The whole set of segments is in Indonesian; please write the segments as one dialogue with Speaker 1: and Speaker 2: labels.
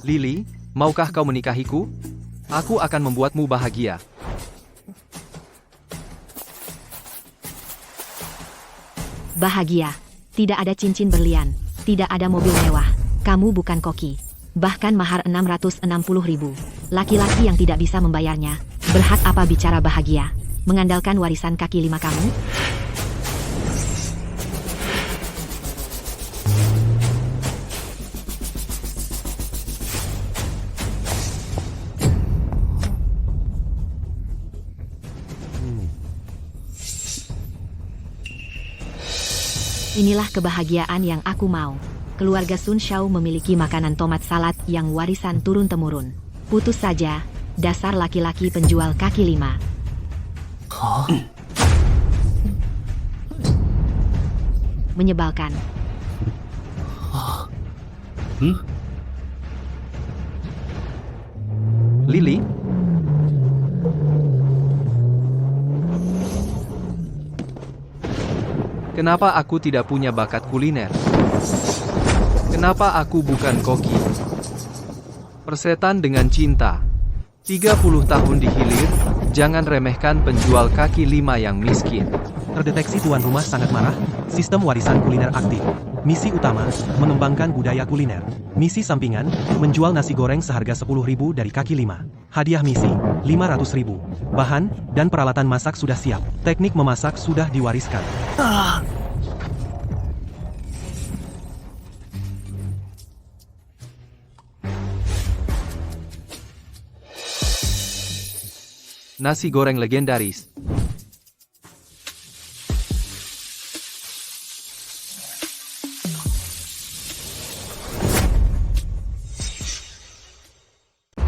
Speaker 1: Lily, maukah kau menikahiku? Aku akan membuatmu bahagia.
Speaker 2: Bahagia. Tidak ada cincin berlian. Tidak ada mobil mewah. Kamu bukan koki. Bahkan mahar 660.000. Laki-laki yang tidak bisa membayarnya. Berhak apa bicara bahagia? Mengandalkan warisan kaki lima kamu? Inilah kebahagiaan yang aku mau. Keluarga Sun Shao memiliki makanan tomat salad yang warisan turun-temurun. Putus saja, dasar laki-laki penjual kaki lima. Menyebalkan.
Speaker 1: Lily? Kenapa aku tidak punya bakat kuliner? Kenapa aku bukan koki? Persetan dengan cinta. 30 tahun di hilir, jangan remehkan penjual kaki lima yang miskin.
Speaker 3: Terdeteksi tuan rumah sangat marah. Sistem warisan kuliner aktif. Misi utama, mengembangkan budaya kuliner. Misi sampingan, menjual nasi goreng seharga 10.000 dari kaki lima. Hadiah misi, 500.000. Bahan dan peralatan masak sudah siap. Teknik memasak sudah diwariskan.
Speaker 1: Nasi goreng legendaris.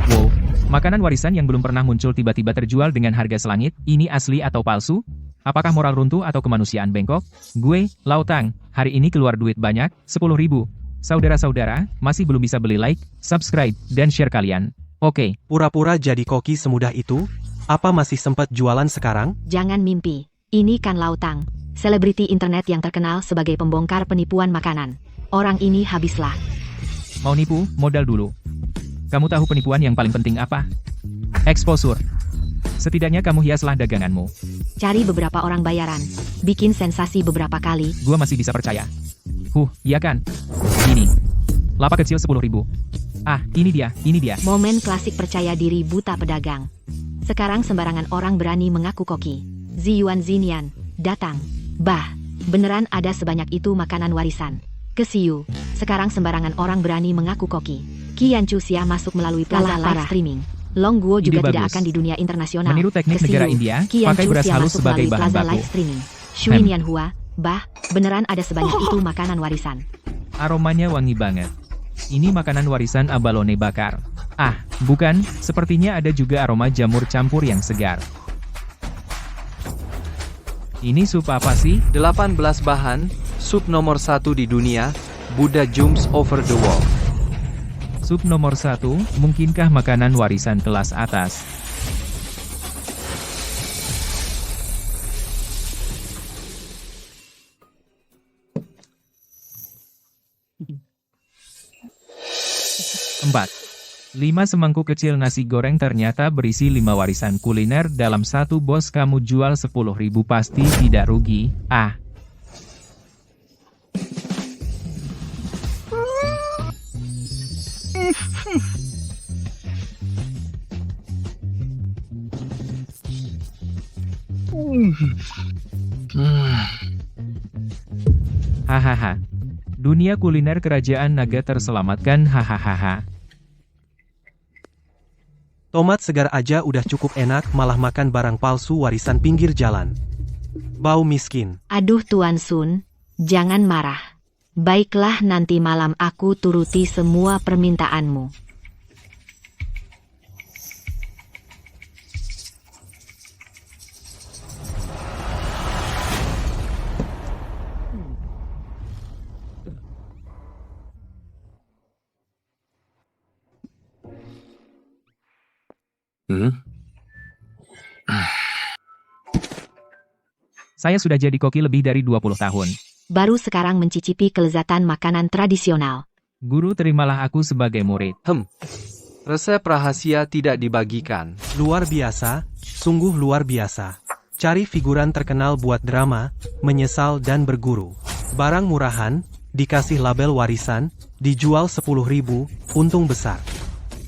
Speaker 4: Wow, makanan warisan yang belum pernah muncul tiba-tiba terjual dengan harga selangit. Ini asli atau palsu? Apakah moral runtuh atau kemanusiaan bengkok? Gue, Lautang, hari ini keluar duit banyak, 10.000. Saudara-saudara, masih belum bisa beli like, subscribe, dan share kalian. Oke.
Speaker 3: Pura-pura jadi koki semudah itu? Apa masih sempat jualan sekarang?
Speaker 2: Jangan mimpi. Ini kan Lautang, selebriti internet yang terkenal sebagai pembongkar penipuan makanan. Orang ini habislah.
Speaker 4: Mau nipu, modal dulu. Kamu tahu penipuan yang paling penting apa? Exposure. Setidaknya kamu hiaslah daganganmu.
Speaker 2: Cari beberapa orang bayaran. Bikin sensasi beberapa kali.
Speaker 4: Gua masih bisa percaya. Iya kan? Ini. Lapak kecil 10.000. Ah, ini dia.
Speaker 2: Momen klasik percaya diri buta pedagang. Sekarang sembarangan orang berani mengaku koki. Ziyuan Zinian, datang. Bah, beneran ada sebanyak itu makanan warisan. Kesiu, sekarang sembarangan orang berani mengaku koki. Qian Chuxia masuk melalui plaza live streaming. Long Guo juga
Speaker 4: Ide
Speaker 2: tidak
Speaker 4: bagus.
Speaker 2: akan di dunia internasional.
Speaker 4: Meniru teknik
Speaker 2: Kesiu,
Speaker 4: negara India,
Speaker 2: Qian
Speaker 4: pakai beras
Speaker 2: Chuxia
Speaker 4: halus
Speaker 2: masuk
Speaker 4: sebagai
Speaker 2: melalui
Speaker 4: bahan
Speaker 2: plaza
Speaker 4: baku.
Speaker 2: live streaming. Shui Nianhua, bah, beneran ada sebanyak itu makanan warisan.
Speaker 4: Aromanya wangi banget. Ini makanan warisan abalone bakar. Ah, bukan, sepertinya ada juga aroma jamur campur yang segar. Ini sup apa sih?
Speaker 1: 18 bahan, sup nomor 1 di dunia, Buddha jumps over the wall.
Speaker 4: Sup nomor 1, mungkinkah makanan warisan kelas atas? Empat. 5 semangkuk kecil nasi goreng ternyata berisi 5 warisan kuliner dalam satu bos. Kamu jual 10.000 pasti tidak rugi. Ah. Hahaha. Dunia kuliner kerajaan naga terselamatkan, hahaha.
Speaker 3: Tomat segar aja udah cukup enak, malah makan barang palsu warisan pinggir jalan. Bau miskin.
Speaker 2: Aduh Tuan Sun, jangan marah. Baiklah, nanti malam aku turuti semua permintaanmu.
Speaker 4: Saya sudah jadi koki lebih dari 20 tahun.
Speaker 2: Baru sekarang mencicipi kelezatan makanan tradisional.
Speaker 4: Guru, terimalah aku sebagai murid.
Speaker 1: Resep rahasia tidak dibagikan.
Speaker 3: Luar biasa, sungguh luar biasa. Cari figuran terkenal buat drama, menyesal dan berguru. Barang murahan, dikasih label warisan, dijual 10.000, untung besar.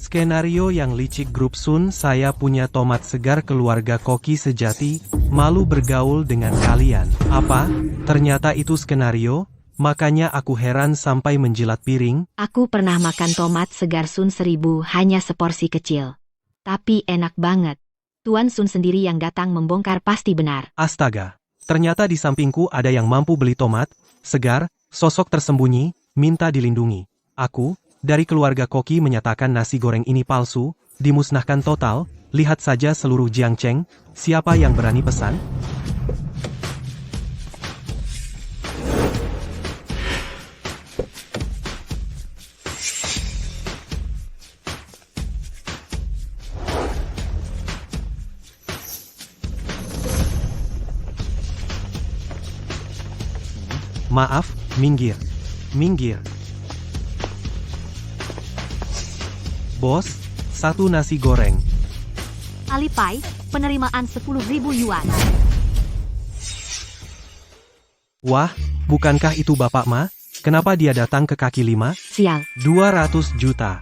Speaker 3: Skenario yang licik grup Sun. Saya punya tomat segar keluarga koki sejati, malu bergaul dengan kalian. Apa? Ternyata itu skenario? Makanya aku heran sampai menjilat piring.
Speaker 2: Aku pernah makan tomat segar Sun 1000 hanya seporsi kecil. Tapi enak banget. Tuan Sun sendiri yang datang membongkar pasti benar.
Speaker 3: Astaga, ternyata di sampingku ada yang mampu beli tomat segar, sosok tersembunyi, minta dilindungi. Aku, dari keluarga koki menyatakan nasi goreng ini palsu, dimusnahkan total. Lihat saja seluruh Jiangcheng, siapa yang berani pesan? Maaf, minggir. Minggir. Bos, satu nasi goreng.
Speaker 2: Alipay, penerimaan 10.000 yuan.
Speaker 3: Wah, bukankah itu Bapak Ma? Kenapa dia datang ke kaki 5?
Speaker 2: Sial.
Speaker 3: 200 juta.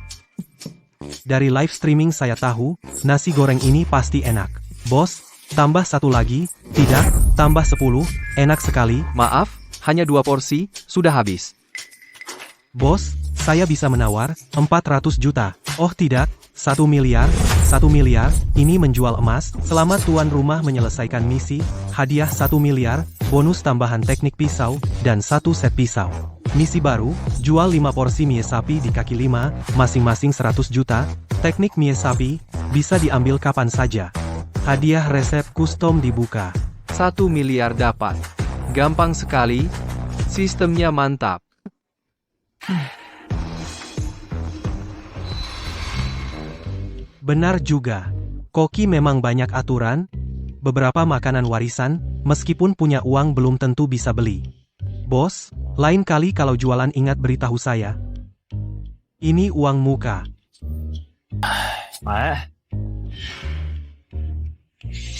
Speaker 3: Dari live streaming saya tahu, nasi goreng ini pasti enak. Bos, tambah satu lagi. Tidak, tambah 10, enak sekali.
Speaker 1: Maaf, hanya 2 porsi, sudah habis.
Speaker 3: Bos, saya bisa menawar 400 juta. Oh tidak, 1 miliar, 1 miliar, ini menjual emas. Selamat tuan rumah menyelesaikan misi, hadiah 1 miliar, bonus tambahan teknik pisau, dan 1 set pisau. Misi baru, jual 5 porsi mie sapi di kaki 5, masing-masing 100 juta. Teknik mie sapi, bisa diambil kapan saja. Hadiah resep custom dibuka.
Speaker 1: 1 miliar dapat. Gampang sekali, sistemnya mantap.
Speaker 3: Benar juga. Koki memang banyak aturan. Beberapa makanan warisan, meskipun punya uang belum tentu bisa beli. Bos, lain kali kalau jualan ingat beritahu saya. Ini uang muka.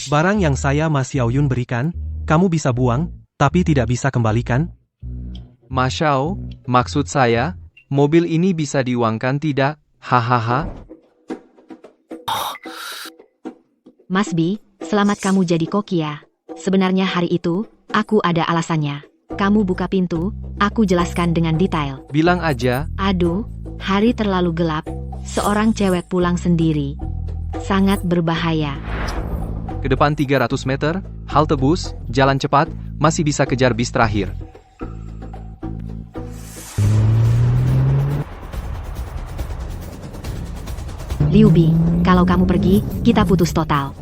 Speaker 3: Barang yang saya Mas Xiaoyun berikan, kamu bisa buang, tapi tidak bisa kembalikan.
Speaker 1: Mas Xiao, maksud saya, mobil ini bisa diuangkan tidak? Hahaha.
Speaker 2: Mas Bi, selamat kamu jadi koki ya. Sebenarnya hari itu, aku ada alasannya. Kamu buka pintu, aku jelaskan dengan detail.
Speaker 1: Bilang aja.
Speaker 2: Aduh, hari terlalu gelap. Seorang cewek pulang sendiri. Sangat berbahaya.
Speaker 1: Ke depan 300 meter, halte bus, jalan cepat, masih bisa kejar bis terakhir.
Speaker 2: Liu Bi, kalau kamu pergi, kita putus total.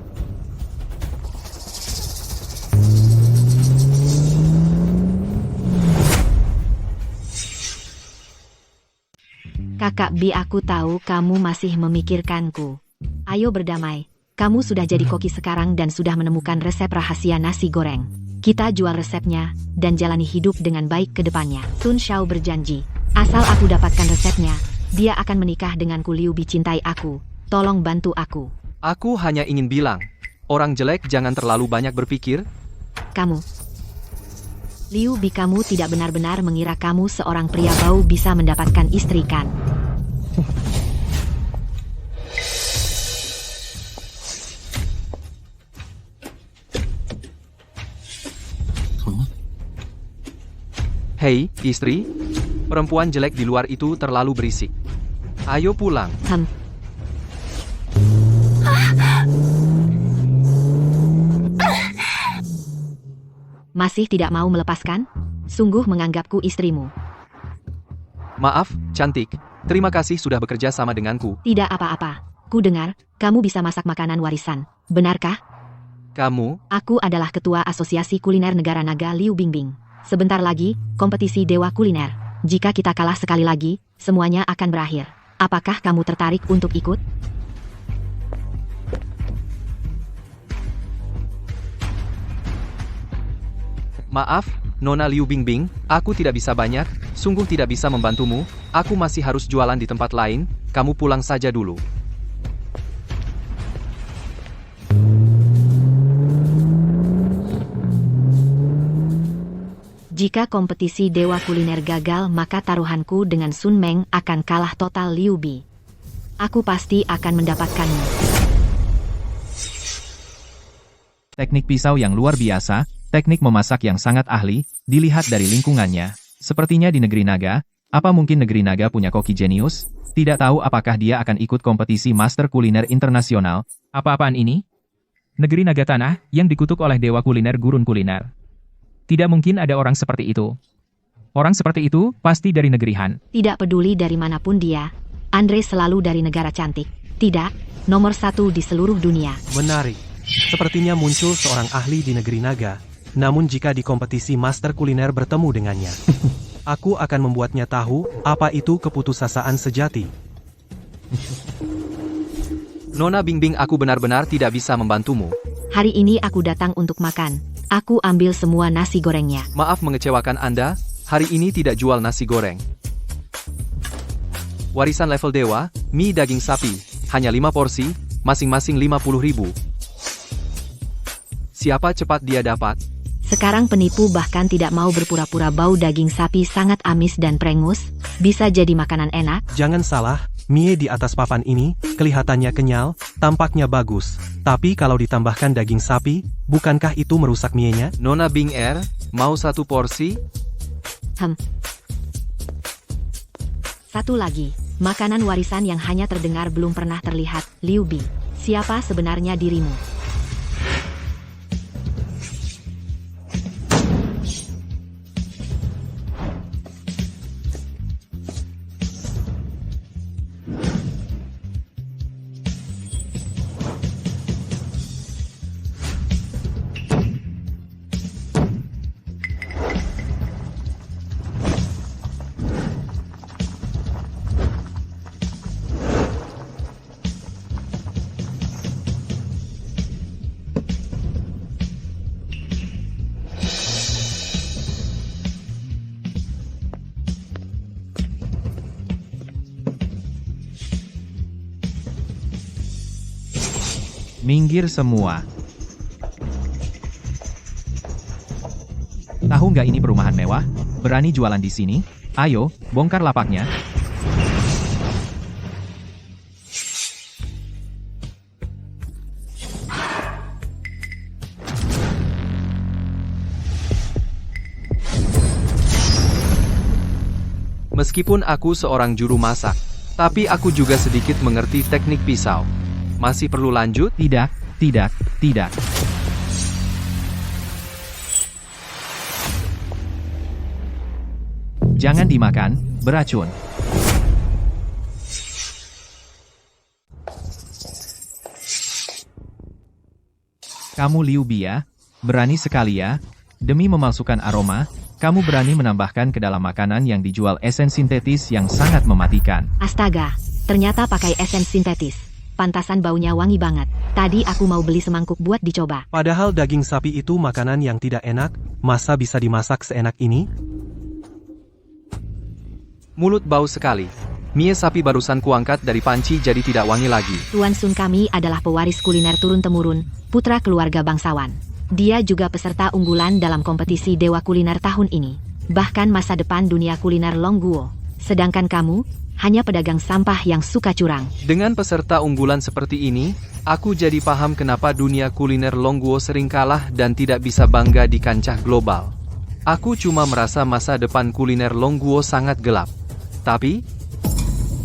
Speaker 2: Kakak Bi, aku tahu kamu masih memikirkanku. Ayo berdamai. Kamu sudah jadi koki sekarang dan sudah menemukan resep rahasia nasi goreng. Kita jual resepnya, dan jalani hidup dengan baik ke depannya. Sun Xiao berjanji, asal aku dapatkan resepnya, dia akan menikah denganku. Liu Bi cintai aku. Tolong bantu aku.
Speaker 1: Aku hanya ingin bilang, orang jelek jangan terlalu banyak berpikir.
Speaker 2: Kamu. Liu Bi, kamu tidak benar-benar mengira kamu seorang pria bau bisa mendapatkan istri kan?
Speaker 1: Hei, istri, perempuan jelek di luar itu terlalu berisik. Ayo pulang.
Speaker 2: Masih tidak mau melepaskan? Sungguh menganggapku istrimu.
Speaker 1: Maaf, cantik. Terima kasih sudah bekerja sama denganku.
Speaker 2: Tidak apa-apa. Ku dengar, kamu bisa masak makanan warisan. Benarkah?
Speaker 1: Kamu?
Speaker 2: Aku adalah ketua Asosiasi Kuliner Negara Naga Liu Bingbing. Sebentar lagi, kompetisi Dewa Kuliner. Jika kita kalah sekali lagi, semuanya akan berakhir. Apakah kamu tertarik untuk ikut?
Speaker 1: Maaf, Nona Liu Bingbing, aku tidak bisa banyak, sungguh tidak bisa membantumu, aku masih harus jualan di tempat lain, kamu pulang saja dulu.
Speaker 2: Jika kompetisi Dewa Kuliner gagal maka taruhanku dengan Sun Meng akan kalah total Liu Bi. Aku pasti akan mendapatkannya.
Speaker 4: Teknik pisau yang luar biasa, teknik memasak yang sangat ahli, dilihat dari lingkungannya. Sepertinya di negeri naga, apa mungkin negeri naga punya koki jenius? Tidak tahu apakah dia akan ikut kompetisi Master Kuliner Internasional. Apa-apaan ini? Negeri naga tanah, yang dikutuk oleh Dewa Kuliner Gurun Kuliner. Tidak mungkin ada orang seperti itu. Orang seperti itu, pasti dari negeri Han.
Speaker 2: Tidak peduli dari manapun dia, Andre selalu dari negara cantik. Tidak, nomor 1 di seluruh dunia.
Speaker 3: Menarik. Sepertinya muncul seorang ahli di negeri naga. Namun jika di kompetisi Master Kuliner bertemu dengannya, aku akan membuatnya tahu apa itu keputusasaan sejati.
Speaker 1: Nona Bingbing, aku benar-benar tidak bisa membantumu.
Speaker 2: Hari ini aku datang untuk makan. Aku ambil semua nasi gorengnya.
Speaker 1: Maaf mengecewakan Anda, hari ini tidak jual nasi goreng. Warisan level dewa, mie daging sapi, hanya 5 porsi, masing-masing 50.000. Siapa cepat dia dapat?
Speaker 2: Sekarang penipu bahkan tidak mau berpura-pura bau daging sapi sangat amis dan prengus, bisa jadi makanan enak.
Speaker 3: Jangan salah, mie di atas papan ini kelihatannya kenyal, tampaknya bagus. Tapi kalau ditambahkan daging sapi, bukankah itu merusak mie-nya?
Speaker 1: Nona Bing mau 1 porsi?
Speaker 2: Satu lagi, makanan warisan yang hanya terdengar belum pernah terlihat, Liu Bi. Siapa sebenarnya dirimu?
Speaker 4: Minggir semua. Tahu nggak ini perumahan mewah? Berani jualan di sini? Ayo, bongkar lapaknya.
Speaker 1: Meskipun aku seorang juru masak, tapi aku juga sedikit mengerti teknik pisau. Masih perlu lanjut?
Speaker 4: Tidak, tidak, tidak. Jangan dimakan, beracun. Kamu Liu Bi ya, berani sekali ya. Demi memalsukan aroma, kamu berani menambahkan ke dalam makanan yang dijual esen sintetis yang sangat mematikan.
Speaker 2: Astaga, ternyata pakai esen sintetis. Pantasan baunya wangi banget. Tadi aku mau beli semangkuk buat dicoba.
Speaker 3: Padahal daging sapi itu makanan yang tidak enak, masa bisa dimasak seenak ini?
Speaker 1: Mulut bau sekali. Mie sapi barusan kuangkat dari panci jadi tidak wangi lagi.
Speaker 2: Tuan Sun kami adalah pewaris kuliner turun-temurun, putra keluarga bangsawan. Dia juga peserta unggulan dalam kompetisi Dewa Kuliner tahun ini. Bahkan masa depan dunia kuliner Longguo. Sedangkan kamu, hanya pedagang sampah yang suka curang.
Speaker 1: Dengan peserta unggulan seperti ini, aku jadi paham kenapa dunia kuliner Longguo sering kalah dan tidak bisa bangga di kancah global. Aku cuma merasa masa depan kuliner Longguo sangat gelap. Tapi,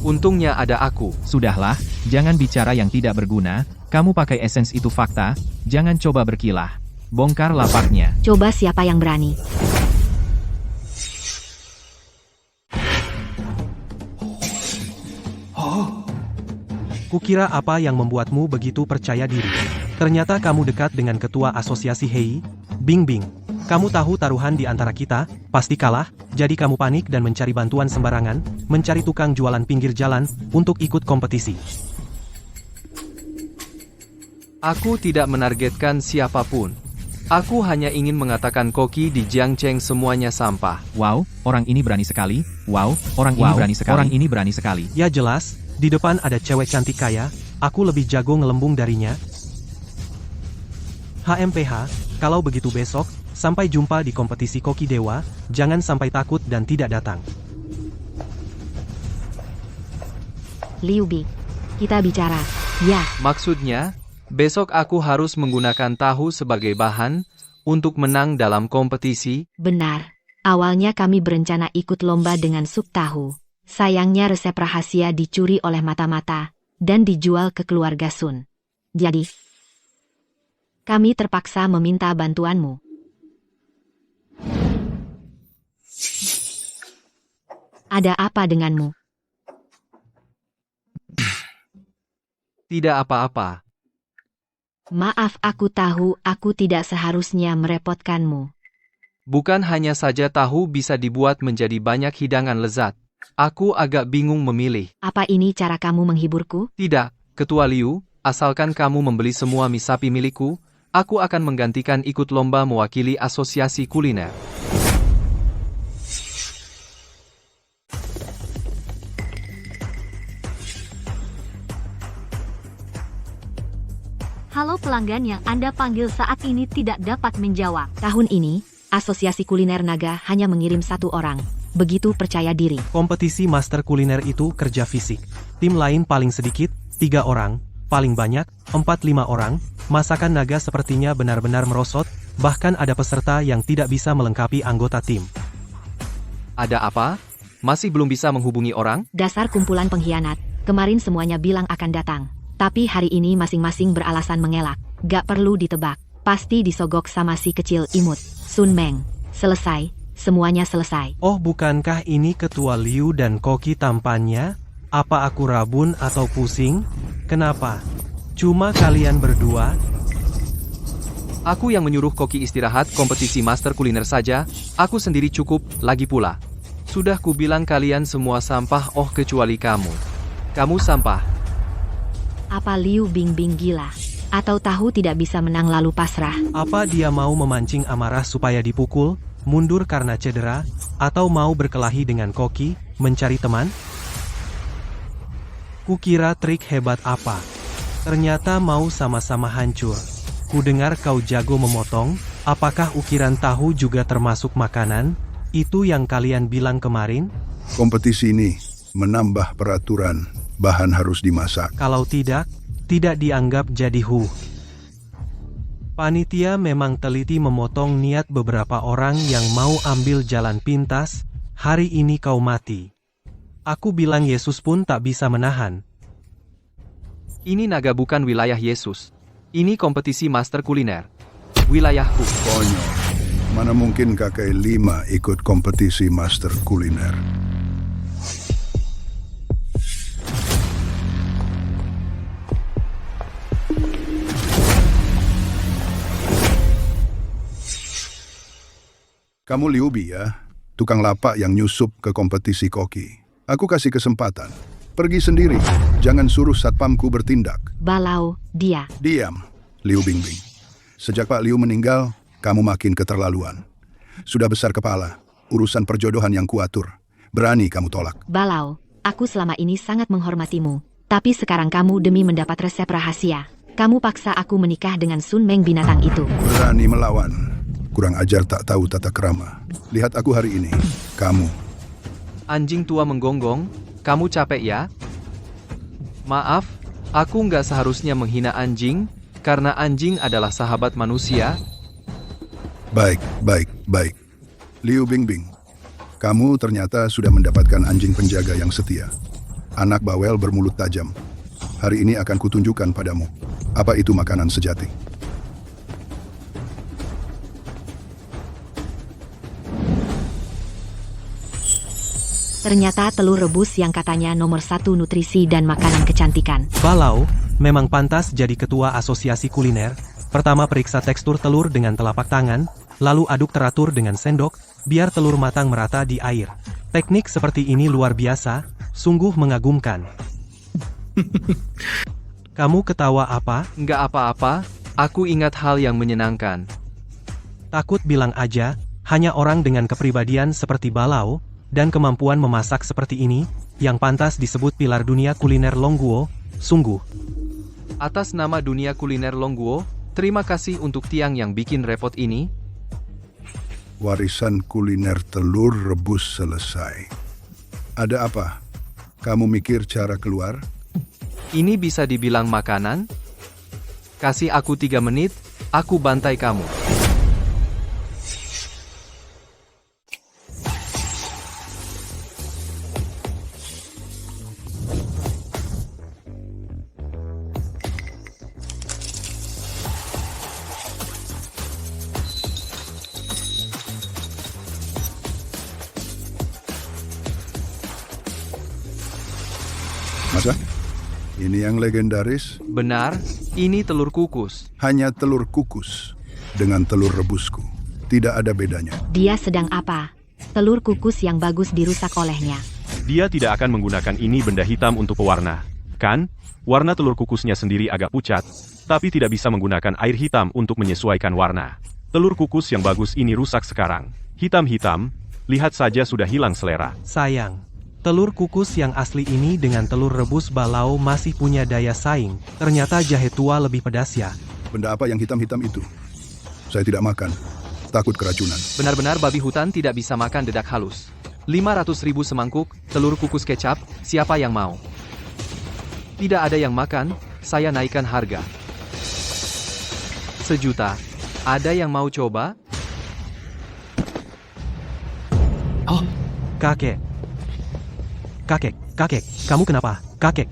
Speaker 1: untungnya ada aku.
Speaker 4: Sudahlah, jangan bicara yang tidak berguna. Kamu pakai esens itu fakta, jangan coba berkilah. Bongkar lapaknya.
Speaker 2: Coba siapa yang berani.
Speaker 3: Kukira apa yang membuatmu begitu percaya diri. Ternyata kamu dekat dengan ketua asosiasi Hei, Bingbing. Kamu tahu taruhan di antara kita, pasti kalah, jadi kamu panik dan mencari bantuan sembarangan, mencari tukang jualan pinggir jalan, untuk ikut kompetisi.
Speaker 1: Aku tidak menargetkan siapapun. Aku hanya ingin mengatakan koki di Jiangcheng semuanya sampah.
Speaker 4: Wow, orang ini berani sekali. Wow, orang ini berani sekali. Orang ini berani sekali.
Speaker 3: Ya jelas, di depan ada cewek cantik kaya, aku lebih jago ngelembung darinya. HMPH, kalau begitu besok, sampai jumpa di kompetisi koki dewa, jangan sampai takut dan tidak datang.
Speaker 2: Liu Bing, kita bicara. Ya,
Speaker 1: Maksudnya, besok aku harus menggunakan tahu sebagai bahan untuk menang dalam kompetisi.
Speaker 2: benar. Awalnya kami berencana ikut lomba dengan sup tahu. Sayangnya resep rahasia dicuri oleh mata-mata dan dijual ke keluarga Sun. Jadi, kami terpaksa meminta bantuanmu. Ada apa denganmu?
Speaker 1: Tidak apa-apa.
Speaker 2: Maaf, aku tahu aku tidak seharusnya merepotkanmu.
Speaker 1: Bukan hanya saja tahu bisa dibuat menjadi banyak hidangan lezat. Aku agak bingung memilih.
Speaker 2: Apa ini cara kamu menghiburku?
Speaker 1: Tidak, Ketua Liu, asalkan kamu membeli semua mie sapi milikku, aku akan menggantikan ikut lomba mewakili asosiasi kuliner.
Speaker 2: Halo pelanggan yang Anda panggil saat ini tidak dapat menjawab. Tahun ini, Asosiasi Kuliner Naga hanya mengirim 1 orang. Begitu percaya diri.
Speaker 3: Kompetisi master kuliner itu kerja fisik. Tim lain paling sedikit, 3 orang, paling banyak, 4-5 orang. Masakan naga sepertinya benar-benar merosot, bahkan ada peserta yang tidak bisa melengkapi anggota tim.
Speaker 1: Ada apa? Masih belum bisa menghubungi orang?
Speaker 2: Dasar kumpulan pengkhianat. Kemarin semuanya bilang akan datang. Tapi hari ini masing-masing beralasan mengelak. Gak perlu ditebak. Pasti disogok sama si kecil imut. Sun Meng. Selesai. Semuanya selesai.
Speaker 3: Oh, bukankah ini Ketua Liu dan Koki tampannya? Apa aku rabun atau pusing? Kenapa? Cuma kalian berdua?
Speaker 1: Aku yang menyuruh Koki istirahat kompetisi master kuliner saja, aku sendiri cukup, lagi pula. Sudah kubilang kalian semua sampah kecuali kamu. Kamu sampah.
Speaker 2: Apa Liu Bingbing gila? Atau tahu tidak bisa menang lalu pasrah?
Speaker 3: Apa dia mau memancing amarah supaya dipukul, mundur karena cedera, atau mau berkelahi dengan Koki, mencari teman? Kukira trik hebat apa? Ternyata mau sama-sama hancur. Kudengar kau jago memotong, apakah ukiran tahu juga termasuk makanan? Itu yang kalian bilang kemarin?
Speaker 5: Kompetisi ini menambah peraturan, bahan harus dimasak.
Speaker 3: Kalau tidak dianggap jadi Panitia memang teliti memotong niat beberapa orang yang mau ambil jalan pintas, hari ini kau mati. Aku bilang Yesus pun tak bisa menahan.
Speaker 1: Ini naga bukan wilayah Yesus. Ini kompetisi master kuliner. Wilayahku.
Speaker 5: Konyol. Mana mungkin kakek 5 ikut kompetisi master kuliner. Kamu Liu Bi ya, tukang lapak yang nyusup ke kompetisi koki. Aku kasih kesempatan. Pergi sendiri, jangan suruh satpamku bertindak.
Speaker 2: Balau, dia.
Speaker 5: Diam, Liu Bingbing. Sejak Pak Liu meninggal, kamu makin keterlaluan. Sudah besar kepala, urusan perjodohan yang kuatur. Berani kamu tolak.
Speaker 2: Balau, aku selama ini sangat menghormatimu. Tapi sekarang kamu demi mendapat resep rahasia. Kamu paksa aku menikah dengan Sun Meng binatang itu.
Speaker 5: Berani melawan. Kurang ajar tak tahu tata krama. Lihat aku hari ini, kamu.
Speaker 1: Anjing tua menggonggong, kamu capek ya? Maaf, aku nggak seharusnya menghina anjing, karena anjing adalah sahabat manusia.
Speaker 5: Baik. Liu Bingbing, kamu ternyata sudah mendapatkan anjing penjaga yang setia. Anak bawel bermulut tajam. Hari ini akan kutunjukkan padamu, apa itu makanan sejati.
Speaker 2: Ternyata telur rebus yang katanya nomor 1 nutrisi dan makanan kecantikan.
Speaker 3: Balau, memang pantas jadi ketua asosiasi kuliner. Pertama periksa tekstur telur dengan telapak tangan, lalu aduk teratur dengan sendok, biar telur matang merata di air. Teknik seperti ini luar biasa, sungguh mengagumkan. Kamu ketawa apa?
Speaker 1: Nggak apa-apa, aku ingat hal yang menyenangkan.
Speaker 3: Takut bilang aja, hanya orang dengan kepribadian seperti Balau, dan kemampuan memasak seperti ini, yang pantas disebut pilar dunia kuliner Longguo, sungguh.
Speaker 1: Atas nama dunia kuliner Longguo, terima kasih untuk tiang yang bikin repot ini.
Speaker 5: Warisan kuliner telur rebus selesai. Ada apa? Kamu mikir cara keluar?
Speaker 1: Ini bisa dibilang makanan? Kasih aku 3 menit, aku bantai kamu.
Speaker 5: Masa? Ini yang legendaris,
Speaker 1: Benar, ini telur kukus.
Speaker 5: hanya telur kukus dengan telur rebusku. Tidak ada bedanya.
Speaker 2: Dia sedang apa? Telur kukus yang bagus dirusak olehnya.
Speaker 6: Dia tidak akan menggunakan ini benda hitam untuk pewarna. Kan? Warna telur kukusnya sendiri agak pucat, tapi tidak bisa menggunakan air hitam untuk menyesuaikan warna. Telur kukus yang bagus ini rusak sekarang. Hitam-hitam, lihat saja sudah hilang selera.
Speaker 3: Sayang, telur kukus yang asli ini dengan telur rebus Balau masih punya daya saing. Ternyata jahe tua lebih pedas ya.
Speaker 5: Benda apa yang hitam-hitam itu? Saya tidak makan. Takut keracunan.
Speaker 1: Benar-benar babi hutan tidak bisa makan dedak halus. 500.000 semangkuk, telur kukus kecap, siapa yang mau? Tidak ada yang makan, saya naikkan harga. 1 juta. Ada yang mau coba?
Speaker 3: Kakek. Kakek, kamu kenapa? Kakek.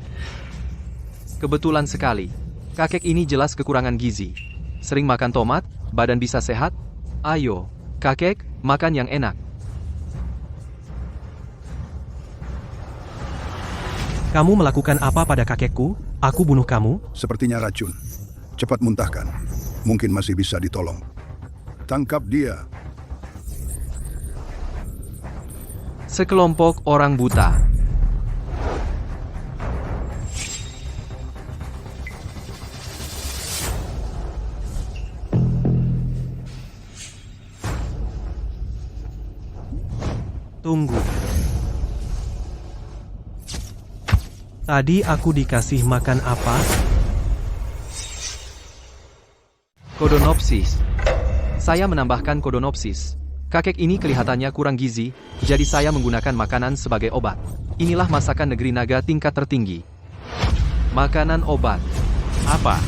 Speaker 1: Kebetulan sekali. Kakek ini jelas kekurangan gizi. Sering makan tomat, badan bisa sehat? Ayo, kakek, makan yang enak.
Speaker 3: Kamu melakukan apa pada kakekku? Aku bunuh kamu?
Speaker 5: Sepertinya racun. Cepat muntahkan. Mungkin masih bisa ditolong. Tangkap dia.
Speaker 1: Sekelompok orang buta.
Speaker 3: Tunggu. Tadi aku dikasih makan apa?
Speaker 1: Kodonopsis. Saya menambahkan kodonopsis. Kakek ini kelihatannya kurang gizi, jadi saya menggunakan makanan sebagai obat. Inilah masakan negeri naga tingkat tertinggi. Makanan obat.
Speaker 6: Apa?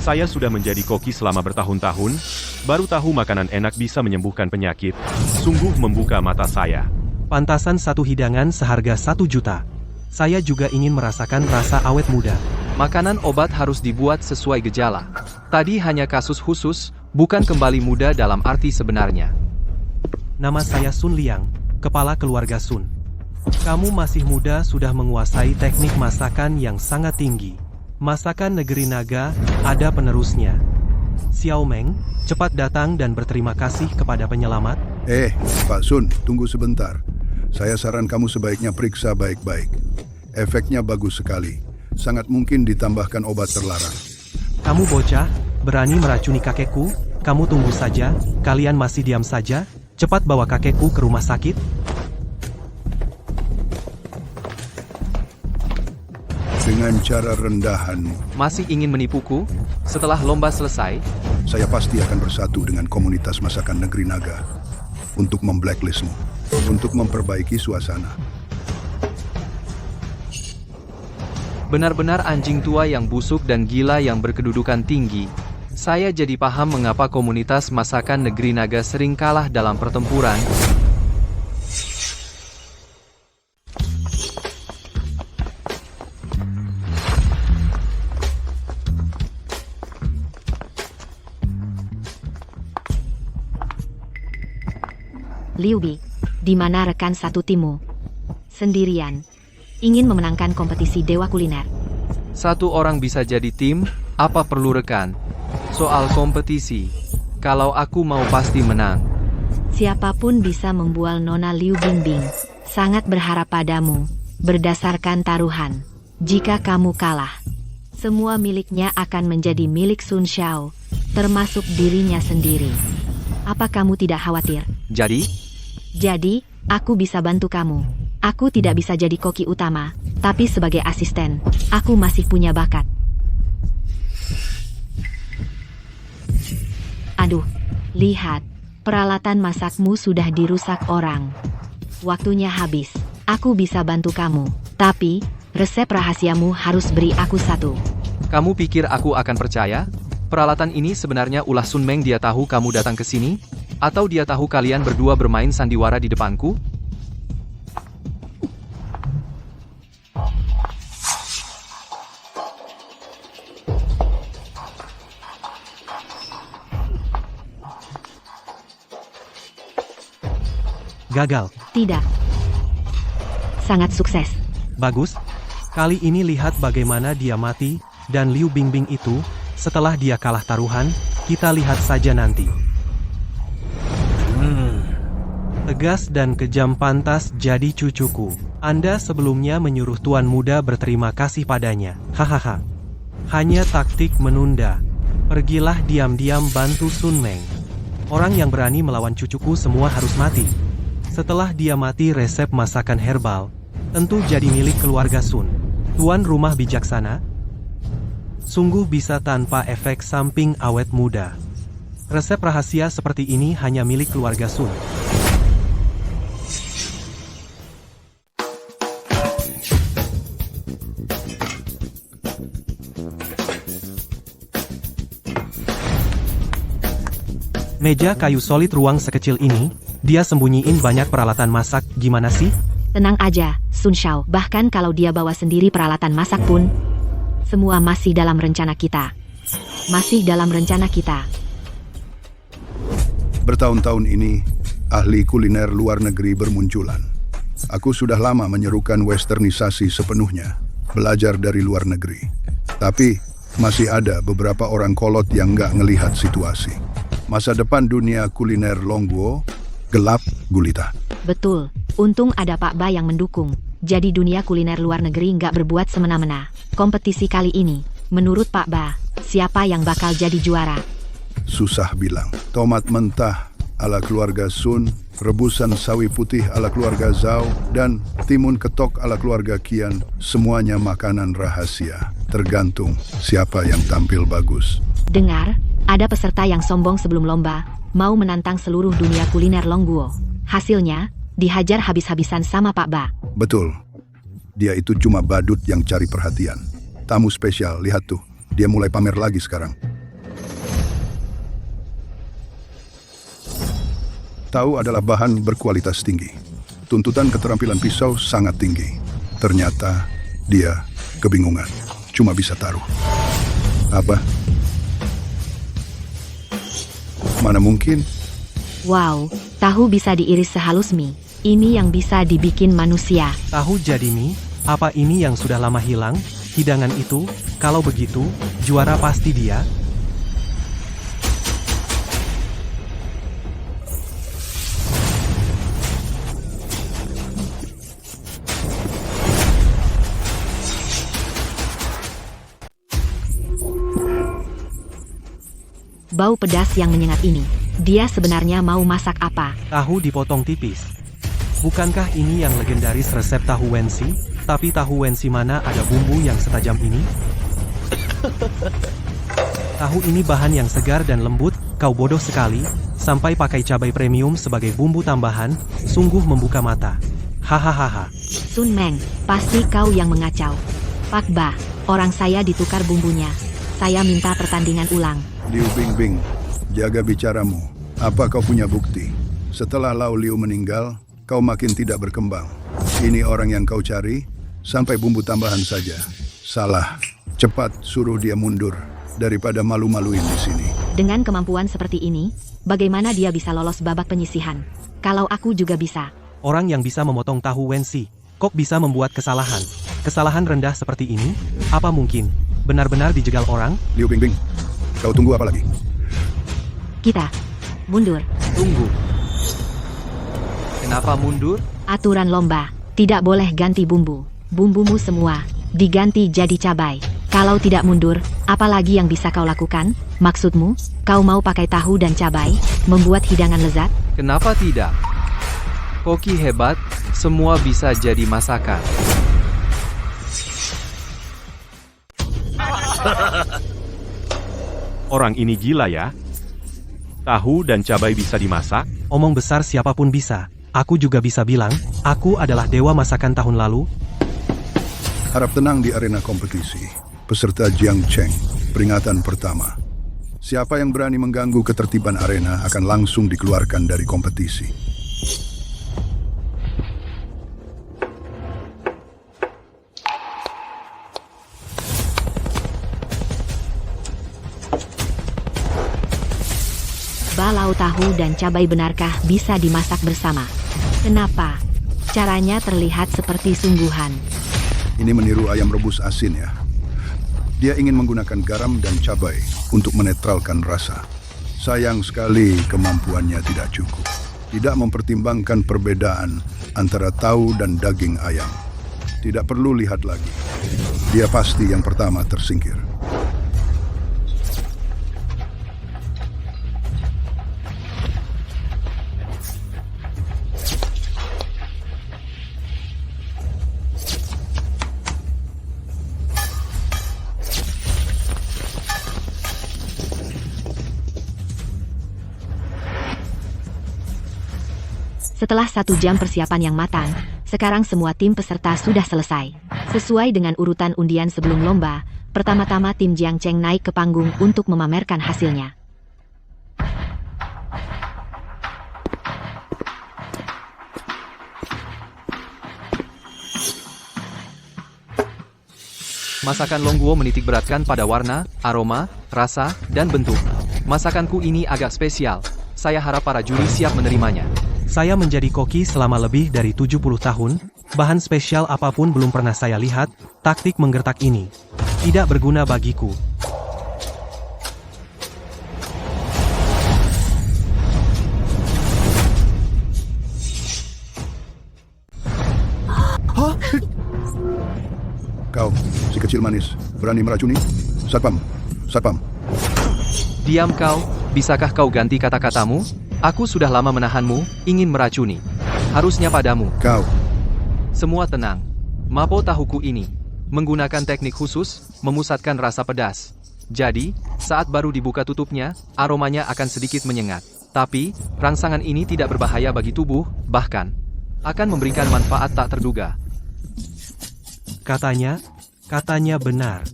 Speaker 6: Saya sudah menjadi koki selama bertahun-tahun, baru tahu makanan enak bisa menyembuhkan penyakit. Sungguh membuka mata saya.
Speaker 3: Pantasan satu hidangan seharga 1 juta. Saya juga ingin merasakan rasa awet muda.
Speaker 1: Makanan obat harus dibuat sesuai gejala. Tadi hanya kasus khusus, bukan kembali muda dalam arti sebenarnya.
Speaker 3: Nama saya Sun Liang, kepala keluarga Sun. Kamu masih muda sudah menguasai teknik masakan yang sangat tinggi. Masakan negeri naga, ada penerusnya. Xiao Meng, cepat datang dan berterima kasih kepada penyelamat.
Speaker 5: Pak Sun, tunggu sebentar. Saya saran kamu sebaiknya periksa baik-baik. Efeknya bagus sekali. Sangat mungkin ditambahkan obat terlarang.
Speaker 3: Kamu bocah, berani meracuni kakekku? Kamu tunggu saja, kalian masih diam saja? Cepat bawa kakekku ke rumah sakit.
Speaker 5: Dengan cara rendahanmu,
Speaker 1: Masih ingin menipuku? Setelah lomba selesai,
Speaker 5: saya pasti akan bersatu dengan komunitas masakan negeri naga untuk memblacklistmu, untuk memperbaiki suasana.
Speaker 1: benar-benar anjing tua yang busuk dan gila yang berkedudukan tinggi. Saya jadi paham mengapa komunitas masakan negeri naga sering kalah dalam pertempuran.
Speaker 2: Liu Bi, di mana rekan satu timmu? Sendirian. Ingin memenangkan kompetisi Dewa Kuliner.
Speaker 1: Satu orang bisa jadi tim, apa perlu rekan? Soal kompetisi, kalau aku mau pasti menang.
Speaker 2: Siapapun bisa membual Nona Liu Bingbing. Sangat berharap padamu, berdasarkan taruhan. Jika kamu kalah, semua miliknya akan menjadi milik Sun Xiao, termasuk dirinya sendiri. Apa kamu tidak khawatir?
Speaker 1: Jadi,
Speaker 2: Aku bisa bantu kamu. Aku tidak bisa jadi koki utama, tapi sebagai asisten, aku masih punya bakat. Aduh, lihat, peralatan masakmu sudah dirusak orang. Waktunya habis. Aku bisa bantu kamu, tapi resep rahasiamu harus beri aku satu.
Speaker 1: kamu pikir aku akan percaya? Peralatan ini sebenarnya ulah Sun Meng. Dia tahu kamu datang ke sini? Atau dia tahu kalian berdua bermain sandiwara di depanku?
Speaker 3: Gagal.
Speaker 2: Tidak. Sangat sukses.
Speaker 3: Bagus. Kali ini lihat bagaimana dia mati, dan Liu Bingbing itu, setelah dia kalah taruhan, kita lihat saja nanti. Tegas dan kejam pantas jadi cucuku. Anda sebelumnya menyuruh tuan muda berterima kasih padanya. Hahaha. Hanya taktik menunda. Pergilah diam-diam bantu Sun Meng. Orang yang berani melawan cucuku semua harus mati. Setelah dia mati, resep masakan herbal tentu jadi milik keluarga Sun. Tuan rumah bijaksana, sungguh bisa tanpa efek samping awet muda. Resep rahasia seperti ini hanya milik keluarga Sun. Meja kayu solid ruang sekecil ini, dia sembunyiin banyak peralatan masak. Gimana sih?
Speaker 2: Tenang aja, Sun Shao. Bahkan kalau dia bawa sendiri peralatan masak pun, semua masih dalam rencana kita. Masih dalam rencana kita.
Speaker 5: Bertahun-tahun ini, ahli kuliner luar negeri bermunculan. Aku sudah lama menyerukan westernisasi sepenuhnya, belajar dari luar negeri. Tapi, masih ada beberapa orang kolot yang nggak ngelihat situasi. Masa depan dunia kuliner Longguo gelap gulita.
Speaker 2: Betul. Untung ada Pak Ba yang mendukung. Jadi dunia kuliner luar negeri nggak berbuat semena-mena. Kompetisi kali ini, menurut Pak Ba, siapa yang bakal jadi juara?
Speaker 5: Susah bilang. Tomat mentah ala keluarga Sun, rebusan sawi putih ala keluarga Zhao, dan timun ketok ala keluarga Qian, semuanya makanan rahasia. Tergantung siapa yang tampil bagus.
Speaker 2: Dengar, ada peserta yang sombong sebelum lomba, mau menantang seluruh dunia kuliner Longguo. Hasilnya, dihajar habis-habisan sama Pak Ba.
Speaker 5: Betul. Dia itu cuma badut yang cari perhatian. Tamu spesial, lihat tuh. Dia mulai pamer lagi sekarang. Tahu adalah bahan berkualitas tinggi. Tuntutan keterampilan pisau sangat tinggi. Ternyata dia kebingungan. Cuma bisa taruh. Apa? Mana mungkin?
Speaker 2: Wow, tahu bisa diiris sehalus mie. Ini yang bisa dibikin manusia.
Speaker 3: Tahu jadi mie? Apa ini yang sudah lama hilang? Hidangan itu? Kalau begitu, juara pasti dia.
Speaker 2: Bau pedas yang menyengat ini. Dia sebenarnya mau masak apa?
Speaker 3: Tahu dipotong tipis. Bukankah ini yang legendaris resep tahu wensi? Tapi tahu wensi mana ada bumbu yang setajam ini? Tahu ini bahan yang segar dan lembut, kau bodoh sekali, sampai pakai cabai premium sebagai bumbu tambahan, sungguh membuka mata. Hahaha.
Speaker 2: Sun Meng, pasti kau yang mengacau. Pak Ba, orang saya ditukar bumbunya. Saya minta pertandingan ulang.
Speaker 5: Liu Bingbing, jaga bicaramu. Apa kau punya bukti? Setelah Lao Liu meninggal, kau makin tidak berkembang. Ini orang yang kau cari, sampai bumbu tambahan saja. Salah. Cepat suruh dia mundur, daripada malu-maluin di sini.
Speaker 2: Dengan kemampuan seperti ini, bagaimana dia bisa lolos babak penyisihan? Kalau aku juga bisa.
Speaker 3: Orang yang bisa memotong tahu wensi, kok bisa membuat kesalahan? Kesalahan rendah seperti ini? Apa mungkin? Benar-benar dijegal orang?
Speaker 5: Liu Bingbing, kau tunggu apa lagi?
Speaker 2: Kita mundur.
Speaker 1: Tunggu. Kenapa mundur?
Speaker 2: Aturan lomba, tidak boleh ganti bumbu. Bumbumu semua diganti jadi cabai. Kalau tidak mundur, apalagi yang bisa kau lakukan? Maksudmu, kau mau pakai tahu dan cabai, membuat hidangan lezat?
Speaker 1: Kenapa tidak? Koki hebat, semua bisa jadi masakan.
Speaker 6: Orang ini gila ya? Tahu dan cabai bisa dimasak?
Speaker 3: Omong besar siapapun bisa. Aku juga bisa bilang, aku adalah dewa masakan tahun lalu.
Speaker 5: Harap tenang di arena kompetisi. Peserta Jiang Cheng, peringatan pertama. Siapa yang berani mengganggu ketertiban arena akan langsung dikeluarkan dari kompetisi.
Speaker 2: Balau tahu dan cabai benarkah bisa dimasak bersama? Kenapa? Caranya terlihat seperti sungguhan.
Speaker 5: Ini meniru ayam rebus asin ya. Dia ingin menggunakan garam dan cabai untuk menetralkan rasa. Sayang sekali kemampuannya tidak cukup. Tidak mempertimbangkan perbedaan antara tahu dan daging ayam. Tidak perlu lihat lagi. Dia pasti yang pertama tersingkir.
Speaker 2: Setelah 1 jam persiapan yang matang, sekarang semua tim peserta sudah selesai. Sesuai dengan urutan undian sebelum lomba, pertama-tama tim Jiang Cheng naik ke panggung untuk memamerkan hasilnya.
Speaker 1: Masakan Longguo menitik beratkan pada warna, aroma, rasa, dan bentuk. Masakanku ini agak spesial. Saya harap para juri siap menerimanya.
Speaker 3: Saya menjadi koki selama lebih dari 70 tahun, bahan spesial apapun belum pernah saya lihat, taktik menggertak ini tidak berguna bagiku.
Speaker 5: Kau, si kecil manis, berani meracuni? Satpam, Satpam.
Speaker 1: Diam kau, bisakah kau ganti kata-katamu? Aku sudah lama menahanmu, ingin meracuni. Harusnya padamu.
Speaker 5: Kau,
Speaker 1: Semua tenang. Mapo tahuku ini menggunakan teknik khusus, memusatkan rasa pedas. Jadi, saat baru dibuka tutupnya, aromanya akan sedikit menyengat. Tapi, rangsangan ini tidak berbahaya bagi tubuh, bahkan akan memberikan manfaat tak terduga.
Speaker 3: Katanya benar.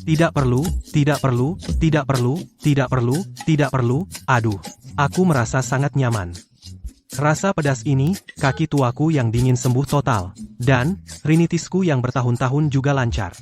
Speaker 3: Tidak perlu, tidak perlu, tidak perlu, tidak perlu, tidak perlu, aduh. Aku merasa sangat nyaman. Rasa pedas ini, kaki tuaku yang dingin sembuh total. Dan, rinitisku yang bertahun-tahun juga lancar.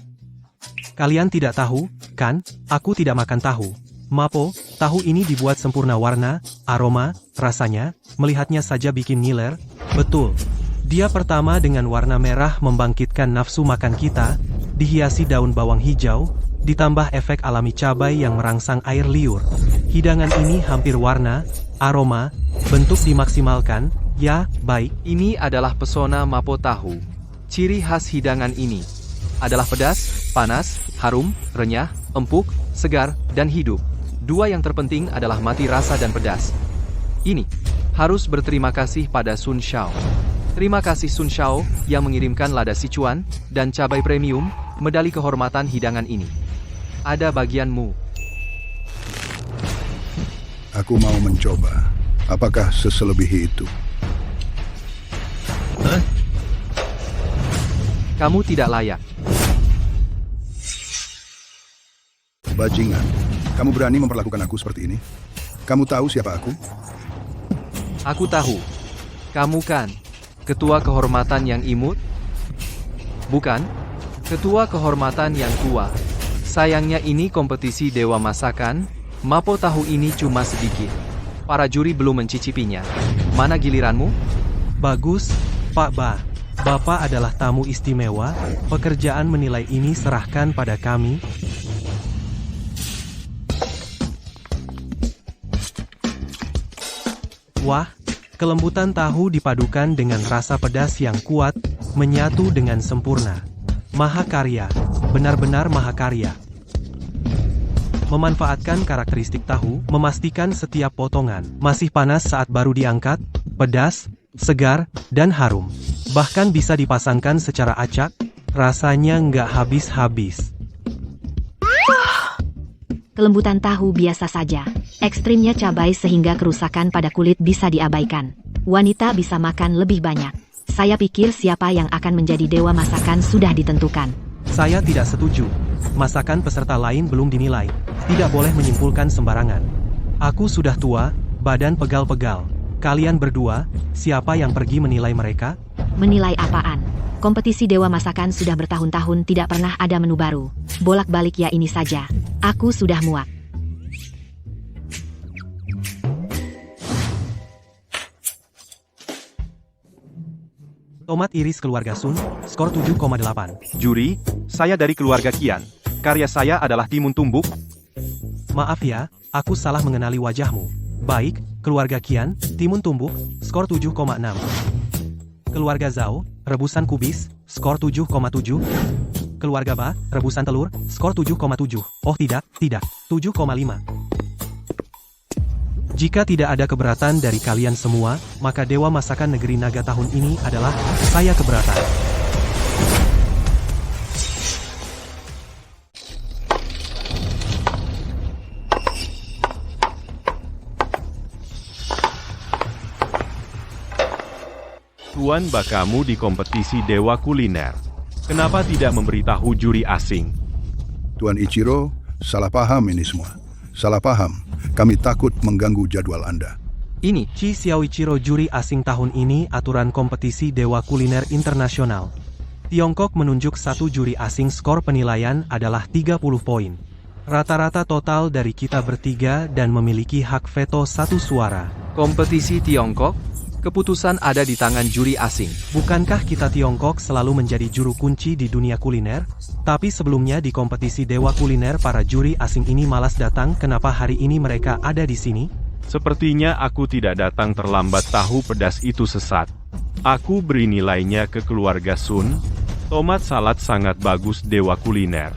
Speaker 3: Kalian tidak tahu, kan? Aku tidak makan tahu. Mapo, tahu ini dibuat sempurna warna, aroma, rasanya, melihatnya saja bikin ngiler. Betul. Dia pertama dengan warna merah membangkitkan nafsu makan kita, dihiasi daun bawang hijau, ditambah efek alami cabai yang merangsang air liur. Hidangan ini hampir warna, aroma, bentuk dimaksimalkan, ya, baik.
Speaker 1: Ini adalah pesona Mapo tahu. Ciri khas hidangan ini adalah pedas, panas, harum, renyah, empuk, segar, dan hidup. Dua yang terpenting adalah mati rasa dan pedas. Ini harus berterima kasih pada Sun Shao. Terima kasih Sun Shao yang mengirimkan lada Sichuan dan cabai premium, medali kehormatan hidangan ini. Ada bagianmu.
Speaker 5: aku mau mencoba. Apakah seselebihi itu?
Speaker 1: Kamu tidak layak.
Speaker 5: Bajingan, kamu berani memperlakukan aku seperti ini? Kamu tahu siapa aku?
Speaker 1: Aku tahu. Kamu kan ketua kehormatan yang imut? Bukan? Ketua kehormatan yang tua. Sayangnya ini kompetisi dewa masakan, Mapo tahu ini cuma sedikit. Para juri belum mencicipinya. Mana giliranmu?
Speaker 3: Bagus, Pak Ba. Bapak adalah tamu istimewa, pekerjaan menilai ini serahkan pada kami. Wah, kelembutan tahu dipadukan dengan rasa pedas yang kuat, menyatu dengan sempurna. Mahakarya. benar-benar mahakarya. Memanfaatkan karakteristik tahu, memastikan setiap potongan masih panas saat baru diangkat, pedas, segar, dan harum. Bahkan bisa dipasangkan secara acak, rasanya nggak habis-habis.
Speaker 2: Kelembutan tahu biasa saja. Ekstrimnya cabai sehingga kerusakan pada kulit bisa diabaikan. Wanita bisa makan lebih banyak. Saya pikir siapa yang akan menjadi dewa masakan sudah ditentukan.
Speaker 3: Saya tidak setuju. Masakan peserta lain belum dinilai. Tidak boleh menyimpulkan sembarangan. Aku sudah tua, badan pegal-pegal. Kalian berdua, siapa yang pergi menilai mereka?
Speaker 2: Menilai apaan? Kompetisi dewa masakan sudah bertahun-tahun tidak pernah ada menu baru. Bolak-balik ya ini saja. Aku sudah muak.
Speaker 3: Tomat iris keluarga Sun, skor 7,8.
Speaker 6: Juri, saya dari keluarga Kian. Karya saya adalah timun tumbuk.
Speaker 3: Maaf ya, aku salah mengenali wajahmu. Baik, keluarga Kian, timun tumbuk, skor 7,6. Keluarga Zhao, rebusan kubis, skor 7,7. Keluarga Ba, rebusan telur, skor 7,7. Oh tidak, 7,5. Jika tidak ada keberatan dari kalian semua, maka Dewa Masakan Negeri Naga tahun ini adalah saya keberatan.
Speaker 6: Tuan bakamu di kompetisi Dewa Kuliner. Kenapa tidak memberitahu juri asing?
Speaker 5: Tuan Ichiro, salah paham ini semua. Salah paham. Kami takut mengganggu jadwal Anda.
Speaker 1: Ini,
Speaker 3: Chi Xiaoichiro juri asing tahun ini aturan kompetisi Dewa Kuliner Internasional. Tiongkok menunjuk satu juri asing skor penilaian adalah 30 poin. Rata-rata total dari kita bertiga dan memiliki hak veto 1 suara.
Speaker 1: kompetisi Tiongkok, keputusan ada di tangan juri asing.
Speaker 3: Bukankah kita Tiongkok selalu menjadi juru kunci di dunia kuliner? Tapi sebelumnya di kompetisi Dewa Kuliner para juri asing ini malas datang, kenapa hari ini mereka ada di sini?
Speaker 6: Sepertinya aku tidak datang terlambat, tahu pedas itu sesat. Aku beri nilainya ke keluarga Sun. Tomat salad sangat bagus Dewa Kuliner.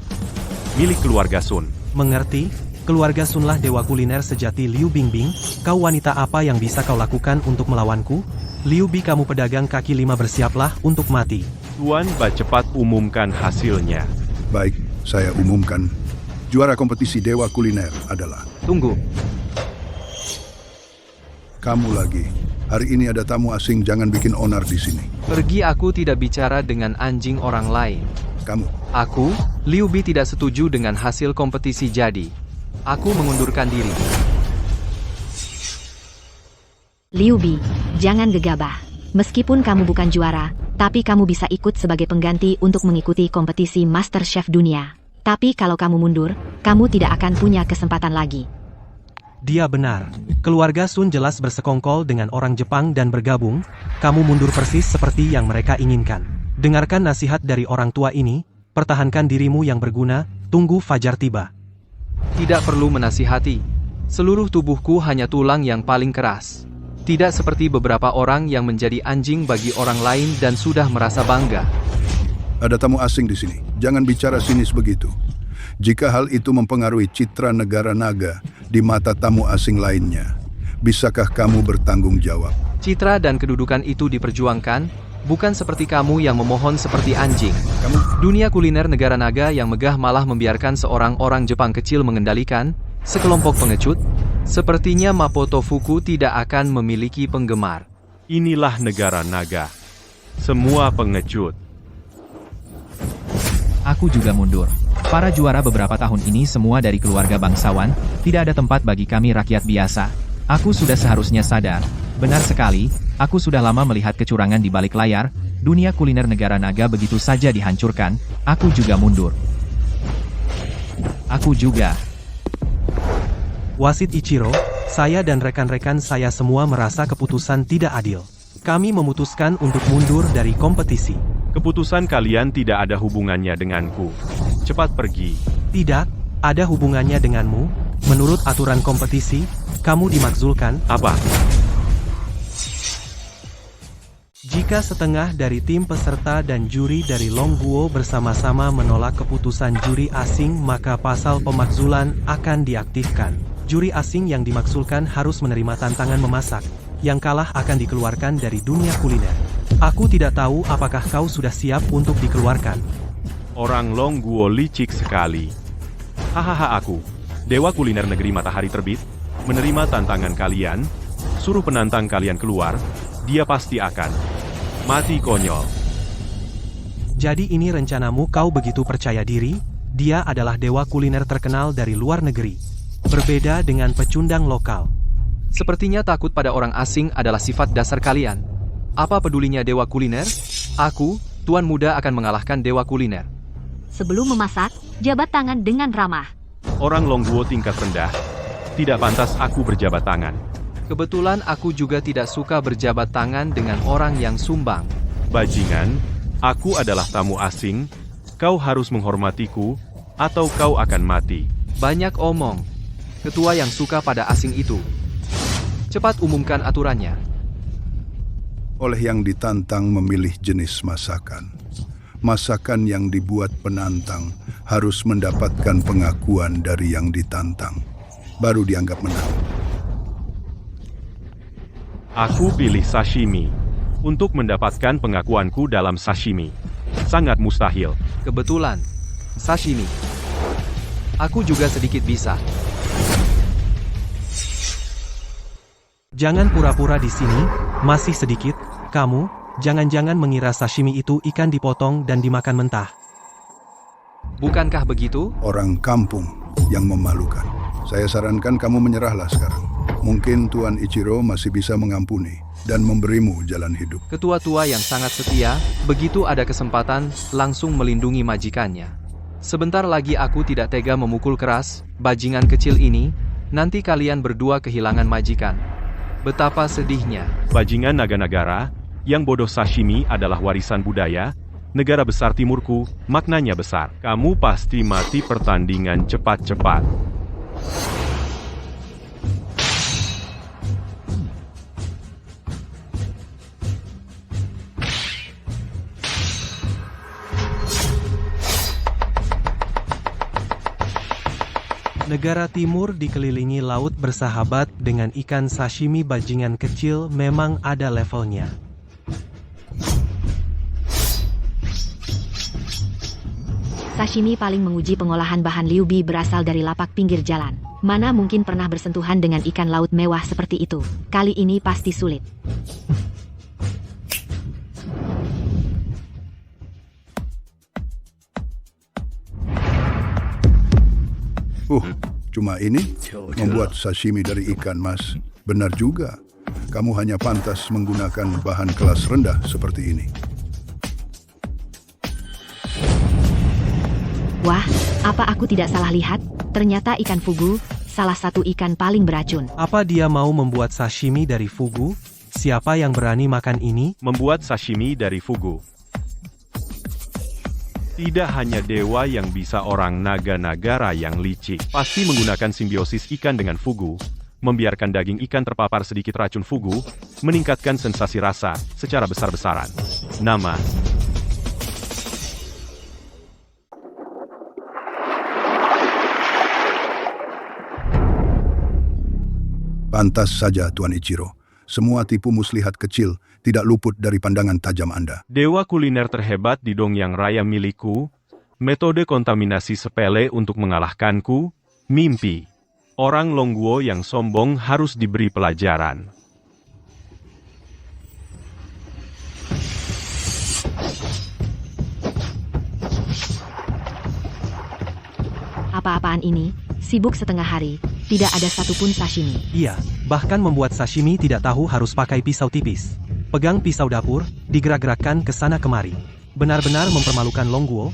Speaker 6: Milik keluarga Sun.
Speaker 3: Mengerti? Keluarga Sunlah Dewa Kuliner sejati. Liu Bingbing, kau wanita apa yang bisa kau lakukan untuk melawanku? Liu Bi, kamu pedagang kaki 5, bersiaplah untuk mati.
Speaker 6: Tuan Ba, cepat umumkan hasilnya.
Speaker 5: Baik, saya umumkan. Juara kompetisi Dewa Kuliner adalah
Speaker 1: Tunggu,
Speaker 5: kamu lagi. Hari ini ada tamu asing, jangan bikin onar di sini.
Speaker 1: pergi, aku tidak bicara dengan anjing orang lain.
Speaker 5: Kamu,
Speaker 1: Aku, Liu Bi tidak setuju dengan hasil kompetisi jadi. Aku mengundurkan diri.
Speaker 2: Liu Bi, jangan gegabah. Meskipun kamu bukan juara, tapi kamu bisa ikut sebagai pengganti untuk mengikuti kompetisi Master Chef dunia. Tapi kalau kamu mundur, kamu tidak akan punya kesempatan lagi.
Speaker 3: Dia benar. Keluarga Sun jelas bersekongkol dengan orang Jepang dan bergabung. Kamu mundur persis seperti yang mereka inginkan. Dengarkan nasihat dari orang tua ini, pertahankan dirimu yang berguna, tunggu fajar tiba.
Speaker 1: Tidak perlu menasihati. Seluruh tubuhku hanya tulang yang paling keras. Tidak seperti beberapa orang yang menjadi anjing bagi orang lain dan sudah merasa bangga.
Speaker 5: ada tamu asing di sini. Jangan bicara sinis begitu. Jika hal itu mempengaruhi citra negara naga di mata tamu asing lainnya, bisakah kamu bertanggung jawab?
Speaker 1: Citra dan kedudukan itu diperjuangkan, bukan seperti kamu yang memohon seperti anjing. Dunia kuliner negara naga yang megah malah membiarkan seorang orang Jepang kecil mengendalikan sekelompok pengecut. Sepertinya Mapoto Fuku tidak akan memiliki penggemar.
Speaker 6: Inilah negara naga. Semua pengecut.
Speaker 4: Aku juga mundur. Para juara beberapa tahun ini semua dari keluarga bangsawan, tidak ada tempat bagi kami rakyat biasa. Aku sudah seharusnya sadar. Benar sekali, aku sudah lama melihat kecurangan di balik layar. Dunia kuliner negara naga begitu saja dihancurkan. Aku juga mundur. Aku juga.
Speaker 3: Wasit Ichiro, saya dan rekan-rekan saya semua merasa keputusan tidak adil. Kami memutuskan untuk mundur dari kompetisi.
Speaker 6: Keputusan kalian tidak ada hubungannya denganku. Cepat pergi.
Speaker 3: Tidak, ada hubungannya denganmu. Menurut aturan kompetisi, kamu dimakzulkan.
Speaker 6: Apa?
Speaker 3: Jika setengah dari tim peserta dan juri dari Longguo bersama-sama menolak keputusan juri asing, maka pasal pemakzulan akan diaktifkan. Juri asing yang dimaksulkan harus menerima tantangan memasak. Yang kalah akan dikeluarkan dari dunia kuliner. Aku tidak tahu apakah kau sudah siap untuk dikeluarkan.
Speaker 6: Orang Longguo licik sekali. Hahaha, aku, dewa kuliner negeri matahari terbit, menerima tantangan kalian, suruh penantang kalian keluar, dia pasti akan mati konyol.
Speaker 3: Jadi ini rencanamu, kau begitu percaya diri? Dia adalah dewa kuliner terkenal dari luar negeri. Berbeda dengan pecundang lokal.
Speaker 1: Sepertinya takut pada orang asing adalah sifat dasar kalian. Apa pedulinya dewa kuliner? Aku, tuan muda akan mengalahkan dewa kuliner.
Speaker 2: Sebelum memasak, jabat tangan dengan ramah.
Speaker 6: Orang Longguo tingkat rendah, tidak pantas aku berjabat tangan.
Speaker 1: Kebetulan aku juga tidak suka berjabat tangan dengan orang yang sumbang.
Speaker 6: Bajingan, aku adalah tamu asing, kau harus menghormatiku, atau kau akan mati.
Speaker 1: Banyak omong. Ketua yang suka pada asing itu. Cepat umumkan aturannya.
Speaker 5: Oleh yang ditantang memilih jenis masakan. Masakan yang dibuat penantang harus mendapatkan pengakuan dari yang ditantang. Baru dianggap menang.
Speaker 6: Aku pilih sashimi. Untuk mendapatkan pengakuanku dalam sashimi. Sangat mustahil.
Speaker 1: Kebetulan. Sashimi. Aku juga sedikit bisa.
Speaker 3: Jangan pura-pura di sini, masih sedikit. Kamu, jangan-jangan mengira sashimi itu ikan dipotong dan dimakan mentah.
Speaker 1: Bukankah begitu?
Speaker 5: Orang kampung yang memalukan. Saya sarankan kamu menyerahlah sekarang. Mungkin Tuan Ichiro masih bisa mengampuni dan memberimu jalan hidup.
Speaker 1: Ketua-tua yang sangat setia, begitu ada kesempatan, langsung melindungi majikannya. Sebentar lagi aku tidak tega memukul keras, bajingan kecil ini, nanti kalian berdua kehilangan majikan. Betapa sedihnya.
Speaker 6: Bajingan naga-nagara, yang bodoh sashimi adalah warisan budaya, negara besar timurku, maknanya besar. Kamu pasti mati pertandingan cepat-cepat.
Speaker 3: Negara timur dikelilingi laut bersahabat dengan ikan sashimi. Bajingan kecil memang ada levelnya.
Speaker 2: Sashimi paling menguji pengolahan bahan liubi berasal dari lapak pinggir jalan. Mana mungkin pernah bersentuhan dengan ikan laut mewah seperti itu. Kali ini pasti sulit.
Speaker 5: Cuma ini membuat sashimi dari ikan, Mas. Benar juga. Kamu hanya pantas menggunakan bahan kelas rendah seperti ini.
Speaker 2: Wah, apa aku tidak salah lihat? Ternyata ikan fugu, salah satu ikan paling beracun.
Speaker 3: Apa dia mau membuat sashimi dari fugu? Siapa yang berani makan ini?
Speaker 6: Membuat sashimi dari fugu. Tidak hanya dewa yang bisa, orang naga-nagara yang licik. Pasti menggunakan simbiosis ikan dengan fugu, membiarkan daging ikan terpapar sedikit racun fugu, meningkatkan sensasi rasa secara besar-besaran. Nama:
Speaker 5: Pantas saja, Tuan Ichiro. Semua tipu muslihat kecil tidak luput dari pandangan tajam Anda.
Speaker 6: dewa kuliner terhebat di Dongyang Raya milikku, metode kontaminasi sepele untuk mengalahkanku, mimpi. Orang Longguo yang sombong harus diberi pelajaran.
Speaker 2: Apa-apaan ini? Sibuk setengah hari, tidak ada satupun sashimi.
Speaker 3: Iya, bahkan membuat sashimi tidak tahu harus pakai pisau tipis. Pegang pisau dapur, digerak-gerakkan ke sana kemari. Benar-benar mempermalukan Longguo.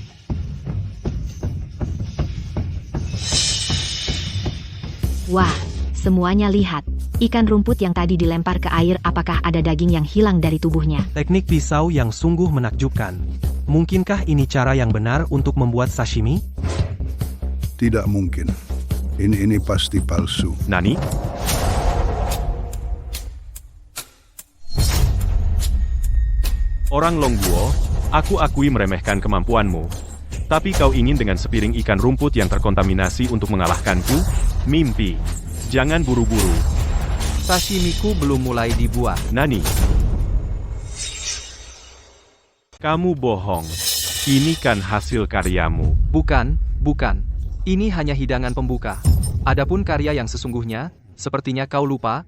Speaker 2: Wah, semuanya lihat. Ikan rumput yang tadi dilempar ke air, apakah ada daging yang hilang dari tubuhnya?
Speaker 3: Teknik pisau yang sungguh menakjubkan. Mungkinkah ini cara yang benar untuk membuat sashimi?
Speaker 5: Tidak mungkin. Ini pasti palsu.
Speaker 6: Nani? Orang Longguo, aku akui meremehkan kemampuanmu. Tapi kau ingin dengan sepiring ikan rumput yang terkontaminasi untuk mengalahkanku? Mimpi. Jangan buru-buru.
Speaker 1: Sashimiku belum mulai dibuat.
Speaker 6: Nani? Kamu bohong. Ini kan hasil karyamu.
Speaker 1: Bukan. Ini hanya hidangan pembuka. Adapun karya yang sesungguhnya, sepertinya kau lupa.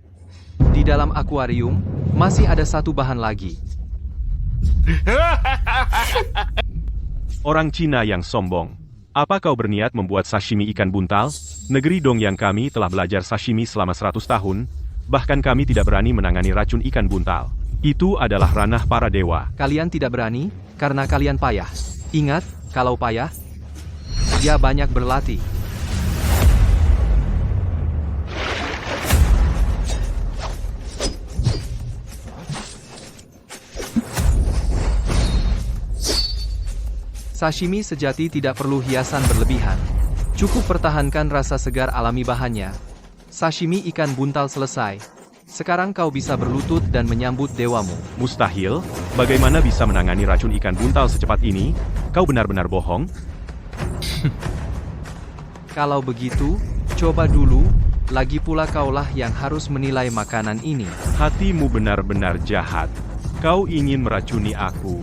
Speaker 1: Di dalam akuarium, masih ada satu bahan lagi.
Speaker 6: Orang Cina yang sombong. Apa kau berniat membuat sashimi ikan buntal? Negeri Dong yang kami telah belajar sashimi selama 100 tahun, bahkan kami tidak berani menangani racun ikan buntal. Itu adalah ranah para dewa.
Speaker 1: Kalian tidak berani, karena kalian payah. Ingat, kalau payah, dia banyak berlatih. Sashimi sejati tidak perlu hiasan berlebihan. Cukup pertahankan rasa segar alami bahannya. Sashimi ikan buntal selesai. Sekarang kau bisa berlutut dan menyambut dewamu.
Speaker 6: Mustahil? Bagaimana bisa menangani racun ikan buntal secepat ini? Kau benar-benar bohong?
Speaker 1: Kalau begitu, coba dulu. Lagi pula kaulah yang harus menilai makanan ini.
Speaker 6: Hatimu benar-benar jahat. Kau ingin meracuni aku.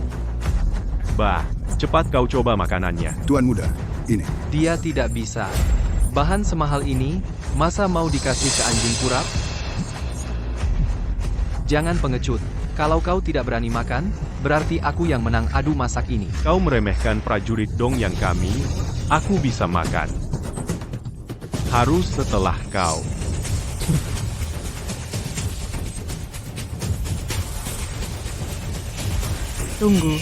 Speaker 6: Bah, cepat kau coba makanannya.
Speaker 5: Tuan muda, ini.
Speaker 1: Dia tidak bisa. Bahan semahal ini, masa mau dikasih ke anjing kurap? Jangan pengecut. Kalau kau tidak berani makan, berarti aku yang menang adu masak ini.
Speaker 6: Kau meremehkan prajurit Dong yang kami, aku bisa makan. Harus setelah kau.
Speaker 2: Tunggu.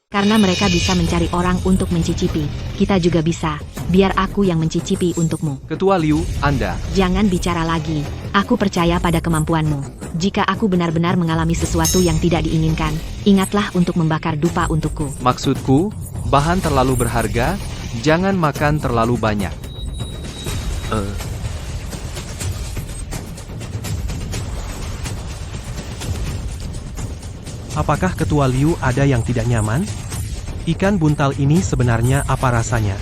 Speaker 2: Karena mereka bisa mencari orang untuk mencicipi, kita juga bisa. Biar aku yang mencicipi untukmu.
Speaker 1: Ketua Liu, Anda.
Speaker 2: Jangan bicara lagi. Aku percaya pada kemampuanmu. Jika aku benar-benar mengalami sesuatu yang tidak diinginkan, ingatlah untuk membakar dupa untukku.
Speaker 1: Maksudku, bahan terlalu berharga, jangan makan terlalu banyak.
Speaker 3: Apakah Ketua Liu ada yang tidak nyaman? Ikan buntal ini sebenarnya apa rasanya?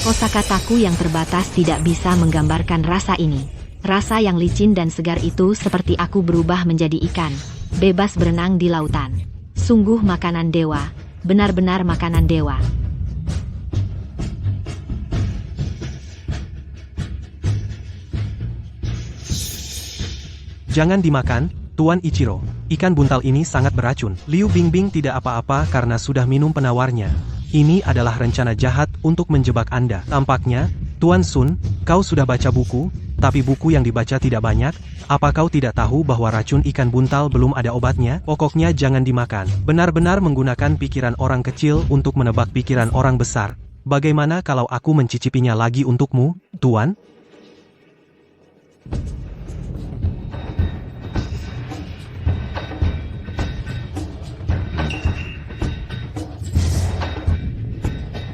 Speaker 2: Kosakataku yang terbatas tidak bisa menggambarkan rasa ini. Rasa yang licin dan segar itu seperti aku berubah menjadi ikan, bebas berenang di lautan. Sungguh makanan dewa, benar-benar makanan dewa.
Speaker 3: Jangan dimakan, Tuan Ichiro. Ikan buntal ini sangat beracun. Liu Bingbing tidak apa-apa karena sudah minum penawarnya. Ini adalah rencana jahat untuk menjebak Anda. Tampaknya, Tuan Sun, kau sudah baca buku, tapi buku yang dibaca tidak banyak. Apa kau tidak tahu bahwa racun ikan buntal belum ada obatnya? Pokoknya jangan dimakan. Benar-benar menggunakan pikiran orang kecil untuk menebak pikiran orang besar. Bagaimana kalau aku mencicipinya lagi untukmu, Tuan?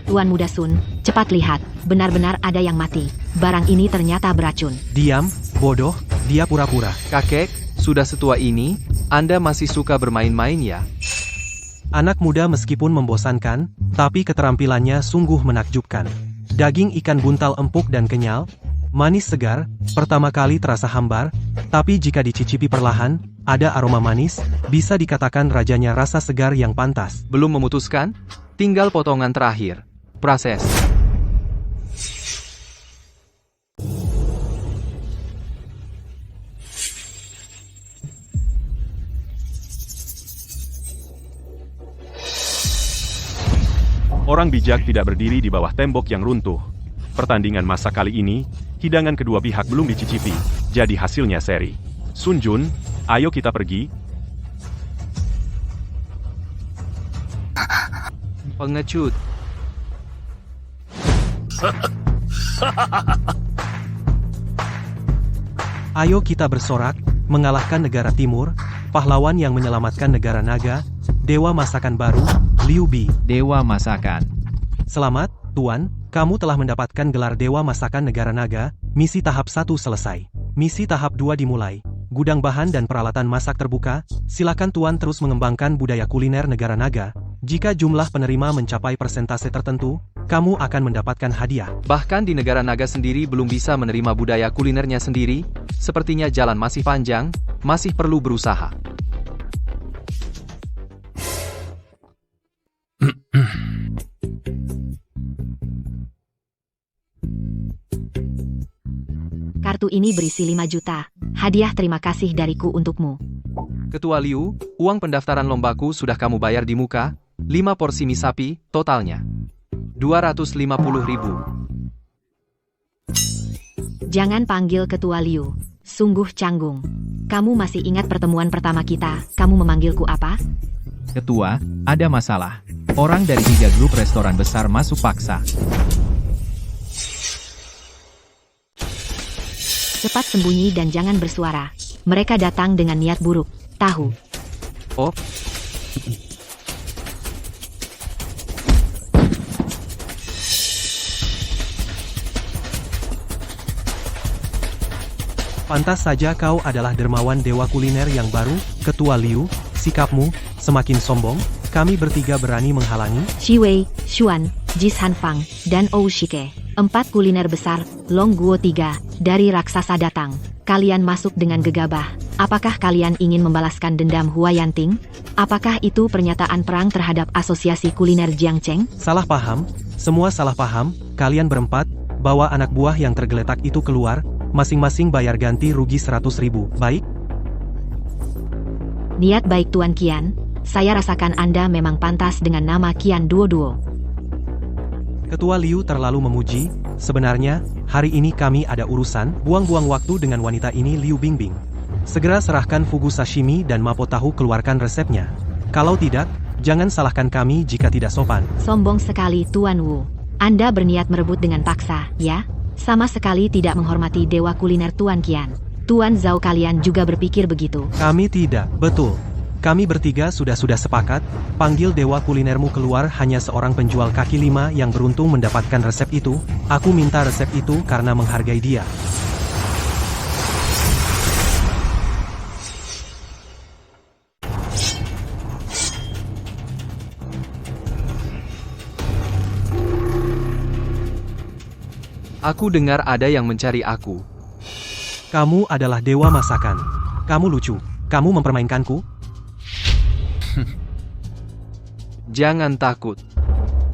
Speaker 2: Tuan Muda Sun, cepat lihat, benar-benar ada yang mati. Barang ini ternyata beracun.
Speaker 3: Diam, bodoh, dia pura-pura.
Speaker 1: Kakek, sudah setua ini, Anda masih suka bermain-main ya?
Speaker 3: Anak muda meskipun membosankan, tapi keterampilannya sungguh menakjubkan. Daging ikan buntal empuk dan kenyal, manis segar, pertama kali terasa hambar, tapi jika dicicipi perlahan, ada aroma manis, bisa dikatakan rajanya rasa segar yang pantas.
Speaker 1: Belum memutuskan? Tinggal potongan terakhir. Proses.
Speaker 6: Orang bijak tidak berdiri di bawah tembok yang runtuh. Pertandingan masak kali ini, hidangan kedua pihak belum dicicipi, jadi hasilnya seri. Sun Jun, ayo kita pergi.
Speaker 1: Pengecut.
Speaker 3: Ayo kita bersorak, mengalahkan negara timur, pahlawan yang menyelamatkan negara naga, dewa masakan baru, Liu Bi.
Speaker 4: Dewa masakan.
Speaker 3: Selamat, Tuan, kamu telah mendapatkan gelar Dewa Masakan Negara Naga, misi tahap 1 selesai. Misi tahap 2 dimulai. gudang bahan dan peralatan masak terbuka, silakan Tuan terus mengembangkan budaya kuliner negara naga. Jika jumlah penerima mencapai persentase tertentu, kamu akan mendapatkan hadiah.
Speaker 1: Bahkan di negara naga sendiri belum bisa menerima budaya kulinernya sendiri, sepertinya jalan masih panjang, masih perlu berusaha.
Speaker 2: Kartu ini berisi 5 juta. Hadiah terima kasih dariku untukmu.
Speaker 1: Ketua Liu, uang pendaftaran lombaku sudah kamu bayar di muka, 5 porsi mie sapi, totalnya 250.000.
Speaker 2: Jangan panggil Ketua Liu. Sungguh canggung. Kamu masih ingat pertemuan pertama kita, kamu memanggilku apa?
Speaker 4: Ketua, ada masalah. Orang dari 3 grup restoran besar masuk paksa.
Speaker 2: Cepat sembunyi dan jangan bersuara. Mereka datang dengan niat buruk. Tahu.
Speaker 1: Oh,
Speaker 3: Pantas saja kau adalah dermawan dewa kuliner yang baru, Ketua Liu. Sikapmu semakin sombong. Kami bertiga berani menghalangi.
Speaker 2: Shi Wei, Xuan, Jis Hanfang, dan Ou Shike. 4 kuliner besar, Long Guo 3, dari raksasa datang. Kalian masuk dengan gegabah. Apakah kalian ingin membalaskan dendam Huayanting? Apakah itu pernyataan perang terhadap asosiasi kuliner Jiangcheng?
Speaker 3: Salah paham, semua salah paham. Kalian berempat, bawa anak buah yang tergeletak itu keluar, masing-masing bayar ganti rugi 100.000. Baik?
Speaker 2: Niat baik Tuan Qian, saya rasakan Anda memang pantas dengan nama Qian Duo.
Speaker 3: Ketua Liu terlalu memuji. Sebenarnya, hari ini kami ada urusan. Buang-buang waktu dengan wanita ini. Liu Bingbing, segera serahkan fugu sashimi dan mapo tahu, keluarkan resepnya. Kalau tidak, jangan salahkan kami jika tidak sopan.
Speaker 2: Sombong sekali Tuan Wu. Anda berniat merebut dengan paksa, ya? Sama sekali tidak menghormati dewa kuliner Tuan Qian. Tuan Zhao, kalian juga berpikir begitu?
Speaker 3: Kami tidak, betul. Kami bertiga sudah sepakat, panggil dewa kulinermu keluar. Hanya seorang penjual kaki 5 yang beruntung mendapatkan resep itu. Aku minta resep itu karena menghargai dia.
Speaker 1: aku dengar ada yang mencari aku.
Speaker 3: Kamu adalah dewa masakan. Kamu lucu. Kamu mempermainkanku?
Speaker 1: Jangan takut.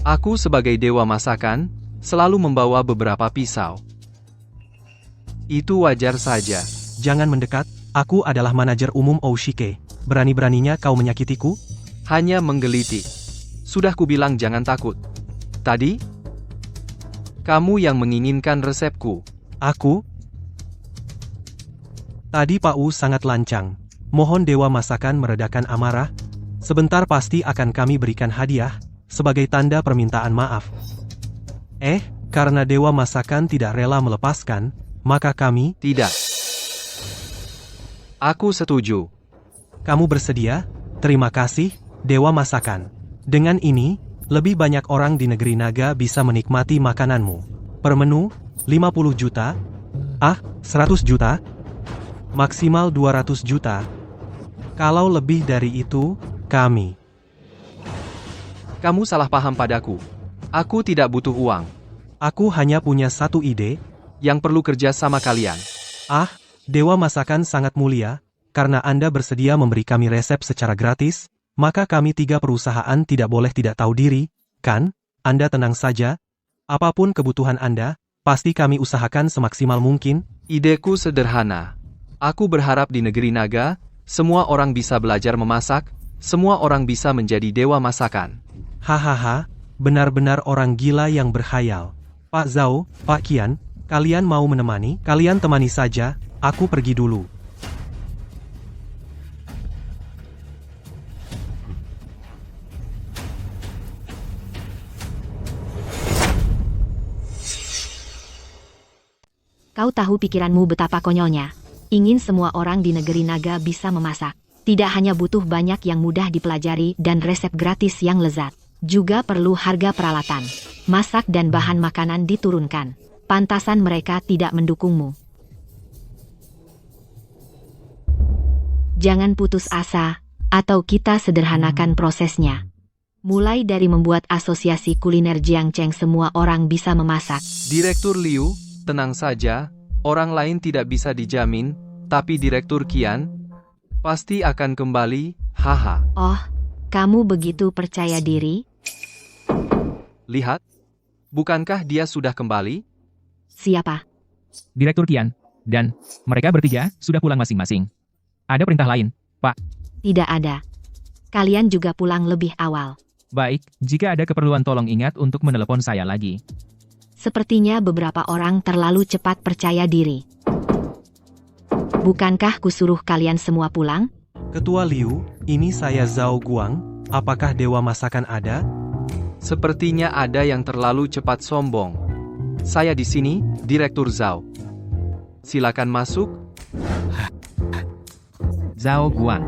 Speaker 1: Aku sebagai dewa masakan, selalu membawa beberapa pisau. Itu wajar saja.
Speaker 3: Jangan mendekat, aku adalah manajer umum Ou Shike. Berani-beraninya kau menyakitiku?
Speaker 1: Hanya menggelitik. Sudah kubilang jangan takut. Tadi, kamu yang menginginkan resepku.
Speaker 3: Aku? Tadi Pak Wu sangat lancang. Mohon dewa masakan meredakan amarah. Sebentar pasti akan kami berikan hadiah, sebagai tanda permintaan maaf. Karena dewa masakan tidak rela melepaskan, maka kami...
Speaker 1: Tidak. Aku setuju.
Speaker 3: Kamu bersedia? Terima kasih, dewa masakan. Dengan ini, lebih banyak orang di negeri naga bisa menikmati makananmu. Per menu, 50 juta. 100 juta. Maksimal 200 juta. Kalau lebih dari itu, kami.
Speaker 1: Kamu salah paham padaku. Aku tidak butuh uang.
Speaker 3: Aku hanya punya satu ide.
Speaker 1: Yang perlu kerja sama kalian.
Speaker 3: Dewa masakan sangat mulia. Karena Anda bersedia memberi kami resep secara gratis, maka kami 3 perusahaan tidak boleh tidak tahu diri, kan? Anda tenang saja. Apapun kebutuhan Anda, pasti kami usahakan semaksimal mungkin.
Speaker 1: Ideku sederhana. Aku berharap di negeri naga, semua orang bisa belajar memasak, semua orang bisa menjadi dewa masakan.
Speaker 3: Hahaha, benar-benar orang gila yang berhayal. Pak Zhao, Pak Qian, kalian mau menemani? Kalian temani saja, aku pergi dulu.
Speaker 2: Kau tahu pikiranmu betapa konyolnya. Ingin semua orang di negeri naga bisa memasak. Tidak hanya butuh banyak yang mudah dipelajari dan resep gratis yang lezat. Juga perlu harga peralatan. Masak dan bahan makanan diturunkan. Pantasan mereka tidak mendukungmu. Jangan putus asa, atau kita sederhanakan prosesnya. Mulai dari membuat asosiasi kuliner Jiangcheng semua orang bisa memasak.
Speaker 1: Direktur Liu, tenang saja, orang lain tidak bisa dijamin, tapi Direktur Qian pasti akan kembali, haha.
Speaker 2: Oh, kamu begitu percaya diri?
Speaker 1: Lihat, bukankah dia sudah kembali?
Speaker 2: Siapa?
Speaker 4: Direktur Qian, dan mereka bertiga sudah pulang masing-masing. Ada perintah lain, Pak.
Speaker 2: Tidak ada. Kalian juga pulang lebih awal.
Speaker 4: Baik, jika ada keperluan tolong ingat untuk menelepon saya lagi.
Speaker 2: Sepertinya beberapa orang terlalu cepat percaya diri. Bukankah kusuruh kalian semua pulang?
Speaker 3: Ketua Liu, ini saya Zhao Guang. Apakah Dewa Masakan ada?
Speaker 1: Sepertinya ada yang terlalu cepat sombong. Saya di sini, Direktur Zhao. Silakan masuk.
Speaker 4: Zhao Guang,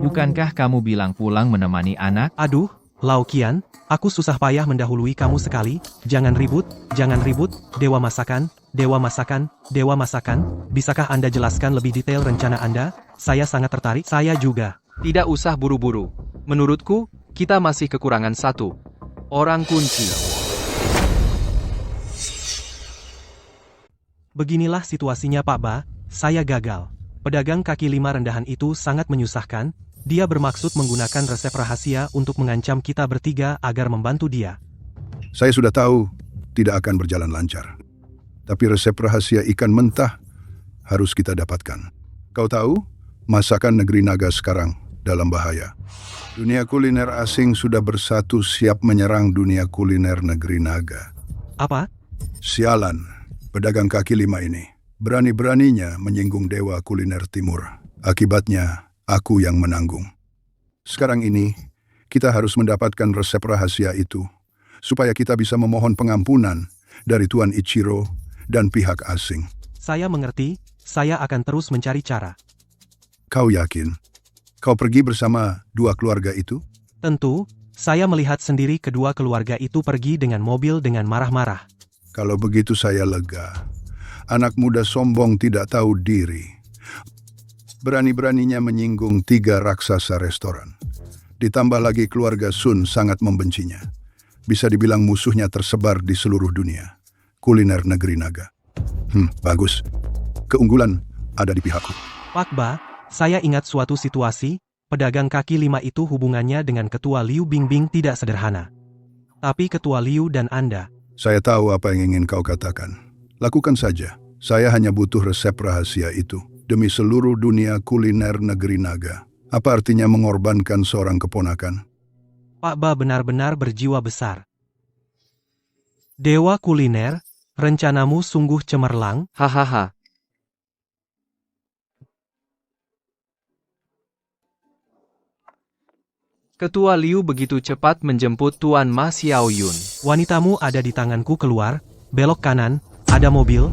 Speaker 4: bukankah kamu bilang pulang menemani anak?
Speaker 3: Aduh, Lao Qian, aku susah payah mendahului kamu sekali. Jangan ribut, jangan ribut. Dewa Masakan, Dewa Masakan, Dewa Masakan. Bisakah Anda jelaskan lebih detail rencana Anda? Saya sangat tertarik. Saya juga.
Speaker 1: Tidak usah buru-buru. Menurutku, kita masih kekurangan satu orang kunci.
Speaker 3: Beginilah situasinya Pak Ba, saya gagal. Pedagang kaki lima rendahan itu sangat menyusahkan. Dia bermaksud menggunakan resep rahasia untuk mengancam kita bertiga agar membantu dia.
Speaker 5: Saya sudah tahu tidak akan berjalan lancar. Tapi resep rahasia ikan mentah harus kita dapatkan. Kau tahu, masakan negeri naga sekarang dalam bahaya. Dunia kuliner asing sudah bersatu siap menyerang dunia kuliner negeri naga.
Speaker 3: Apa?
Speaker 5: Sialan, pedagang kaki lima ini berani-beraninya menyinggung dewa kuliner timur. Akibatnya, aku yang menanggung. Sekarang ini, kita harus mendapatkan resep rahasia itu, supaya kita bisa memohon pengampunan dari Tuan Ichiro dan pihak asing.
Speaker 3: Saya mengerti, saya akan terus mencari cara.
Speaker 5: Kau yakin? Kau pergi bersama dua keluarga itu?
Speaker 3: Tentu, saya melihat sendiri kedua keluarga itu pergi dengan mobil dengan marah-marah.
Speaker 5: Kalau begitu saya lega. Anak muda sombong tidak tahu diri. Berani-beraninya menyinggung 3 raksasa restoran. Ditambah lagi keluarga Sun sangat membencinya. Bisa dibilang musuhnya tersebar di seluruh dunia. Kuliner negeri naga. Bagus. Keunggulan ada di pihakku.
Speaker 3: Pak Ba, saya ingat suatu situasi, pedagang kaki lima itu hubungannya dengan Ketua Liu Bingbing tidak sederhana. Tapi Ketua Liu dan Anda,
Speaker 5: Saya tahu apa yang ingin kau katakan. Lakukan saja. Saya hanya butuh resep rahasia itu. Demi seluruh dunia kuliner negeri naga. Apa artinya mengorbankan seorang keponakan?
Speaker 3: Pak Ba benar-benar berjiwa besar. Dewa kuliner, rencanamu sungguh cemerlang.
Speaker 1: Hahaha. Ketua Liu begitu cepat menjemput Tuan Ma Xiaoyun.
Speaker 3: Wanitamu ada di tanganku keluar, belok kanan, ada mobil.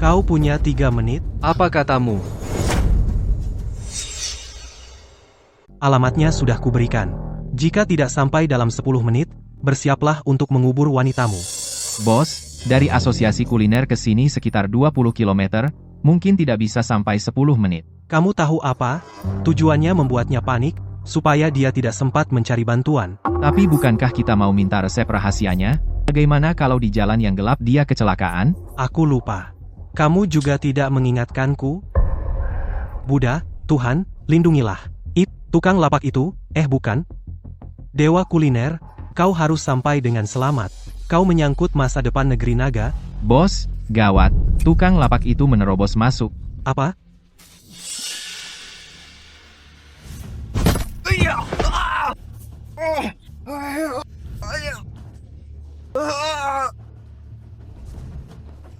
Speaker 3: Kau punya 3 menit,
Speaker 1: Apa katamu?
Speaker 3: alamatnya sudah kuberikan. Jika tidak sampai dalam 10 menit, bersiaplah untuk mengubur wanitamu.
Speaker 4: Bos, dari asosiasi kuliner ke sini sekitar 20 km, mungkin tidak bisa sampai 10 menit.
Speaker 3: Kamu tahu apa? Tujuannya membuatnya panik, supaya dia tidak sempat mencari bantuan.
Speaker 4: Tapi bukankah kita mau minta resep rahasianya? Bagaimana kalau di jalan yang gelap dia kecelakaan?
Speaker 3: Aku lupa. Kamu juga tidak mengingatkanku? Buddha, Tuhan, lindungilah. Tukang lapak itu, bukan. Dewa kuliner, kau harus sampai dengan selamat. Kau menyangkut masa depan negeri naga.
Speaker 4: Bos, gawat, tukang lapak itu menerobos masuk.
Speaker 3: Apa?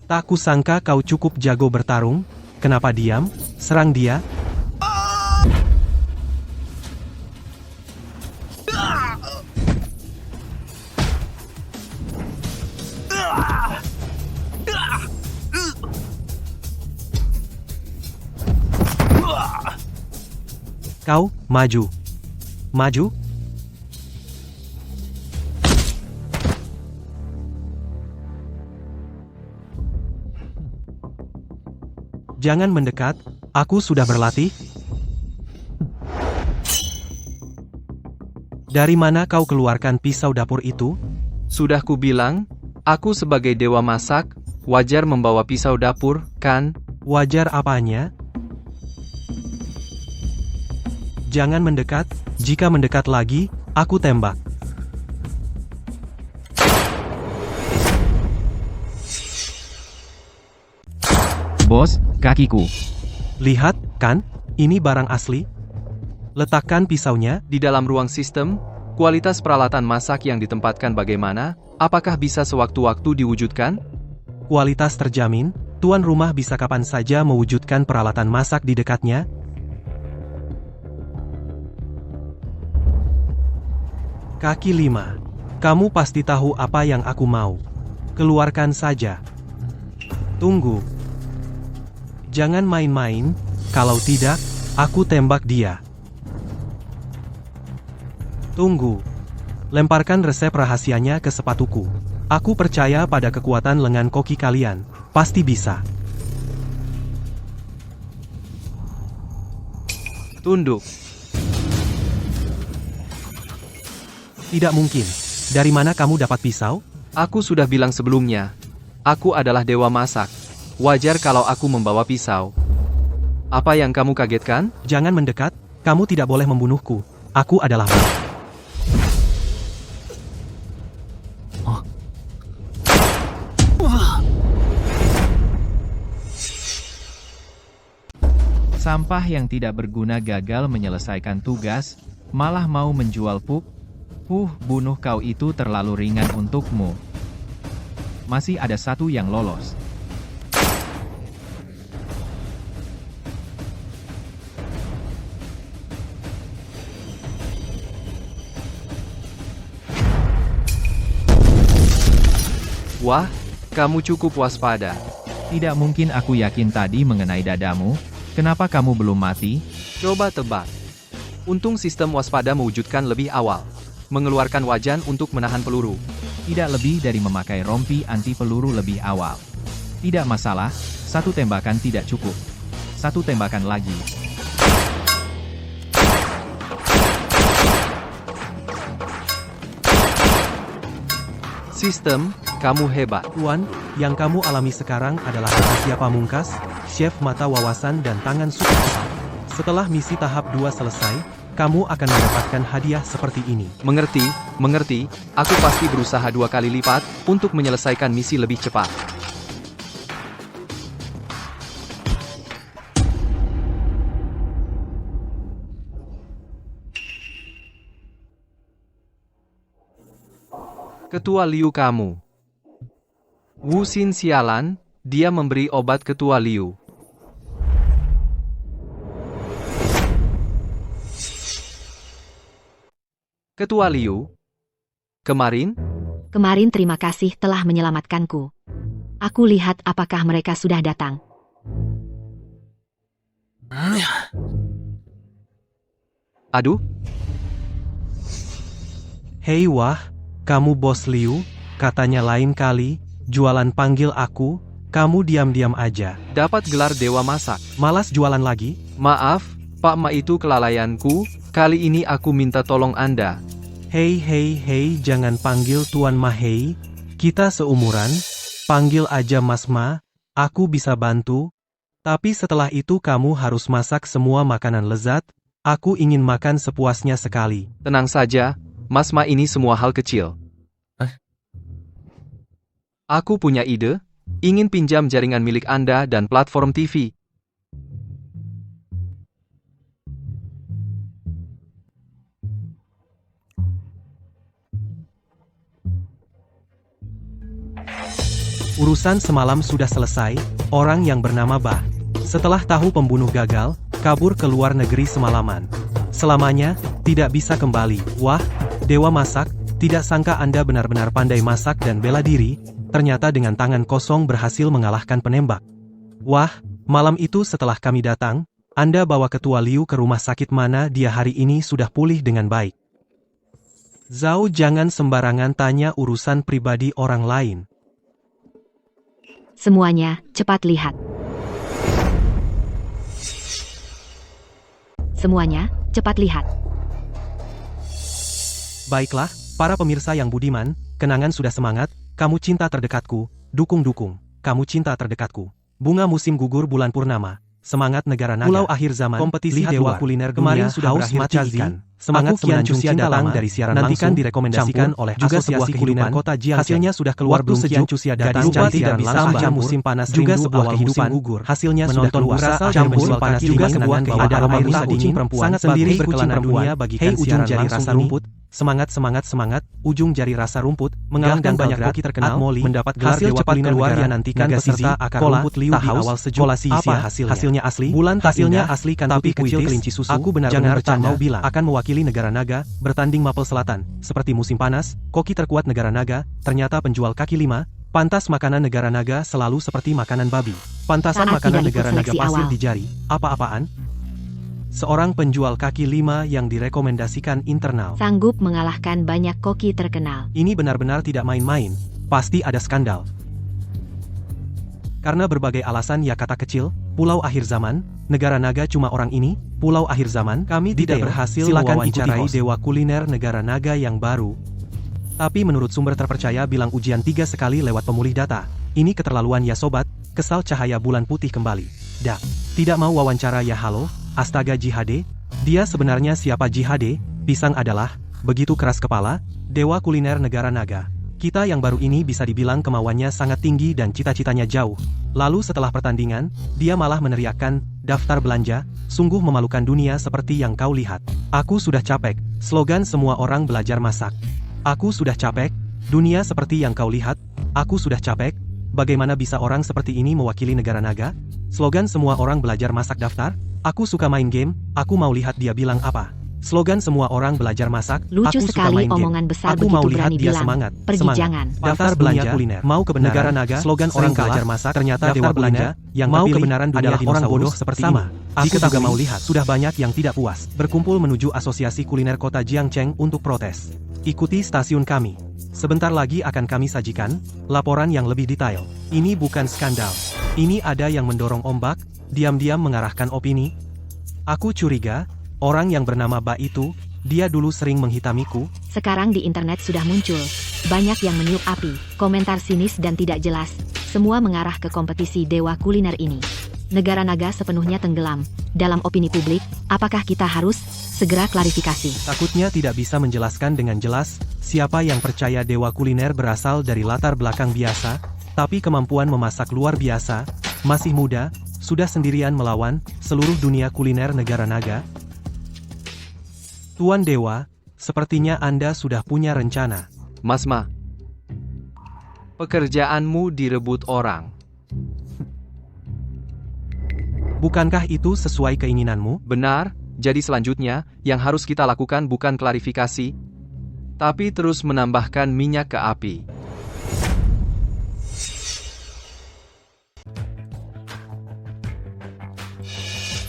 Speaker 3: Tak kusangka kau cukup jago bertarung. Kenapa diam? Serang dia. Kau, maju. Maju. Jangan mendekat, aku sudah berlatih. Dari mana kau keluarkan pisau dapur itu?
Speaker 1: Sudah kubilang, aku sebagai dewa masak, wajar membawa pisau dapur, kan?
Speaker 3: Wajar apanya? Jangan mendekat, jika mendekat lagi, aku tembak.
Speaker 4: Bos, kakiku.
Speaker 3: Lihat, kan? Ini barang asli. Letakkan pisaunya.
Speaker 1: Di dalam ruang sistem, kualitas peralatan masak yang ditempatkan bagaimana? Apakah bisa sewaktu-waktu diwujudkan?
Speaker 3: Kualitas terjamin, tuan rumah bisa kapan saja mewujudkan peralatan masak di dekatnya. Kaki 5. Kamu pasti tahu apa yang aku mau. Keluarkan saja. Tunggu. Jangan main-main, kalau tidak, aku tembak dia. Tunggu. Lemparkan resep rahasianya ke sepatuku. Aku percaya pada kekuatan lengan koki kalian. Pasti bisa.
Speaker 1: Tunduk.
Speaker 3: Tidak mungkin. Dari mana kamu dapat pisau?
Speaker 1: Aku sudah bilang sebelumnya. Aku adalah dewa masak. Wajar kalau aku membawa pisau. Apa yang kamu kagetkan?
Speaker 3: Jangan mendekat, kamu tidak boleh membunuhku. Aku adalah
Speaker 4: Sampah yang tidak berguna gagal menyelesaikan tugas, malah mau menjual pup. Bunuh kau itu terlalu ringan untukmu. Masih ada satu yang lolos.
Speaker 1: Wah, kamu cukup waspada.
Speaker 4: Tidak mungkin aku yakin tadi mengenai dadamu. Kenapa kamu belum mati?
Speaker 1: Coba tebak. Untung sistem waspada mewujudkan lebih awal. Mengeluarkan wajan untuk menahan peluru.
Speaker 4: Tidak lebih dari memakai rompi anti peluru lebih awal. Tidak masalah, satu tembakan tidak cukup. Satu tembakan lagi.
Speaker 1: Sistem, kamu hebat.
Speaker 3: Tuan, yang kamu alami sekarang adalah rahasia pamungkas, chef mata wawasan dan tangan super cepat. Setelah misi tahap 2 selesai, kamu akan mendapatkan hadiah seperti ini.
Speaker 1: Mengerti, mengerti. Aku pasti berusaha 2 kali lipat untuk menyelesaikan misi lebih cepat. Ketua Liu kamu. Wu Xin sialan, dia memberi obat Ketua Liu. Ketua Liu? Kemarin?
Speaker 2: Kemarin terima kasih telah menyelamatkanku. Aku lihat apakah mereka sudah datang.
Speaker 1: Aduh,
Speaker 3: Hei wah, kamu bos Liu, katanya lain kali, jualan panggil aku, kamu diam-diam aja.
Speaker 1: dapat gelar Dewa Masak.
Speaker 3: Malas jualan lagi?
Speaker 1: Maaf, Pak Ma itu kelalaianku, kali ini aku minta tolong Anda.
Speaker 3: Hei, jangan panggil Tuan Ma hei, kita seumuran, panggil aja Mas Ma, aku bisa bantu. Tapi setelah itu kamu harus masak semua makanan lezat, aku ingin makan sepuasnya sekali.
Speaker 1: Tenang saja, Mas Ma ini semua hal kecil. Aku punya ide, ingin pinjam jaringan milik Anda dan platform TV.
Speaker 3: Urusan semalam sudah selesai, orang yang bernama Bah. Setelah tahu pembunuh gagal, kabur ke luar negeri semalaman. Selamanya, tidak bisa kembali. Wah, Dewa Masak, tidak sangka Anda benar-benar pandai masak dan bela diri, ternyata dengan tangan kosong berhasil mengalahkan penembak. Wah, malam itu setelah kami datang, Anda bawa Ketua Liu ke rumah sakit mana dia hari ini sudah pulih dengan baik. Zhao jangan sembarangan tanya urusan pribadi orang lain.
Speaker 2: Semuanya, cepat lihat. Semuanya, cepat lihat.
Speaker 3: Baiklah, para pemirsa yang budiman, kenangan sudah semangat, kamu cinta terdekatku, dukung-dukung, kamu cinta terdekatku. Bunga musim gugur bulan purnama, semangat negara naga. Pulau akhir zaman, kompetisi dewa kuliner kemarin sudah berakhir mati ikan. Semangat kian cucian datang dari siaran nantikan langsung, direkomendasikan oleh juga sebuah kuliner kota Jiangcheng. Hasilnya sudah keluar belum kian cucia datang lupa tidak bisa campur musim panas juga sebuah kehidupan gugur. Hasilnya sudah keluar campur panas juga sebuah ada air kucing perempuan sangat sendiri berkelana dunia bagikan ujung jari rasa rumput. Semangat, ujung jari rasa rumput, mengalah dan banyak koki terkenal, mendapat gelar hasil cepat keluar yang nantikan peserta akar rumput liu di awal sejuk. Apa hasilnya asli? Bulan hasilnya asli kan tapi kecil kelinci susu. Aku benar-benar mau bilang akan mewakili negara naga, bertanding mapel selatan. Seperti musim panas, koki terkuat negara naga, ternyata penjual kaki 5, pantas makanan negara naga selalu seperti makanan babi. Pantasan makanan negara naga pasir di jari, apa-apaan? Seorang penjual kaki 5 yang direkomendasikan internal.
Speaker 2: Sanggup mengalahkan banyak koki terkenal.
Speaker 3: Ini benar-benar tidak main-main, pasti ada skandal. Karena berbagai alasan ya kata kecil, Pulau Akhir Zaman, negara naga cuma orang ini, Pulau Akhir Zaman, kami tidak berhasil mewawancarai dewa kuliner negara naga yang baru. Tapi menurut sumber terpercaya bilang ujian 3 sekali lewat pemulih data. Ini keterlaluan ya sobat, kesal cahaya bulan putih kembali. Dak, tidak mau wawancara ya halo? Astaga Jihade, dia sebenarnya siapa Jihade? Pisang adalah, begitu keras kepala, dewa kuliner negara naga. Kita yang baru ini bisa dibilang kemauannya sangat tinggi dan cita-citanya jauh. Lalu setelah pertandingan, dia malah meneriakkan, daftar belanja, sungguh memalukan dunia seperti yang kau lihat. Aku sudah capek, slogan semua orang belajar masak. Aku sudah capek, dunia seperti yang kau lihat, aku sudah capek, bagaimana bisa orang seperti ini mewakili negara naga? Slogan semua orang belajar masak daftar? Aku suka main game, aku mau lihat dia bilang apa. Slogan semua orang belajar masak,
Speaker 2: lucu
Speaker 3: aku
Speaker 2: sekali
Speaker 3: suka main
Speaker 2: omongan
Speaker 3: game.
Speaker 2: besar
Speaker 3: Aku mau
Speaker 2: begitu
Speaker 3: lihat
Speaker 2: berani
Speaker 3: dia
Speaker 2: bilang.
Speaker 3: semangat,
Speaker 2: Pergi
Speaker 3: semangat.
Speaker 2: jangan.
Speaker 3: Daftar belanja kuliner, mau kebenaran, negara naga, slogan orang belajar masak, ternyata dewa belanja, yang mau kebenaran adalah orang bodoh seperti sama. Aku juga mau lihat, sudah banyak yang tidak puas, berkumpul menuju asosiasi kuliner kota Jiangcheng untuk protes. Ikuti stasiun kami. Sebentar lagi akan kami sajikan laporan yang lebih detail. Ini bukan skandal. Ini ada yang mendorong ombak, diam-diam mengarahkan opini. Aku curiga, orang yang bernama Ba itu, dia dulu sering menghitamiku.
Speaker 2: Sekarang di internet sudah muncul banyak yang meniup api, komentar sinis dan tidak jelas, semua mengarah ke kompetisi dewa kuliner ini. Negara naga sepenuhnya tenggelam dalam opini publik, apakah kita harus segera klarifikasi?
Speaker 3: Takutnya tidak bisa menjelaskan dengan jelas, siapa yang percaya dewa kuliner berasal dari latar belakang biasa, tapi kemampuan memasak luar biasa, masih muda, sudah sendirian melawan seluruh dunia kuliner negara naga. Tuan Dewa, sepertinya Anda sudah punya rencana.
Speaker 1: Mas Ma, pekerjaanmu direbut orang.
Speaker 3: Bukankah itu sesuai keinginanmu?
Speaker 1: Benar, jadi selanjutnya, yang harus kita lakukan bukan klarifikasi, tapi terus menambahkan minyak ke api.